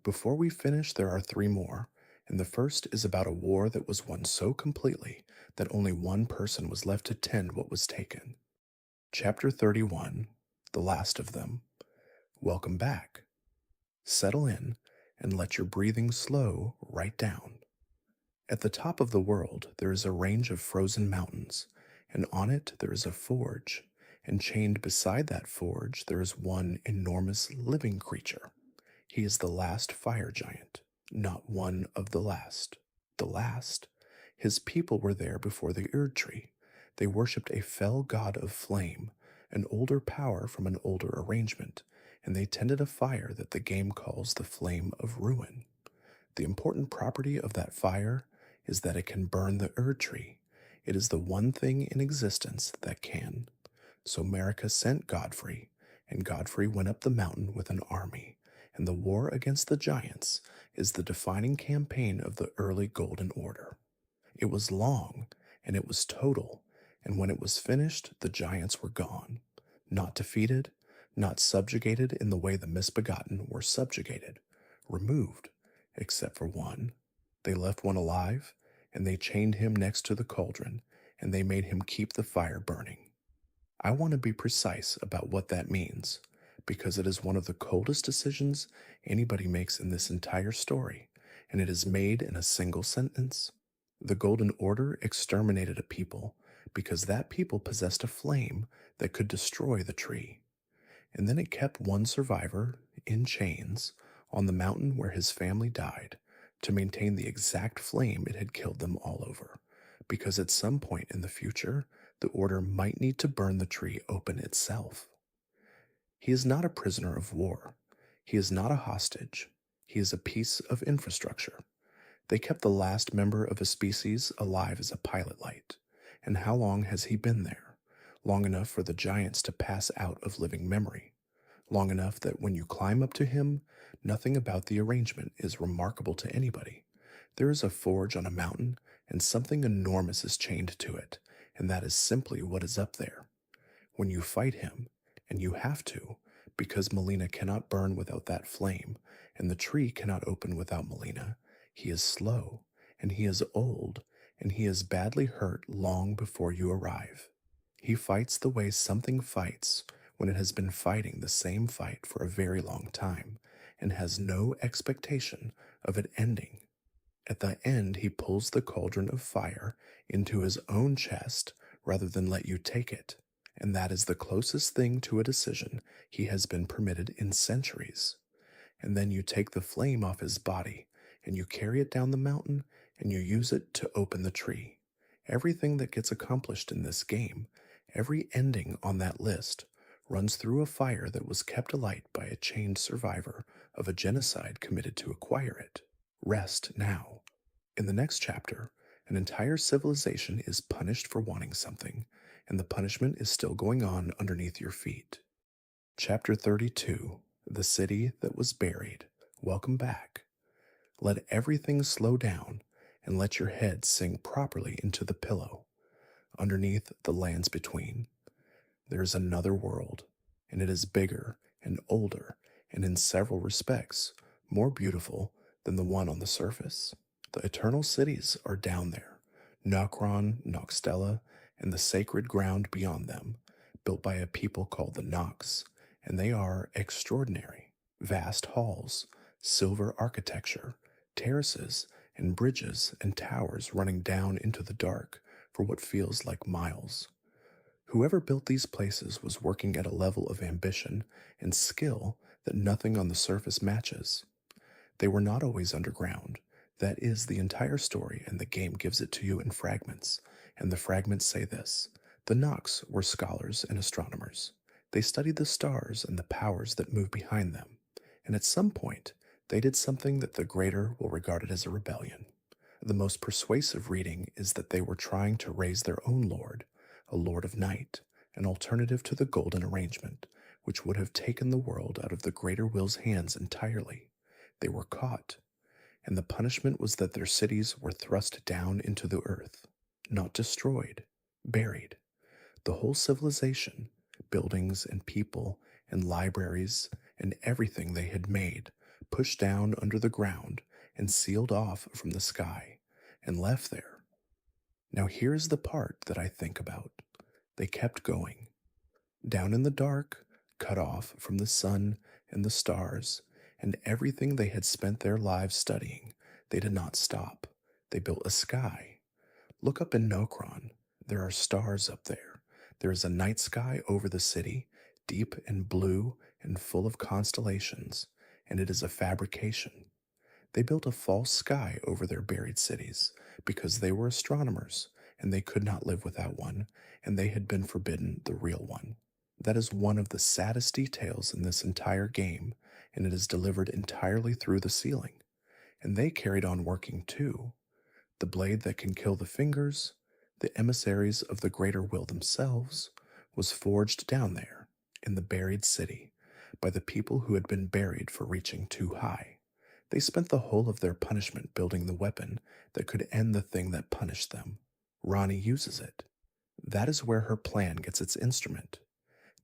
Before we finish, there are three more, and the first is about a war that was won so completely that only one person was left to tend what was taken. Chapter 31, The Last of Them. Welcome back. Settle in and let your breathing slow right down. At the top of the world, there is a range of frozen mountains, and on it there is a forge, and chained beside that forge there is one enormous living creature. He is the last fire giant, not one of the last. The last. His people were there before the Erd tree. They worshipped a fell god of flame, an older power from an older arrangement, and they tended a fire that the game calls the Flame of Ruin. The important property of that fire is that it can burn the Erd tree. It is the one thing in existence that can. So Marika sent Godfrey, and Godfrey went up the mountain with an army, and the war against the giants is the defining campaign of the early Golden Order. It was long, and it was total, and when it was finished, the giants were gone. Not defeated, not subjugated in the way the misbegotten were subjugated, removed, except for one. They left one alive, and they chained him next to the cauldron, and they made him keep the fire burning. I want to be precise about what that means, because it is one of the coldest decisions anybody makes in this entire story, and it is made in a single sentence. The Golden Order exterminated a people because that people possessed a flame that could destroy the tree. And then it kept one survivor, in chains, on the mountain where his family died, to maintain the exact flame it had killed them all over, because at some point in the future, the Order might need to burn the tree open itself. He is not a prisoner of war. He is not a hostage. He is a piece of infrastructure. They kept the last member of a species alive as a pilot light. And how long has he been there? Long enough for the giants to pass out of living memory. Long enough that when you climb up to him, nothing about the arrangement is remarkable to anybody. There is a forge on a mountain, and something enormous is chained to it, and that is simply what is up there. When you fight him, and you have to, because Melina cannot burn without that flame, and the tree cannot open without Melina, he is slow, and he is old, and he is badly hurt long before you arrive. He fights the way something fights when it has been fighting the same fight for a very long time, and has no expectation of it ending. At the end, he pulls the cauldron of fire into his own chest rather than let you take it, and that is the closest thing to a decision he has been permitted in centuries. And then you take the flame off his body, and you carry it down the mountain, and you use it to open the tree. Everything that gets accomplished in this game, every ending on that list, runs through a fire that was kept alight by a chained survivor of a genocide committed to acquire it. Rest now. In the next chapter, an entire civilization is punished for wanting something, and the punishment is still going on underneath your feet. Chapter 32, The City That Was Buried. Welcome back. Let everything slow down, and let your head sink properly into the pillow. Underneath the lands between, there is another world, and it is bigger and older, and in several respects more beautiful than the one on the surface. The eternal cities are down there, Nokron, Noxtella, and the sacred ground beyond them, built by a people called the Nox, and they are extraordinary. Vast halls, silver architecture, terraces, and bridges and towers running down into the dark for what feels like miles. Whoever built these places was working at a level of ambition and skill that nothing on the surface matches. They were not always underground. That is the entire story, and the game gives it to you in fragments. And the fragments say this: the Nox were scholars and astronomers. They studied the stars and the powers that move behind them. And at some point, they did something that the Greater will regard it as a rebellion. The most persuasive reading is that they were trying to raise their own lord, a lord of night, an alternative to the golden arrangement, which would have taken the world out of the Greater Will's hands entirely. They were caught, and the punishment was that their cities were thrust down into the earth, not destroyed, buried. The whole civilization, buildings and people and libraries and everything they had made, pushed down under the ground and sealed off from the sky and left there. Now here's the part that I think about. They kept going, down in the dark, cut off from the sun and the stars and everything they had spent their lives studying. They did not stop. They built a sky. Look up in Nokron. There are stars up there. There is a night sky over the city, deep and blue and full of constellations, and it is a fabrication. They built a false sky over their buried cities because they were astronomers and they could not live without one, and they had been forbidden the real one. That is one of the saddest details in this entire game, and it is delivered entirely through the ceiling. And they carried on working too. The blade that can kill the fingers, the emissaries of the greater will themselves, was forged down there in the buried city by the people who had been buried for reaching too high. They spent the whole of their punishment building the weapon that could end the thing that punished them. Ronnie uses it. That is where her plan gets its instrument.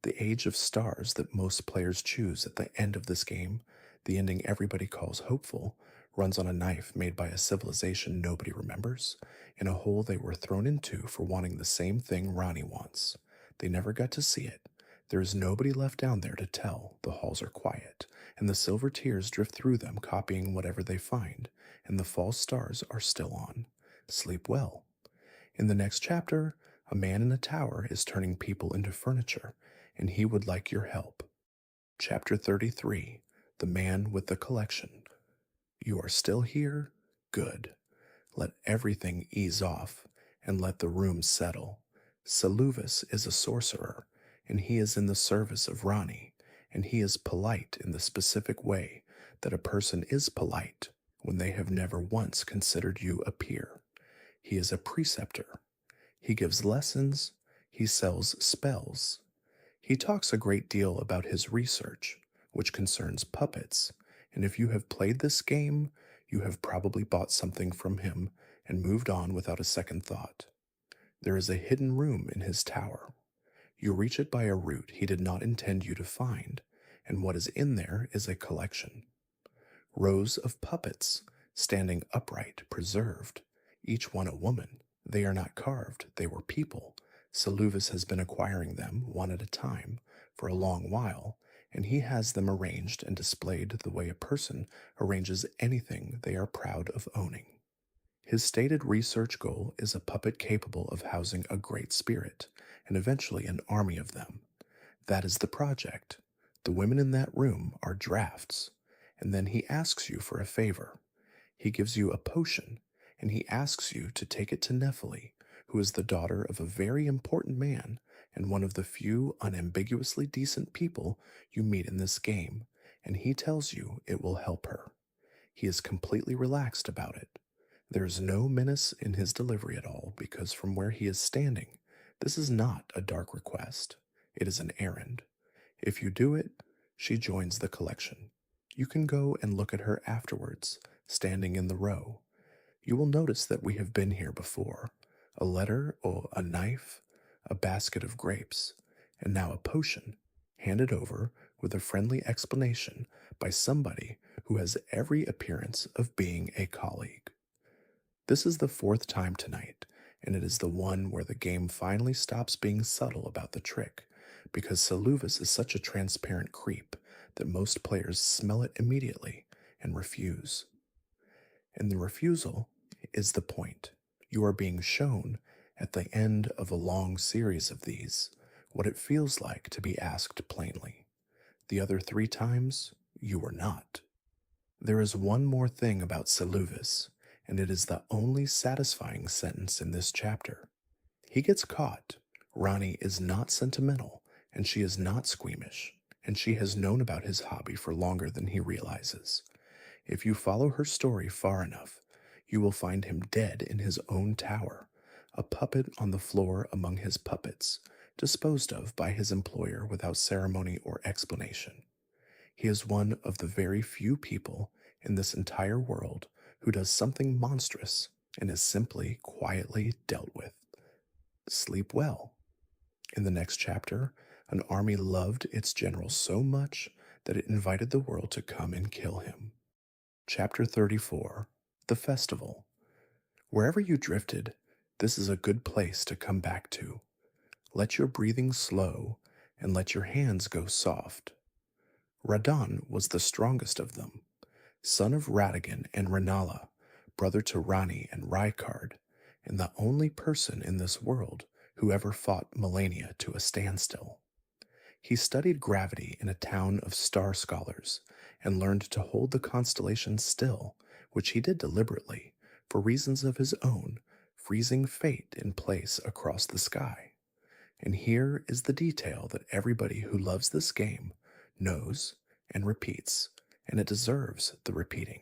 The age of stars that most players choose at the end of this game, the ending everybody calls hopeful, runs on a knife made by a civilization nobody remembers, in a hole they were thrown into for wanting the same thing Ronnie wants. They never got to see it. There is nobody left down there to tell. The halls are quiet, and the silver tears drift through them, copying whatever they find, and the false stars are still on. Sleep well. In the next chapter, a man in a tower is turning people into furniture, and he would like your help. Chapter 33, The Man with the Collection. You are still here? Good. Let everything ease off, and let the room settle. Saluvis is a sorcerer, and he is in the service of Ronnie, and he is polite in the specific way that a person is polite when they have never once considered you a peer. He is a preceptor. He gives lessons. He sells spells. He talks a great deal about his research, which concerns puppets, and if you have played this game, you have probably bought something from him and moved on without a second thought. There is a hidden room in his tower. You reach it by a route he did not intend you to find, and what is in there is a collection. Rows of puppets, standing upright, preserved, each one a woman. They are not carved, they were people. Saluvis has been acquiring them, one at a time, for a long while, and he has them arranged and displayed the way a person arranges anything they are proud of owning. His stated research goal is a puppet capable of housing a great spirit, and eventually an army of them. That is the project. The women in that room are drafts, and then he asks you for a favor. He gives you a potion, and he asks you to take it to Nephili, who is the daughter of a very important man and one of the few unambiguously decent people you meet in this game, and he tells you it will help her. He is completely relaxed about it. There is no menace in his delivery at all, because from where he is standing, this is not a dark request. It is an errand. If you do it, she joins the collection. You can go and look at her afterwards, standing in the row. You will notice that we have been here before. A letter or a knife, a basket of grapes, and now a potion, handed over with a friendly explanation by somebody who has every appearance of being a colleague. This is the fourth time tonight, and it is the one where the game finally stops being subtle about the trick, because Saluvis is such a transparent creep that most players smell it immediately and refuse. And the refusal is the point. You are being shown, at the end of a long series of these, what it feels like to be asked plainly. The other three times, you were not. There is one more thing about Saluvis, and it is the only satisfying sentence in this chapter. He gets caught. Ronnie is not sentimental, and she is not squeamish, and she has known about his hobby for longer than he realizes. If you follow her story far enough, you will find him dead in his own tower, a puppet on the floor among his puppets, disposed of by his employer without ceremony or explanation. He is one of the very few people in this entire world who does something monstrous and is simply quietly dealt with. Sleep well. In the next chapter, an army loved its general so much that it invited the world to come and kill him. Chapter 34, The Festival. Wherever you drifted, this is a good place to come back to. Let your breathing slow and let your hands go soft. Radon was the strongest of them, son of Radigan and Renala, brother to Rani and Rykard, and the only person in this world who ever fought Melania to a standstill. He studied gravity in a town of star scholars and learned to hold the constellations still, which he did deliberately, for reasons of his own, freezing fate in place across the sky. And here is the detail that everybody who loves this game knows and repeats, and it deserves the repeating.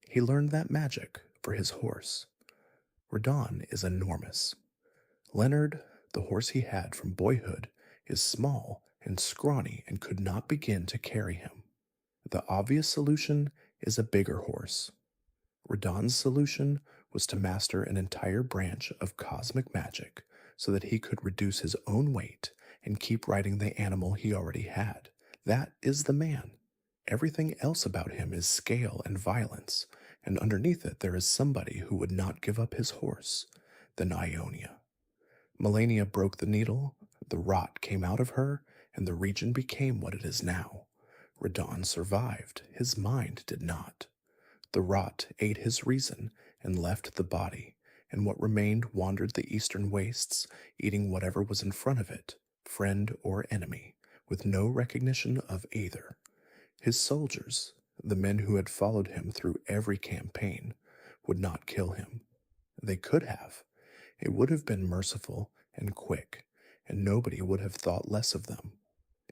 He learned that magic for his horse. Radon is enormous. Leonard, the horse he had from boyhood, is small and scrawny and could not begin to carry him. The obvious solution is a bigger horse. Radon's solution was to master an entire branch of cosmic magic so that he could reduce his own weight and keep riding the animal he already had. That is the man. Everything else about him is scale and violence, and underneath it there is somebody who would not give up his horse, then Ionia. Melania broke the needle, the rot came out of her, and the region became what it is now. Radon survived, his mind did not. The rot ate his reason and left the body, and what remained wandered the eastern wastes, eating whatever was in front of it, friend or enemy, with no recognition of either. His soldiers, the men who had followed him through every campaign, would not kill him. They could have. It would have been merciful and quick, and nobody would have thought less of them.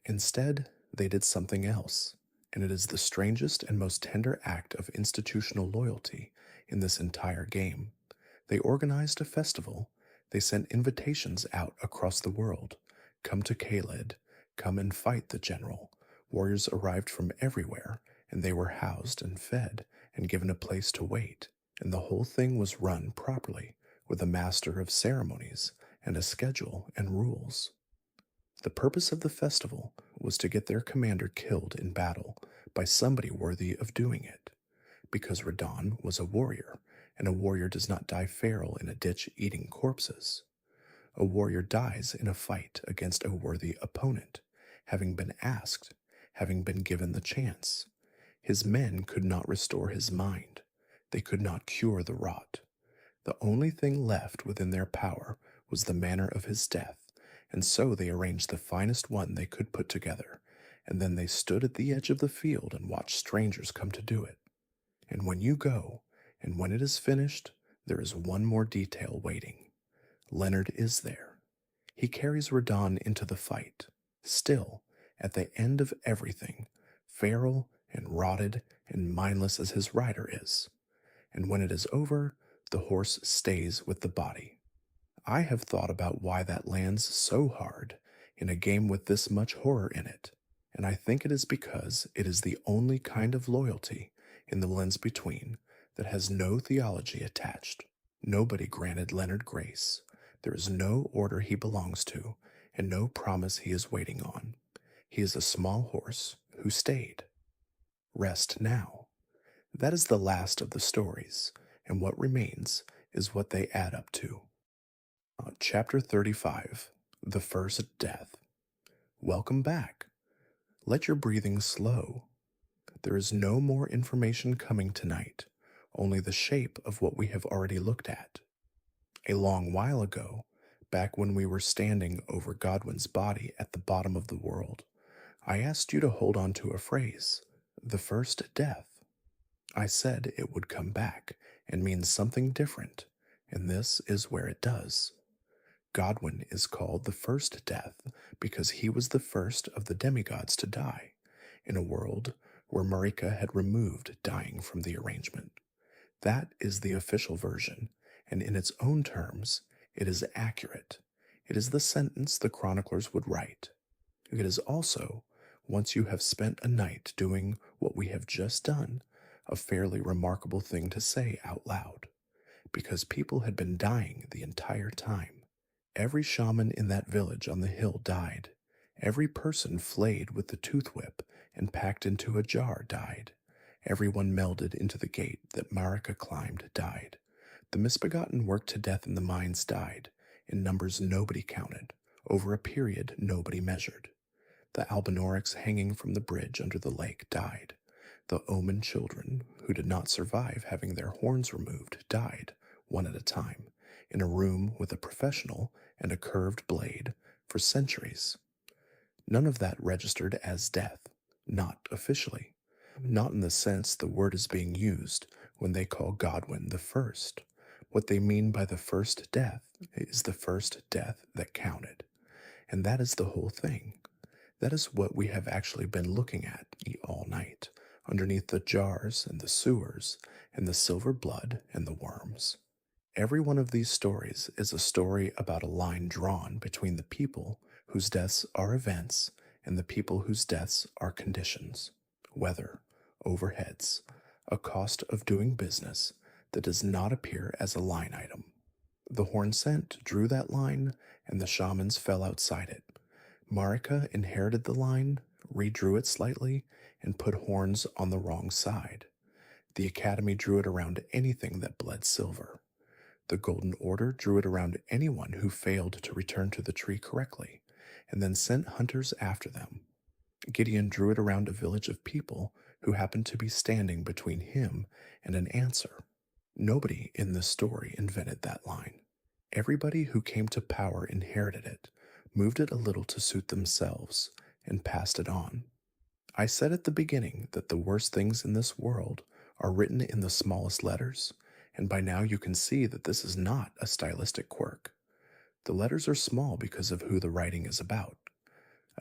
Instead, they did something else, and it is the strangest and most tender act of institutional loyalty in this entire game. They organized a festival. They sent invitations out across the world. Come to Kaled, come and fight the general. Warriors arrived from everywhere, and they were housed and fed and given a place to wait, and the whole thing was run properly, with a master of ceremonies and a schedule and rules. The purpose of the festival was to get their commander killed in battle by somebody worthy of doing it, because Radon was a warrior, and a warrior does not die feral in a ditch eating corpses. A warrior dies in a fight against a worthy opponent, having been asked, having been given the chance. His men could not restore his mind. They could not cure the rot. The only thing left within their power was the manner of his death, and so they arranged the finest one they could put together, and then they stood at the edge of the field and watched strangers come to do it. And when you go, and when it is finished, there is one more detail waiting. Leonard is there. He carries Radon into the fight, still, at the end of everything, feral and rotted and mindless as his rider is. And when it is over, the horse stays with the body. I have thought about why that lands so hard in a game with this much horror in it, and I think it is because it is the only kind of loyalty in the lens between that has no theology attached. Nobody granted Leonard grace. There is no order he belongs to, and no promise he is waiting on. He is a small horse who stayed. Rest now. That is the last of the stories, and what remains is what they add up to. Chapter 35. The First Death. Welcome back. Let your breathing slow. There is no more information coming tonight, only the shape of what we have already looked at. A long while ago, back when we were standing over Godwin's body at the bottom of the world, I asked you to hold on to a phrase, the first death. I said it would come back and mean something different, and this is where it does. Godwin is called the first death because he was the first of the demigods to die, in a world where Marika had removed dying from the arrangement. That is the official version, and in its own terms, it is accurate. It is the sentence the chroniclers would write. It is also, once you have spent a night doing what we have just done, a fairly remarkable thing to say out loud, because people had been dying the entire time. Every shaman in that village on the hill died. Every person flayed with the tooth whip and packed into a jar died. Everyone melded into the gate that Marika climbed died. The misbegotten worked to death in the mines died, in numbers nobody counted, over a period nobody measured. The Albinorics hanging from the bridge under the lake died. The Omen children, who did not survive having their horns removed, died, one at a time, in a room with a professional and a curved blade, for centuries. None of that registered as death, not officially, not in the sense the word is being used when they call Godwin the first. What they mean by the first death is the first death that counted. And that is the whole thing. That is what we have actually been looking at all night, underneath the jars and the sewers and the silver blood and the worms. Every one of these stories is a story about a line drawn between the people whose deaths are events and the people whose deaths are conditions, weather, overheads, a cost of doing business that does not appear as a line item. The horn scent drew that line, and the shamans fell outside it. Marika inherited the line, redrew it slightly, and put horns on the wrong side. The Academy drew it around anything that bled silver. The Golden Order drew it around anyone who failed to return to the tree correctly, and then sent hunters after them. Gideon drew it around a village of people who happened to be standing between him and an answer. Nobody in this story invented that line. Everybody who came to power inherited it, moved it a little to suit themselves, and passed it on. I said at the beginning that the worst things in this world are written in the smallest letters, and by now you can see that this is not a stylistic quirk. The letters are small because of who the writing is about.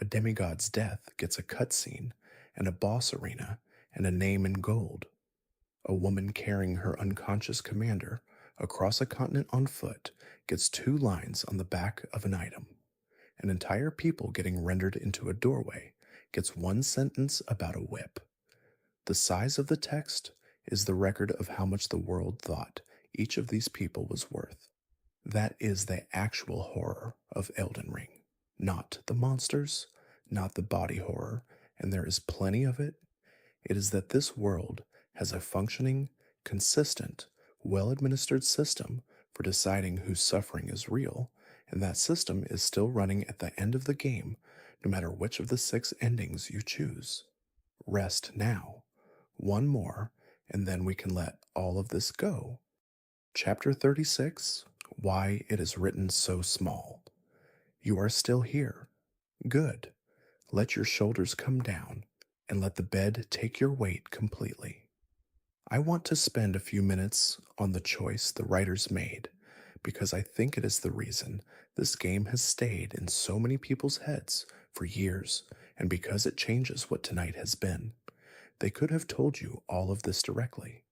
A demigod's death gets a cutscene, and a boss arena, and a name in gold. A woman carrying her unconscious commander across a continent on foot gets 2 lines on the back of an item. An entire people getting rendered into a doorway gets 1 sentence about a whip. The size of the text is the record of how much the world thought each of these people was worth. That is the actual horror of Elden Ring. Not the monsters, not the body horror, and there is plenty of it. It is that this world has a functioning, consistent, well-administered system for deciding whose suffering is real, and that system is still running at the end of the game, no matter which of the 6 endings you choose. Rest now. 1 more, and then we can let all of this go. Chapter 36, Why It Is Written So Small. You are still here. Good. Let your shoulders come down, and let the bed take your weight completely. I want to spend a few minutes on the choice the writers made, because I think it is the reason this game has stayed in so many people's heads for years, and because it changes what tonight has been. They could have told you all of this directly.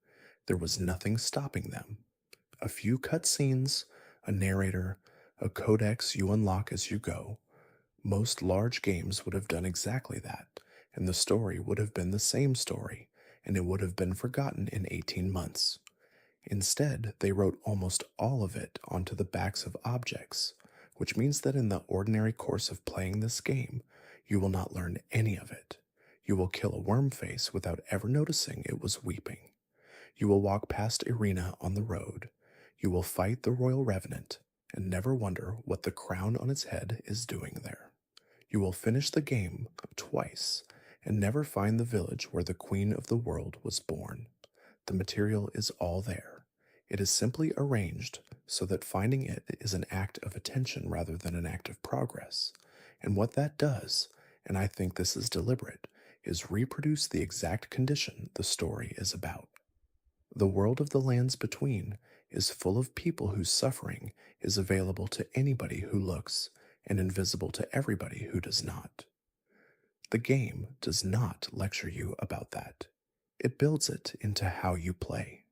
There was nothing stopping them. A few cutscenes, a narrator, a codex you unlock as you go. Most large games would have done exactly that, and the story would have been the same story, and it would have been forgotten in 18 months. Instead, they wrote almost all of it onto the backs of objects, which means that in the ordinary course of playing this game, you will not learn any of it. You will kill a worm face without ever noticing it was weeping. You will walk past Irina on the road. You will fight the royal revenant and never wonder what the crown on its head is doing there. You will finish the game twice and never find the village where the queen of the world was born. The material is all there. It is simply arranged so that finding it is an act of attention rather than an act of progress. And what that does, and I think this is deliberate, is reproduce the exact condition the story is about. The world of the lands between is full of people whose suffering is available to anybody who looks and invisible to everybody who does not. The game does not lecture you about that. It builds it into how you play.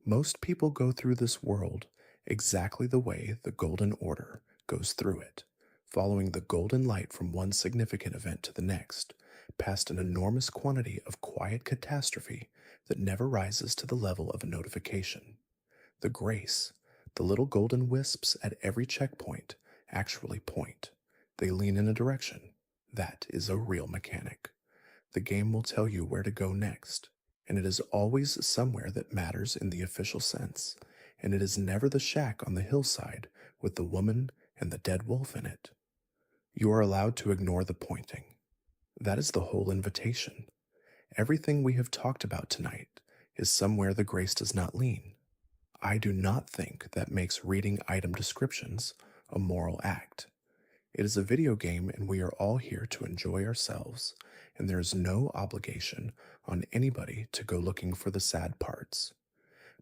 Most people go through this world exactly the way the Golden Order goes through it, following the golden light from one significant event to the next, past an enormous quantity of quiet catastrophe that never rises to the level of a notification. The grace, the little golden wisps at every checkpoint, actually point. They lean in a direction. That is a real mechanic. The game will tell you where to go next, and it is always somewhere that matters in the official sense, and it is never the shack on the hillside with the woman and the dead wolf in it. You are allowed to ignore the pointing. That is the whole invitation. Everything we have talked about tonight is somewhere the grace does not lean. I do not think that makes reading item descriptions a moral act. It is a video game and we are all here to enjoy ourselves, and there is no obligation on anybody to go looking for the sad parts.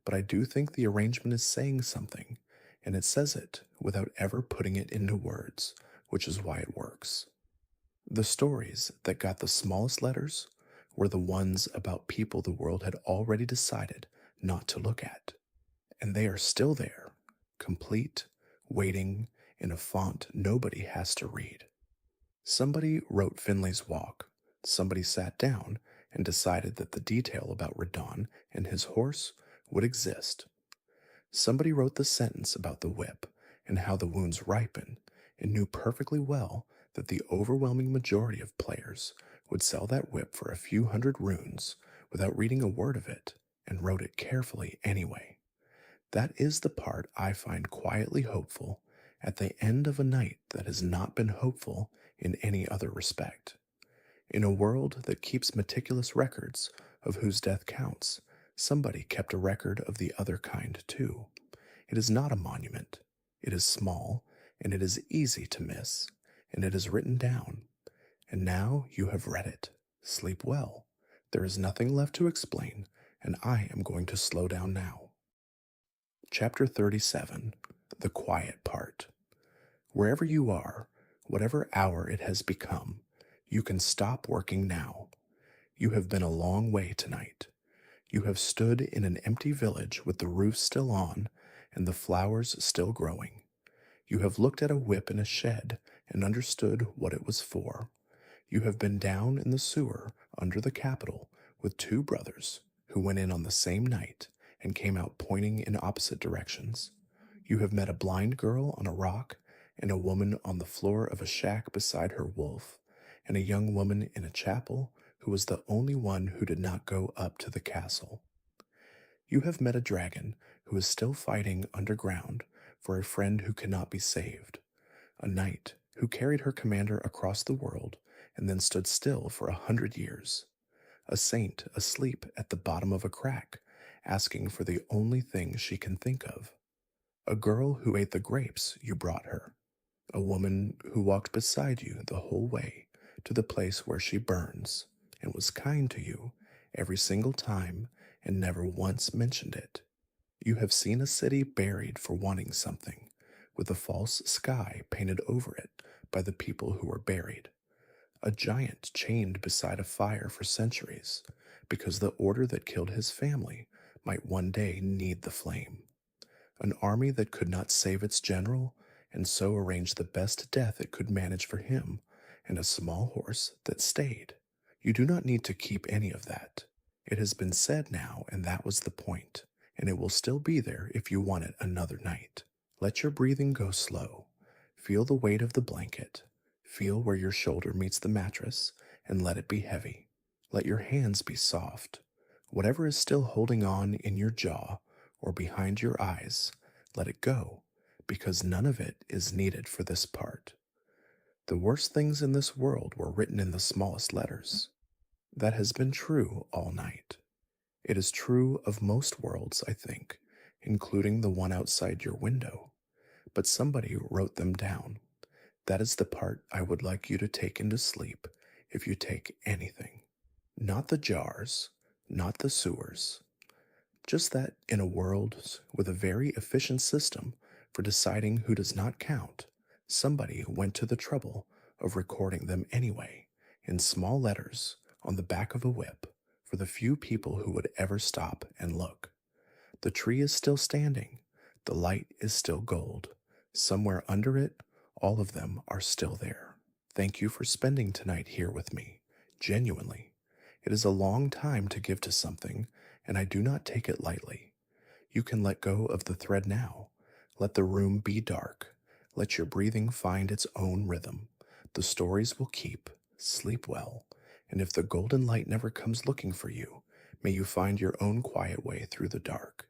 But I do think the arrangement is saying something, and it says it without ever putting it into words, which is why it works. The stories that got the smallest letters were the ones about people the world had already decided not to look at. And they are still there, complete, waiting, in a font nobody has to read. Somebody wrote Finley's Walk. Somebody sat down and decided that the detail about Radon and his horse would exist. Somebody wrote the sentence about the whip and how the wounds ripen, and knew perfectly well that the overwhelming majority of players would sell that whip for a few hundred runes without reading a word of it, and wrote it carefully anyway. That is the part I find quietly hopeful at the end of a night that has not been hopeful in any other respect. In a world that keeps meticulous records of whose death counts, somebody kept a record of the other kind too. It is not a monument. It is small, and it is easy to miss, and it is written down. And now you have read it. Sleep well. There is nothing left to explain, and I am going to slow down now. Chapter 37, The Quiet Part. Wherever you are, whatever hour it has become, you can stop working now. You have been a long way tonight. You have stood in an empty village with the roof still on and the flowers still growing. You have looked at a whip in a shed and understood what it was for. You have been down in the sewer under the Capitol with two brothers who went in on the same night and came out pointing in opposite directions. You have met a blind girl on a rock and a woman on the floor of a shack beside her wolf, and a young woman in a chapel who was the only one who did not go up to the castle. You have met a dragon who is still fighting underground for a friend who cannot be saved, a knight who carried her commander across the world and then stood still for 100 years, a saint asleep at the bottom of a crack, asking for the only thing she can think of, a girl who ate the grapes you brought her, a woman who walked beside you the whole way to the place where she burns and was kind to you every single time and never once mentioned it. You have seen a city buried for wanting something, with a false sky painted over it by the people who were buried. A giant chained beside a fire for centuries, because the order that killed his family might one day need the flame. An army that could not save its general, and so arranged the best death it could manage for him, and a small horse that stayed. You do not need to keep any of that. It has been said now, and that was the point. and it will still be there if you want it another night. Let your breathing go slow. Feel the weight of the blanket. Feel where your shoulder meets the mattress and let it be heavy. Let your hands be soft. Whatever is still holding on in your jaw or behind your eyes, let it go, because none of it is needed for this part. The worst things in this world were written in the smallest letters. That has been true all night. It is true of most worlds, I think, including the one outside your window. But somebody wrote them down. That is the part I would like you to take into sleep if you take anything. Not the jars, not the sewers. Just that in a world with a very efficient system for deciding who does not count, somebody went to the trouble of recording them anyway, in small letters on the back of a whip, for the few people who would ever stop and look. The tree is still standing, the light is still gold. Somewhere under it, all of them are still there. Thank you for spending tonight here with me, genuinely. It is a long time to give to something, and I do not take it lightly. You can let go of the thread now. Let the room be dark. Let your breathing find its own rhythm. The stories will keep. Sleep well. And if the golden light never comes looking for you, may you find your own quiet way through the dark.